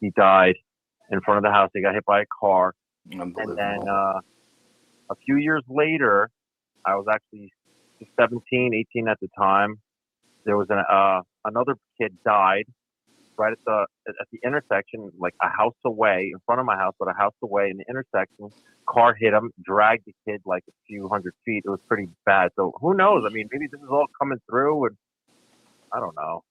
He died in front of the house. He got hit by a car. And then a few years later, I was actually 17, 18 at the time. There was another kid died right at the intersection, like a house away, in front of my house, but a house away in the intersection. Car hit him, dragged the kid like a few hundred feet. It was pretty bad. So who knows? I mean, maybe this is all coming through, and I don't know.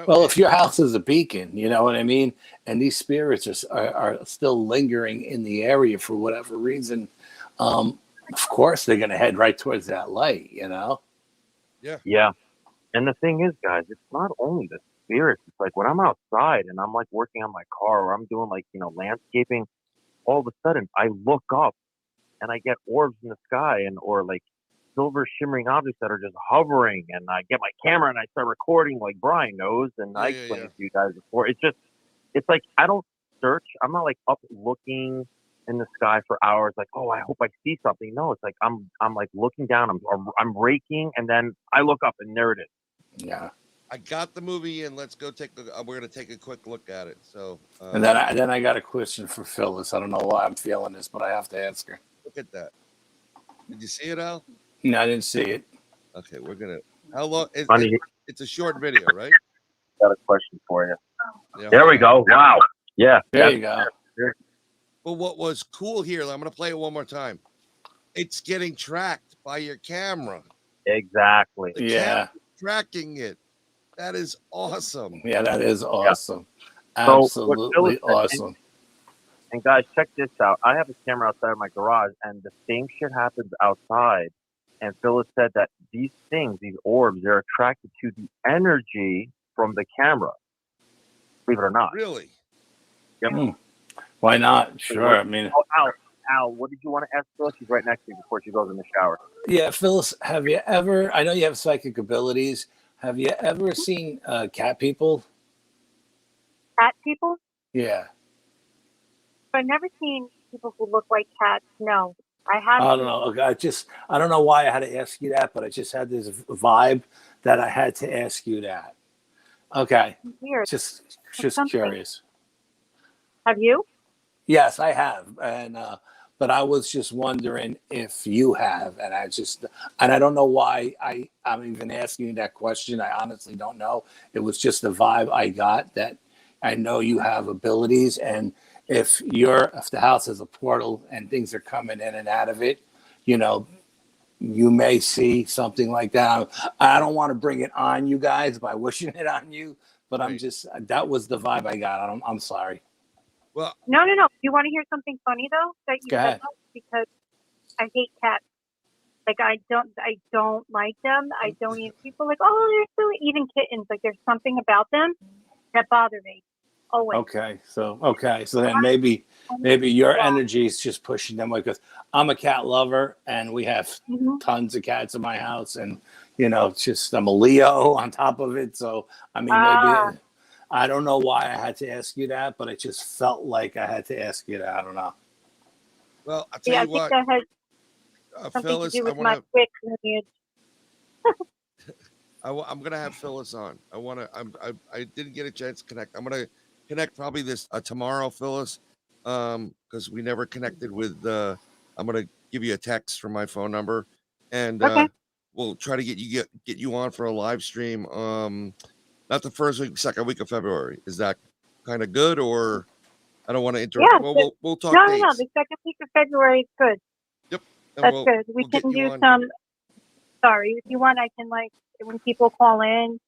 Well, if your house is a beacon, you know what I mean, and these spirits are still lingering in the area for whatever reason, of course they're going to head right towards that light, Yeah. And the thing is, guys, it's not only the spirits. It's like when I'm outside and I'm like working on my car or I'm doing like, landscaping, all of a sudden I look up and I get orbs in the sky or like silver shimmering objects that are just hovering, and I get my camera and I start recording like Brian knows, and I explained it to you guys before. It's like I don't search. I'm not like up looking in the sky for hours like, oh, I hope I see something. No, it's like I'm like looking down, I'm raking, and then I look up and there it is. Yeah. I got the movie and let's go we're gonna take a quick look at it. So And then I got a question for Phyllis. I don't know why I'm feeling this, but I have to ask her. Look at that. Did you see it, Al? No, I didn't see it. Okay, how long is Honey, it's a short video, right? Got a question for you. Yeah, there we go. Wow. Yeah. There you go. But what was cool here, I'm gonna play it one more time. It's getting tracked by your camera. Exactly. The camera's tracking it. That is awesome. Yeah, that is awesome. Yeah. Absolutely awesome. And guys, check this out. I have a camera outside of my garage, and the same shit happens outside. And Phyllis said that these things, these orbs, they're attracted to the energy from the camera. Believe it or not. Really? Yep. Why not? Sure. I mean, Al, what did you want to ask Phyllis? She's right next to you before she goes in the shower. Yeah, Phyllis, have you ever? I know you have psychic abilities. Have you ever seen cat people? Cat people? Yeah. I've never seen people who look like cats. No, I haven't. I don't know. I don't know why I had to ask you that, but I just had this vibe that I had to ask you that. Okay. Weird. Just curious. Have you? Yes, I have, and but I was just wondering if you have, and I don't know why I'm even asking you that question. I honestly don't know. It was just the vibe I got that I know you have abilities, and if the house has a portal and things are coming in and out of it, you may see something like that. I don't want to bring it on you guys by wishing it on you, but Right. that was the vibe I got. I'm sorry. Well, No. You want to hear something funny though? That you Go said ahead. that? Because I hate cats. Like I don't like them. I don't even people like, oh, they're so even kittens. Like there's something about them that bother me. Always. Okay, so then maybe your energy is just pushing them, because I'm a cat lover and we have tons of cats in my house, and I'm a Leo on top of it. So I mean, maybe I don't know why I had to ask you that, but it just felt like I had to ask you that. I don't know. Well, I'll tell you what. I think that has something Phyllis, to do with my quick lineage. I'm gonna have Phyllis on. I didn't get a chance to connect. I'm gonna connect probably this tomorrow, Phyllis, because we never connected with. I'm gonna give you a text from my phone number, and we'll try to get you on for a live stream. Not the first week, second week of February. Is that kind of good, or I don't want to interrupt? Yeah, well, we'll talk. No. dates. The second week of February is good. Yep. And That's good. We we'll get can you do on. some. Sorry, if you want, I can like when people call in,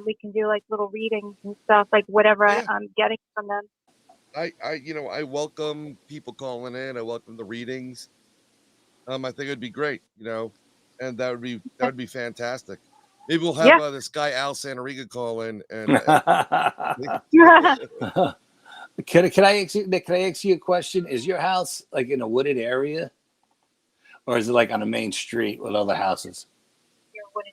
we can do like little readings and stuff, like whatever Yeah. I'm getting from them. I welcome people calling in. I welcome the readings. I think it'd be great, and that would be fantastic. Maybe we'll have Yeah. this guy Al Santoriga call in and Can I ask you, Nick? Can I ask you a question? Is your house like in a wooded area, or is it like on a main street with other houses?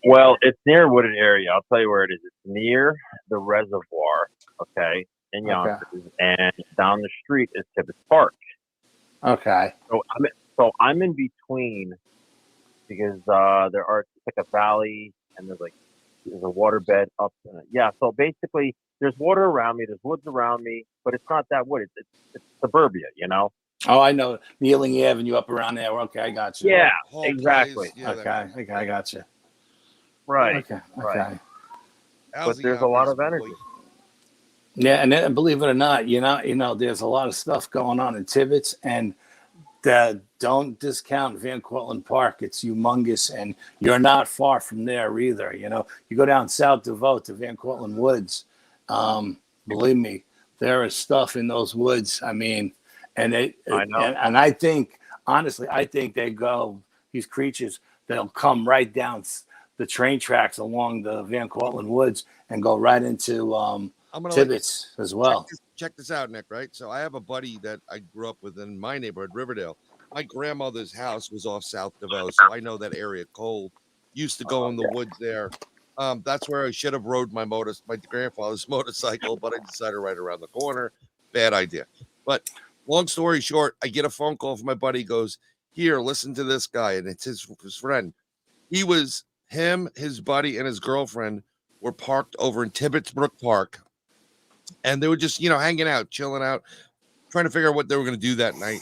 Well, it's near a wooded area. I'll tell you where it is. It's near the reservoir, okay, in Yonkers, and down the street is Tibbetts Park. Okay. So I'm in between because it's like a valley, and there's a waterbed up. So basically, there's water around me. There's woods around me, but it's not that wood. It's suburbia, Oh, I know. Kneeling Avenue up around there. Okay, I got you. Yeah, Whole exactly. place. Yeah, Okay, I got you. Right. Okay. Right. Al's But there's a lot of energy. Yeah, and then, believe it or not, there's a lot of stuff going on in Tibbetts, and don't discount Van Cortlandt Park. It's humongous, and you're not far from there either. You go down South DeVoe to Van Cortlandt Woods. Believe me, there is stuff in those woods. I mean, I know. And I think, honestly, these creatures, they'll come right down the train tracks along the Van Cortlandt Woods and go right into Tibbetts as well. Check this out, Nick, right? So I have a buddy that I grew up with in my neighborhood, Riverdale. My grandmother's house was off South DeVoe, so I know that area cold. Used to go in the woods there. That's where I should have rode my grandfather's motorcycle, but I decided right around the corner. Bad idea. But long story short, I get a phone call from my buddy. He goes, "Here, listen to this guy," and it's his friend. Him, his buddy, and his girlfriend were parked over in Tibbetts Brook Park, and they were just, hanging out, chilling out, trying to figure out what they were going to do that night.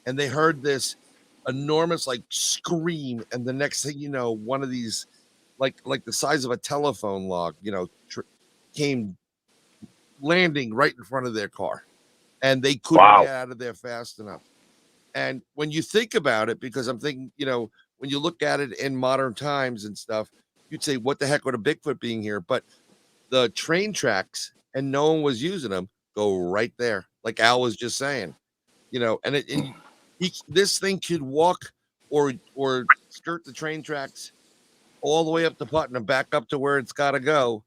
And they heard this enormous, scream, and the next thing you know, one of these, like the size of a telephone log, came landing right in front of their car, and they couldn't get out of there fast enough. And when you think about it, because I'm thinking, when you look at it in modern times and stuff, you'd say, what the heck with a Bigfoot being here? But the train tracks, and no one was using them, go right there. Like Al was just saying, and this thing could walk or skirt the train tracks all the way up to Putnam, back up to where it's got to go,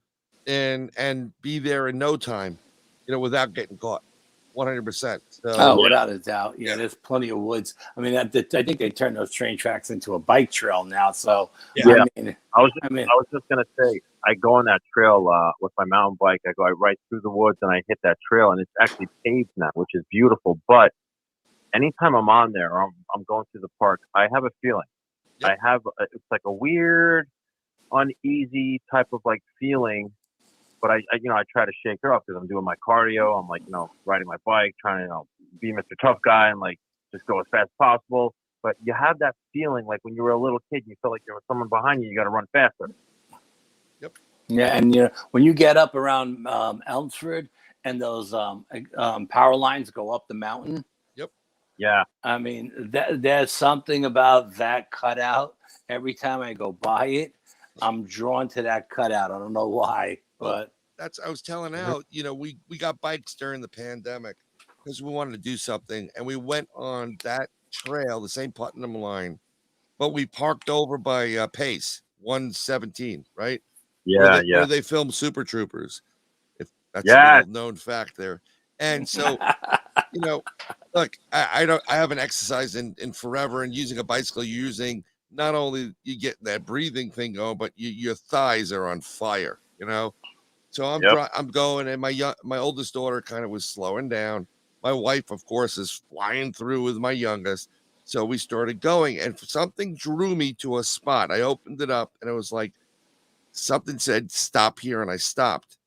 and be there in no time, without getting caught. 100%. So, without a doubt. Yeah, there's plenty of woods. I mean, I think they turned those train tracks into a bike trail now. So I was just gonna say, I go on that trail with my mountain bike. I go right through the woods and I hit that trail, and it's actually paved now, which is beautiful. But anytime I'm on there, or I'm going through the park, I have a feeling. Yep. It's like a weird, uneasy type of feeling. But I try to shake her off because I'm doing my cardio. I'm riding my bike, trying to be Mr. Tough Guy and just go as fast as possible. But you have that feeling like when you were a little kid, you felt like there was someone behind you. You got to run faster. Yep. Yeah, and when you get up around Elmsford and those power lines go up the mountain. Yep. Yeah. I mean, there's something about that cutout. Every time I go by it, I'm drawn to that cutout. I don't know why, but I was telling Al, we got bikes during the pandemic because we wanted to do something, and we went on that trail, the same Putnam line, but we parked over by Pace 117, right? Yeah, where they filmed Super Troopers. If that's a little known fact there. And so, look, I haven't exercised in forever, and using a bicycle, you're using not only you get that breathing thing going, but your thighs are on fire, So I'm going, and my oldest daughter kind of was slowing down. My wife, of course, is flying through with my youngest. So we started going, and something drew me to a spot. I opened it up, and it was like something said, "Stop here," and I stopped.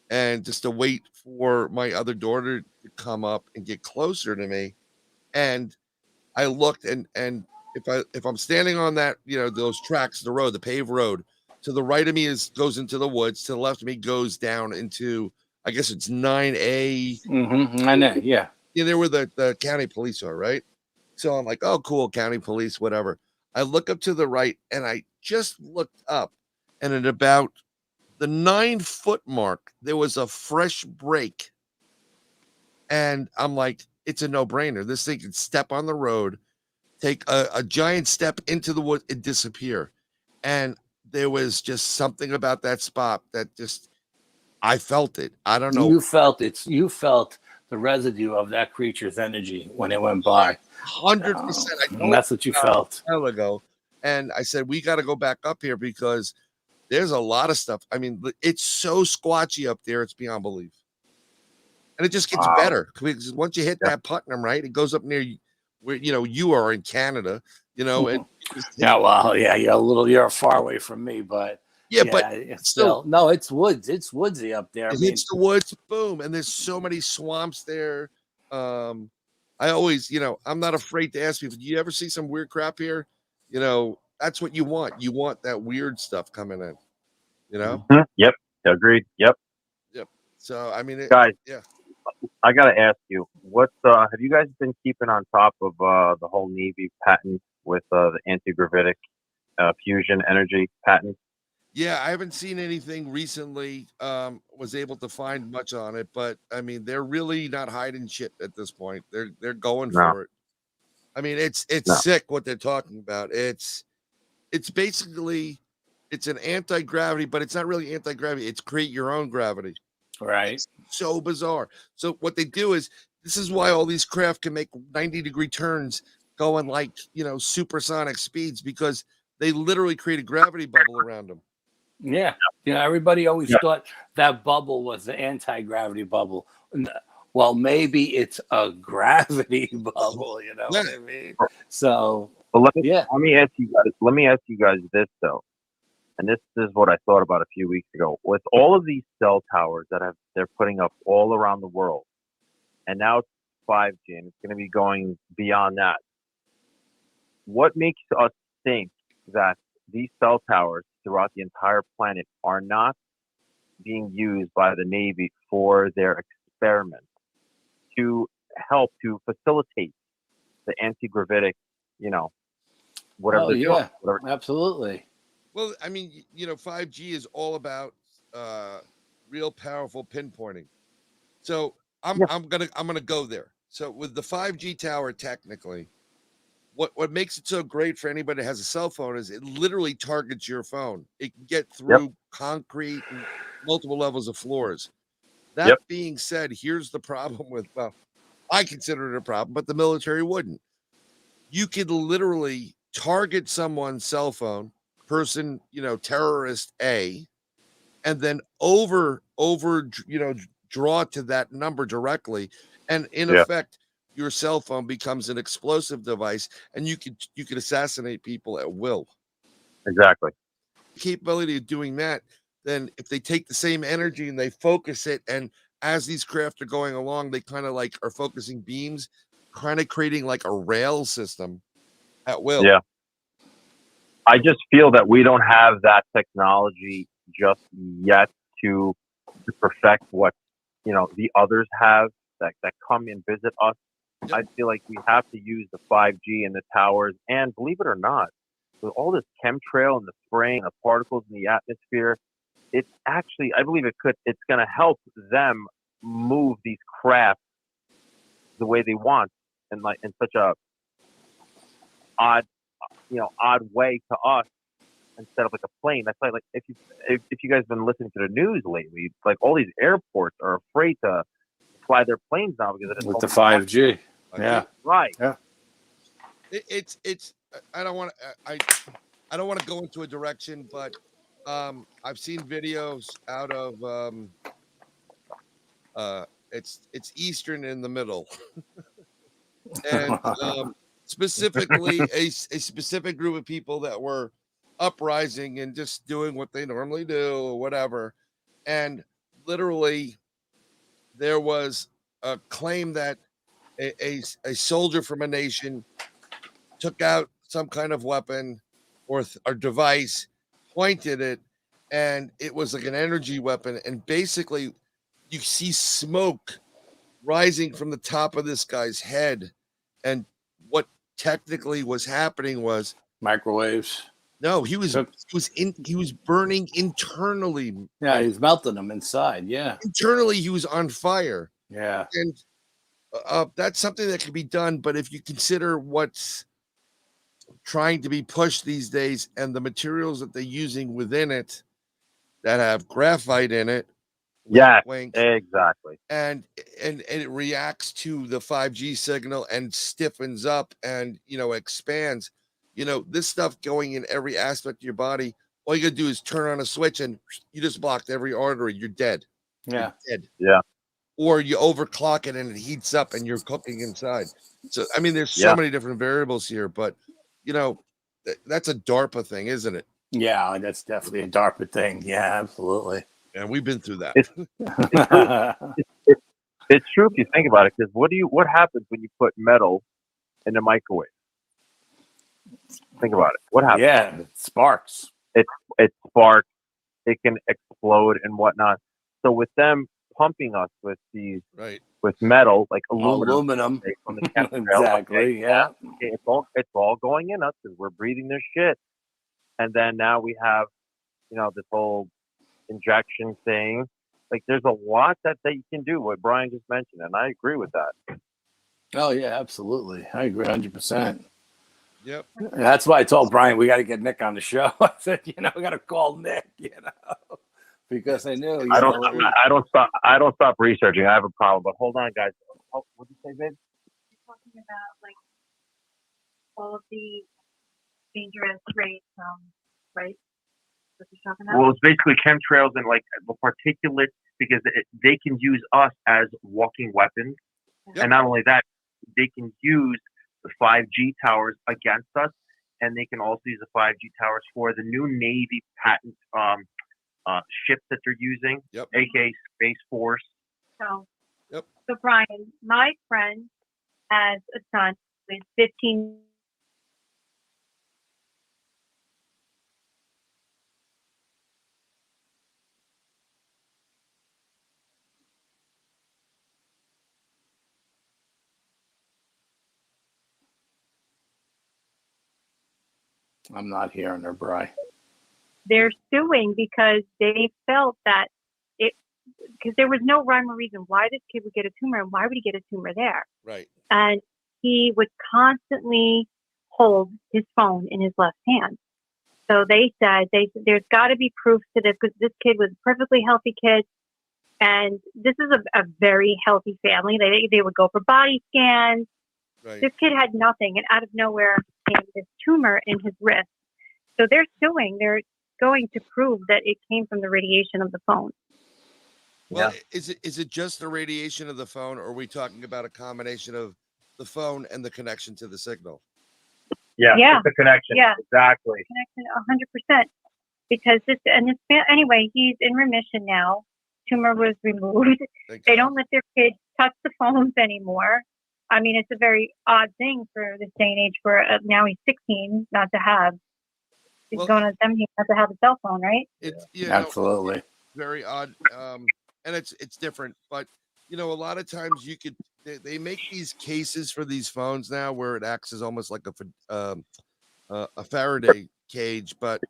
And just to wait for my other daughter to come up and get closer to me. And I looked, and if I'm standing on that, those tracks, the road, the paved road, to the right of me goes into the woods. To the left of me goes down into, I guess it's 9A. I know, yeah. There where the county police are, right? So I'm like, oh, cool, county police, whatever. I look up to the right, and I just looked up, and at about the 9-foot mark, there was a fresh break. And I'm like, it's a no-brainer. This thing can step on the road, take a giant step into the woods, and disappear. And there was just something about that spot that just, I felt it. I don't know. You felt the residue of that creature's energy when it went by. 100%. And that's what you felt. A while ago. And I said, we got to go back up here because there's a lot of stuff. I mean, it's so squatchy up there. It's beyond belief. And it just gets better because once you hit that Putnam, right, it goes up near where, you are in Canada, and you're far away from me, but but it's still, no, it's woods. It's woodsy up there. It hits the woods, boom. And there's so many swamps there. I always, I'm not afraid to ask people, do you ever see some weird crap here? That's what you want. You want that weird stuff coming in, Mm-hmm. Yep. Agreed. Yep. So, I mean, guys, yeah. I got to ask you, have you guys been keeping on top of the whole Navy patent with the anti-gravitic fusion energy patent? Yeah, I haven't seen anything recently. Was able to find much on it, but I mean, they're really not hiding shit at this point. They're going for it. I mean, it's sick what they're talking about. It's basically an anti-gravity, but it's not really anti-gravity. It's create your own gravity. Right. It's so bizarre. So what they do is, this is why all these craft can make 90-degree turns going like, supersonic speeds, because they literally create a gravity bubble around them. Yeah. Everybody always thought that bubble was the anti-gravity bubble. Well, maybe it's a gravity bubble, you know what I mean? So, let me ask you guys this though. And this is what I thought about a few weeks ago. With all of these cell towers that they're putting up all around the world, and now it's 5G, and it's going to be going beyond that. What makes us think that these cell towers throughout the entire planet are not being used by the Navy for their experiments to help to facilitate the anti-gravitic, whatever they're doing? Absolutely. Well, I mean, 5G is all about real powerful pinpointing. So I'm gonna go there. So with the 5G tower, technically, what makes it so great for anybody that has a cell phone is it literally targets your phone. It can get through concrete and multiple levels of floors. That being said, here's the problem with, well, I consider it a problem, but the military wouldn't. You could literally target someone's cell phone, person, terrorist A, and then draw to that number directly, and in effect, your cell phone becomes an explosive device, and you could assassinate people at will. Exactly. Capability of doing that. Then, if they take the same energy and they focus it, and as these craft are going along, they kind of like are focusing beams, kind of creating like a rail system at will. Yeah. I just feel that we don't have that technology just yet to perfect what the others have that come and visit us. I feel like we have to use the 5G and the towers, and believe it or not, with all this chemtrail and the spraying of particles in the atmosphere, it's actually, I believe it's going to help them move these crafts the way they want, and like in such a odd way to us, instead of like a plane. That's like if you guys have been listening to the news lately, like all these airports are afraid to fly their planes now because of with the 5G. Yeah. Right. Yeah. It's I don't want to go into a direction, but I've seen videos out of it's Eastern in the middle. And specifically a specific group of people that were uprising and just doing what they normally do or whatever. And literally there was a claim that a soldier from a nation took out some kind of weapon or device, pointed it, and it was like an energy weapon. And basically you see smoke rising from the top of this guy's head. And what technically was happening was microwaves. no, he was burning internally. Yeah, he's melting them inside. Yeah, internally he was on fire. Yeah, and that's something that can be done. But if you consider what's trying to be pushed these days and the materials that they're using within it that have graphite in it, yeah, wink, exactly, and it reacts to the 5G signal and stiffens up and expands. This stuff going in every aspect of your body. All you gotta do is turn on a switch and you just blocked every artery. You're dead. yeah, You're dead. yeah. Or you overclock it and it heats up and you're cooking inside. So I mean, there's so many different variables here, but that's a DARPA thing, isn't it? Yeah, that's definitely a DARPA thing. Yeah, absolutely. And we've been through that. It's true if you think about it. Because what happens when you put metal in the microwave? Think about it. What happens? Yeah, it sparks. It sparks. It can explode and whatnot. So with them pumping us with these with metal like aluminum from the chemtrail, exactly. Yeah, it's all going in us because we're breathing this shit. And then now we have this whole injection thing. Like there's a lot that you can do, what Brian just mentioned, and I agree with that. Oh yeah, absolutely. I agree 100%. Yep. And that's why I told Brian we got to get Nick on the show. I said, we got to call Nick, because I knew. I don't stop researching. I have a problem, but hold on, guys. What did you say, babe? You're talking about like all of the dangerous rays, right? What you're talking about? Well, it's basically chemtrails and like the particulates, because they can use us as walking weapons. Yep. And not only that, they can use the 5G towers against us, and they can also use the 5G towers for the new Navy patent ships that they're using, aka Space Force. So Brian, my friend has a son who is 15. I'm not hearing her, Bri. They're suing because they felt that because there was no rhyme or reason why this kid would get a tumor and why would he get a tumor there. Right. And he would constantly hold his phone in his left hand. So they said there's got to be proof to this, because this kid was a perfectly healthy kid. And this is a very healthy family. They would go for body scans. Right. This kid had nothing, and out of nowhere came this tumor in his wrist. So they're suing. They're going to prove that it came from the radiation of the phone. Well, is it just the radiation of the phone, or are we talking about a combination of the phone and the connection to the signal? Yeah, it's the connection. Yeah, exactly. Connection, 100%. Because anyway, he's in remission now. Tumor was removed. They don't let their kids touch the phones anymore. I mean, it's a very odd thing for this day and age. For now, he's 16, not to have. He's going to 17, not to have a cell phone, right? Absolutely. Very odd, and it's different. But a lot of times they make these cases for these phones now where it acts as almost like a Faraday cage, but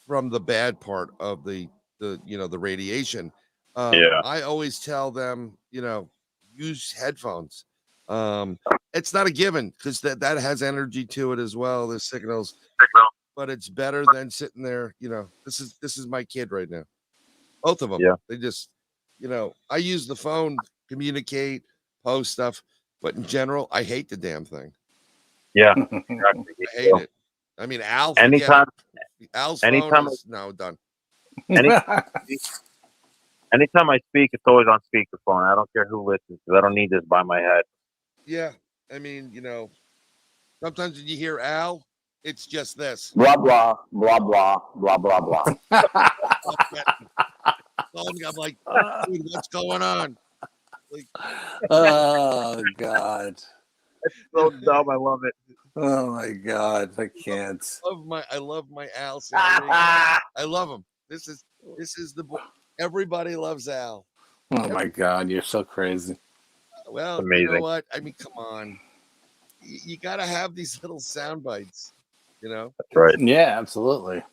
from the bad part of the radiation. I always tell them, use headphones. It's not a given, because that has energy to it as well. There's signals, but it's better than sitting there. This is my kid right now. Both of them. Yeah. They just, I use the phone, communicate, post stuff, but in general, I hate the damn thing. Yeah, I hate it. I mean, Al's phone is now done. Anytime I speak, it's always on speakerphone. I don't care who listens, because I don't need this by my head. Yeah, I mean, sometimes when you hear Al, it's just this. Blah, blah, blah, blah, blah, blah, blah. I'm like, dude, what's going on? Like, oh, God. It's so dumb. I love it. Oh, my God. I can't. I love my Al. I love him. This is the boy. Everybody loves Al. Oh, my God. You're so crazy. Well, amazing. You know what? I mean, come on. you got to have these little sound bites, you know. That's right. Yeah, absolutely.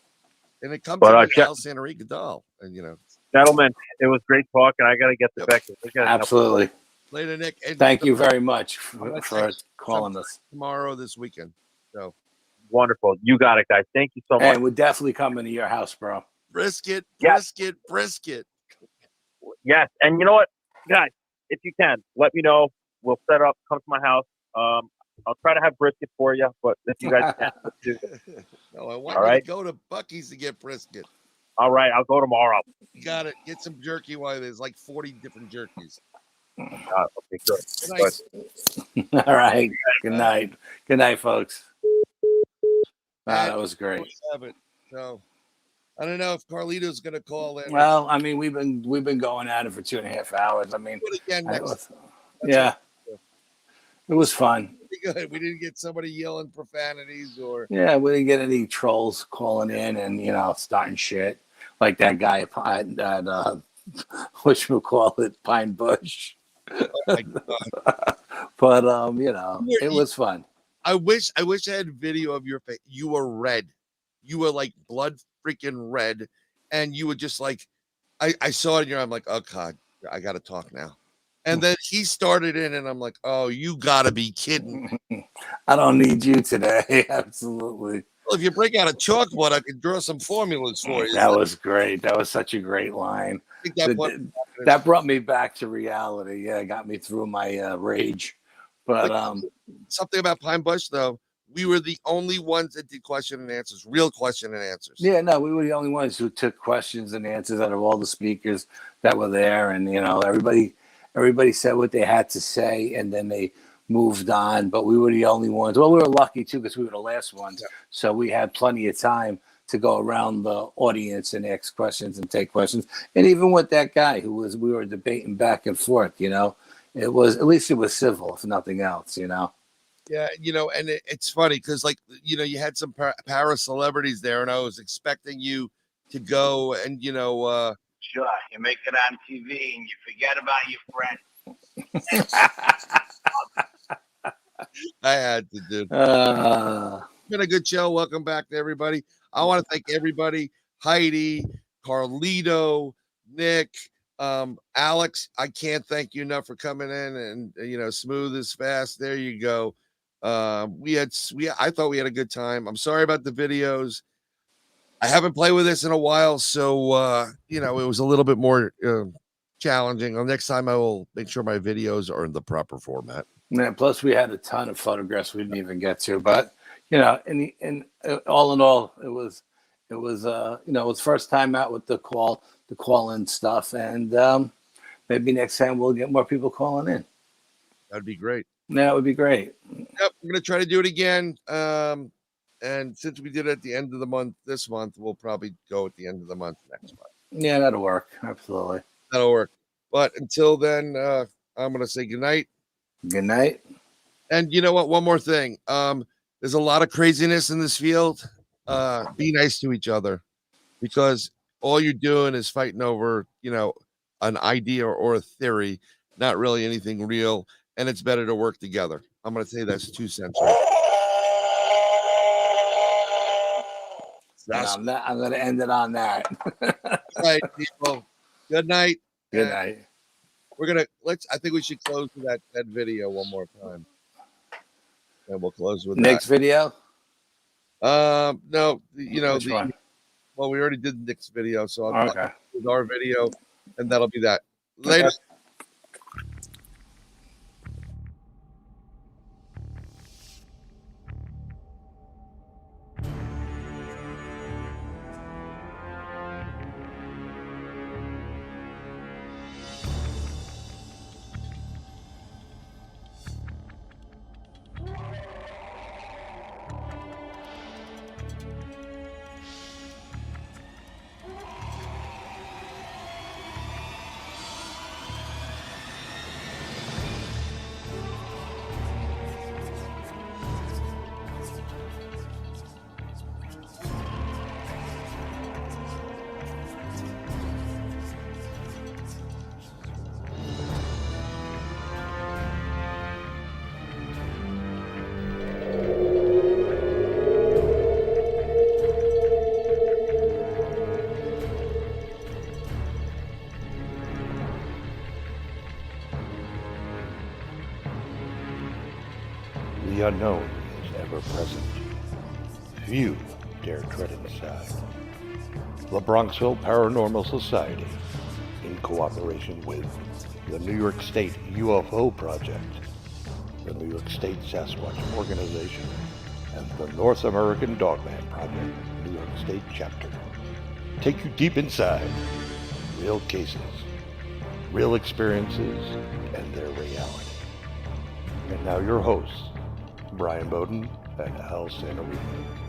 And it comes But, from Al Santorica doll, and you know. Gentlemen, it was great talking. I got to get to Becky. Absolutely. Later, Nick. And Thank you very much I'm gonna for text calling sometime us. tomorrow this weekend. So Wonderful. You got it, guys. Thank you so much. And we're definitely coming to your house, bro. brisket. Yes. And you know what, guys, if you can, let me know. We'll set up, come to my house. I'll try to have brisket for you, but if you guys can't, No, I want All you right. to go to Bucky's to get brisket. all right, I'll go tomorrow. You got it. Get some jerky while there's like 40 different jerkies. Okay, good. Good night. All right. Good night. Good night, folks. That was great. Have it. So I don't know if Carlito's going to call in. Well, I mean, we've been going at it for 2.5 hours. I mean, Do it again next. yeah, it was fun. Good. We didn't get somebody yelling profanities or. Yeah, we didn't get any trolls calling in and starting shit like that guy at whatchamacallit, Pine Bush. Oh my God. But it was fun. I wish I had video of your face. You were red. You were like blood freaking red, and you were just like, I saw it in your. I'm like, oh God, I got to talk now. And then he started in, and I'm like, oh, you got to be kidding. I don't need you today. Absolutely. Well, if you break out a chalkboard, I could draw some formulas for you. That was great. That was such a great line. I think That brought me back to reality. Yeah, got me through my rage. But something about Pine Bush, though, we were the only ones that did question and answers, real question and answers. yeah, no, we were the only ones who took questions and answers out of all the speakers that were there, and everybody said what they had to say, and then they moved on. But we were the only ones. Well, we were lucky too because we were the last ones, so we had plenty of time to go around the audience and ask questions and take questions. And even with that guy we were debating back and forth. It was, at least it was civil, if nothing else. Yeah, and it's funny because, you had some para celebrities there, and I was expecting you to go and, Sure, you make it on TV and you forget about your friends. I had to do. It's been a good show. Welcome back to everybody. I want to thank everybody. Heidi, Carlito, Nick, Alex. I can't thank you enough for coming in and smooth as fast. There you go. I thought we had a good time. I'm sorry about the videos. I haven't played with this in a while, so it was a little bit more challenging. Well, next time I will make sure my videos are in the proper format. Yeah, plus we had a ton of photographs we didn't even get to, but in all in all, it was it was first time out with the call-in stuff, and maybe next time we'll get more people calling in. That'd be great. That would be great. Yep, we're gonna try to do it again. And since we did it at the end of the month this month, we'll probably go at the end of the month next month. Yeah, that'll work. Absolutely. That'll work. But until then, I'm gonna say good night. Good night. And you know what? One more thing. There's a lot of craziness in this field. Be nice to each other, because all you're doing is fighting over, an idea or a theory, not really anything real. And it's better to work together. I'm gonna say that's 2 cents. I'm going to end it on that. All right, people. Good night. Good night. I think we should close with that video one more time. And we'll close with Nick's that. video? No, Which one? Well, we already did Nick's video, so Okay. I'll with our video, and that'll be that. Later. Okay. unknown is ever present. Few dare tread inside. The Bronxville Paranormal Society, in cooperation with the New York State UFO Project, the New York State Sasquatch Organization, and the North American Dogman Project, New York State Chapter, take you deep inside real cases, real experiences, and their reality. And now your hosts, Brian Bowden and Al Santarino.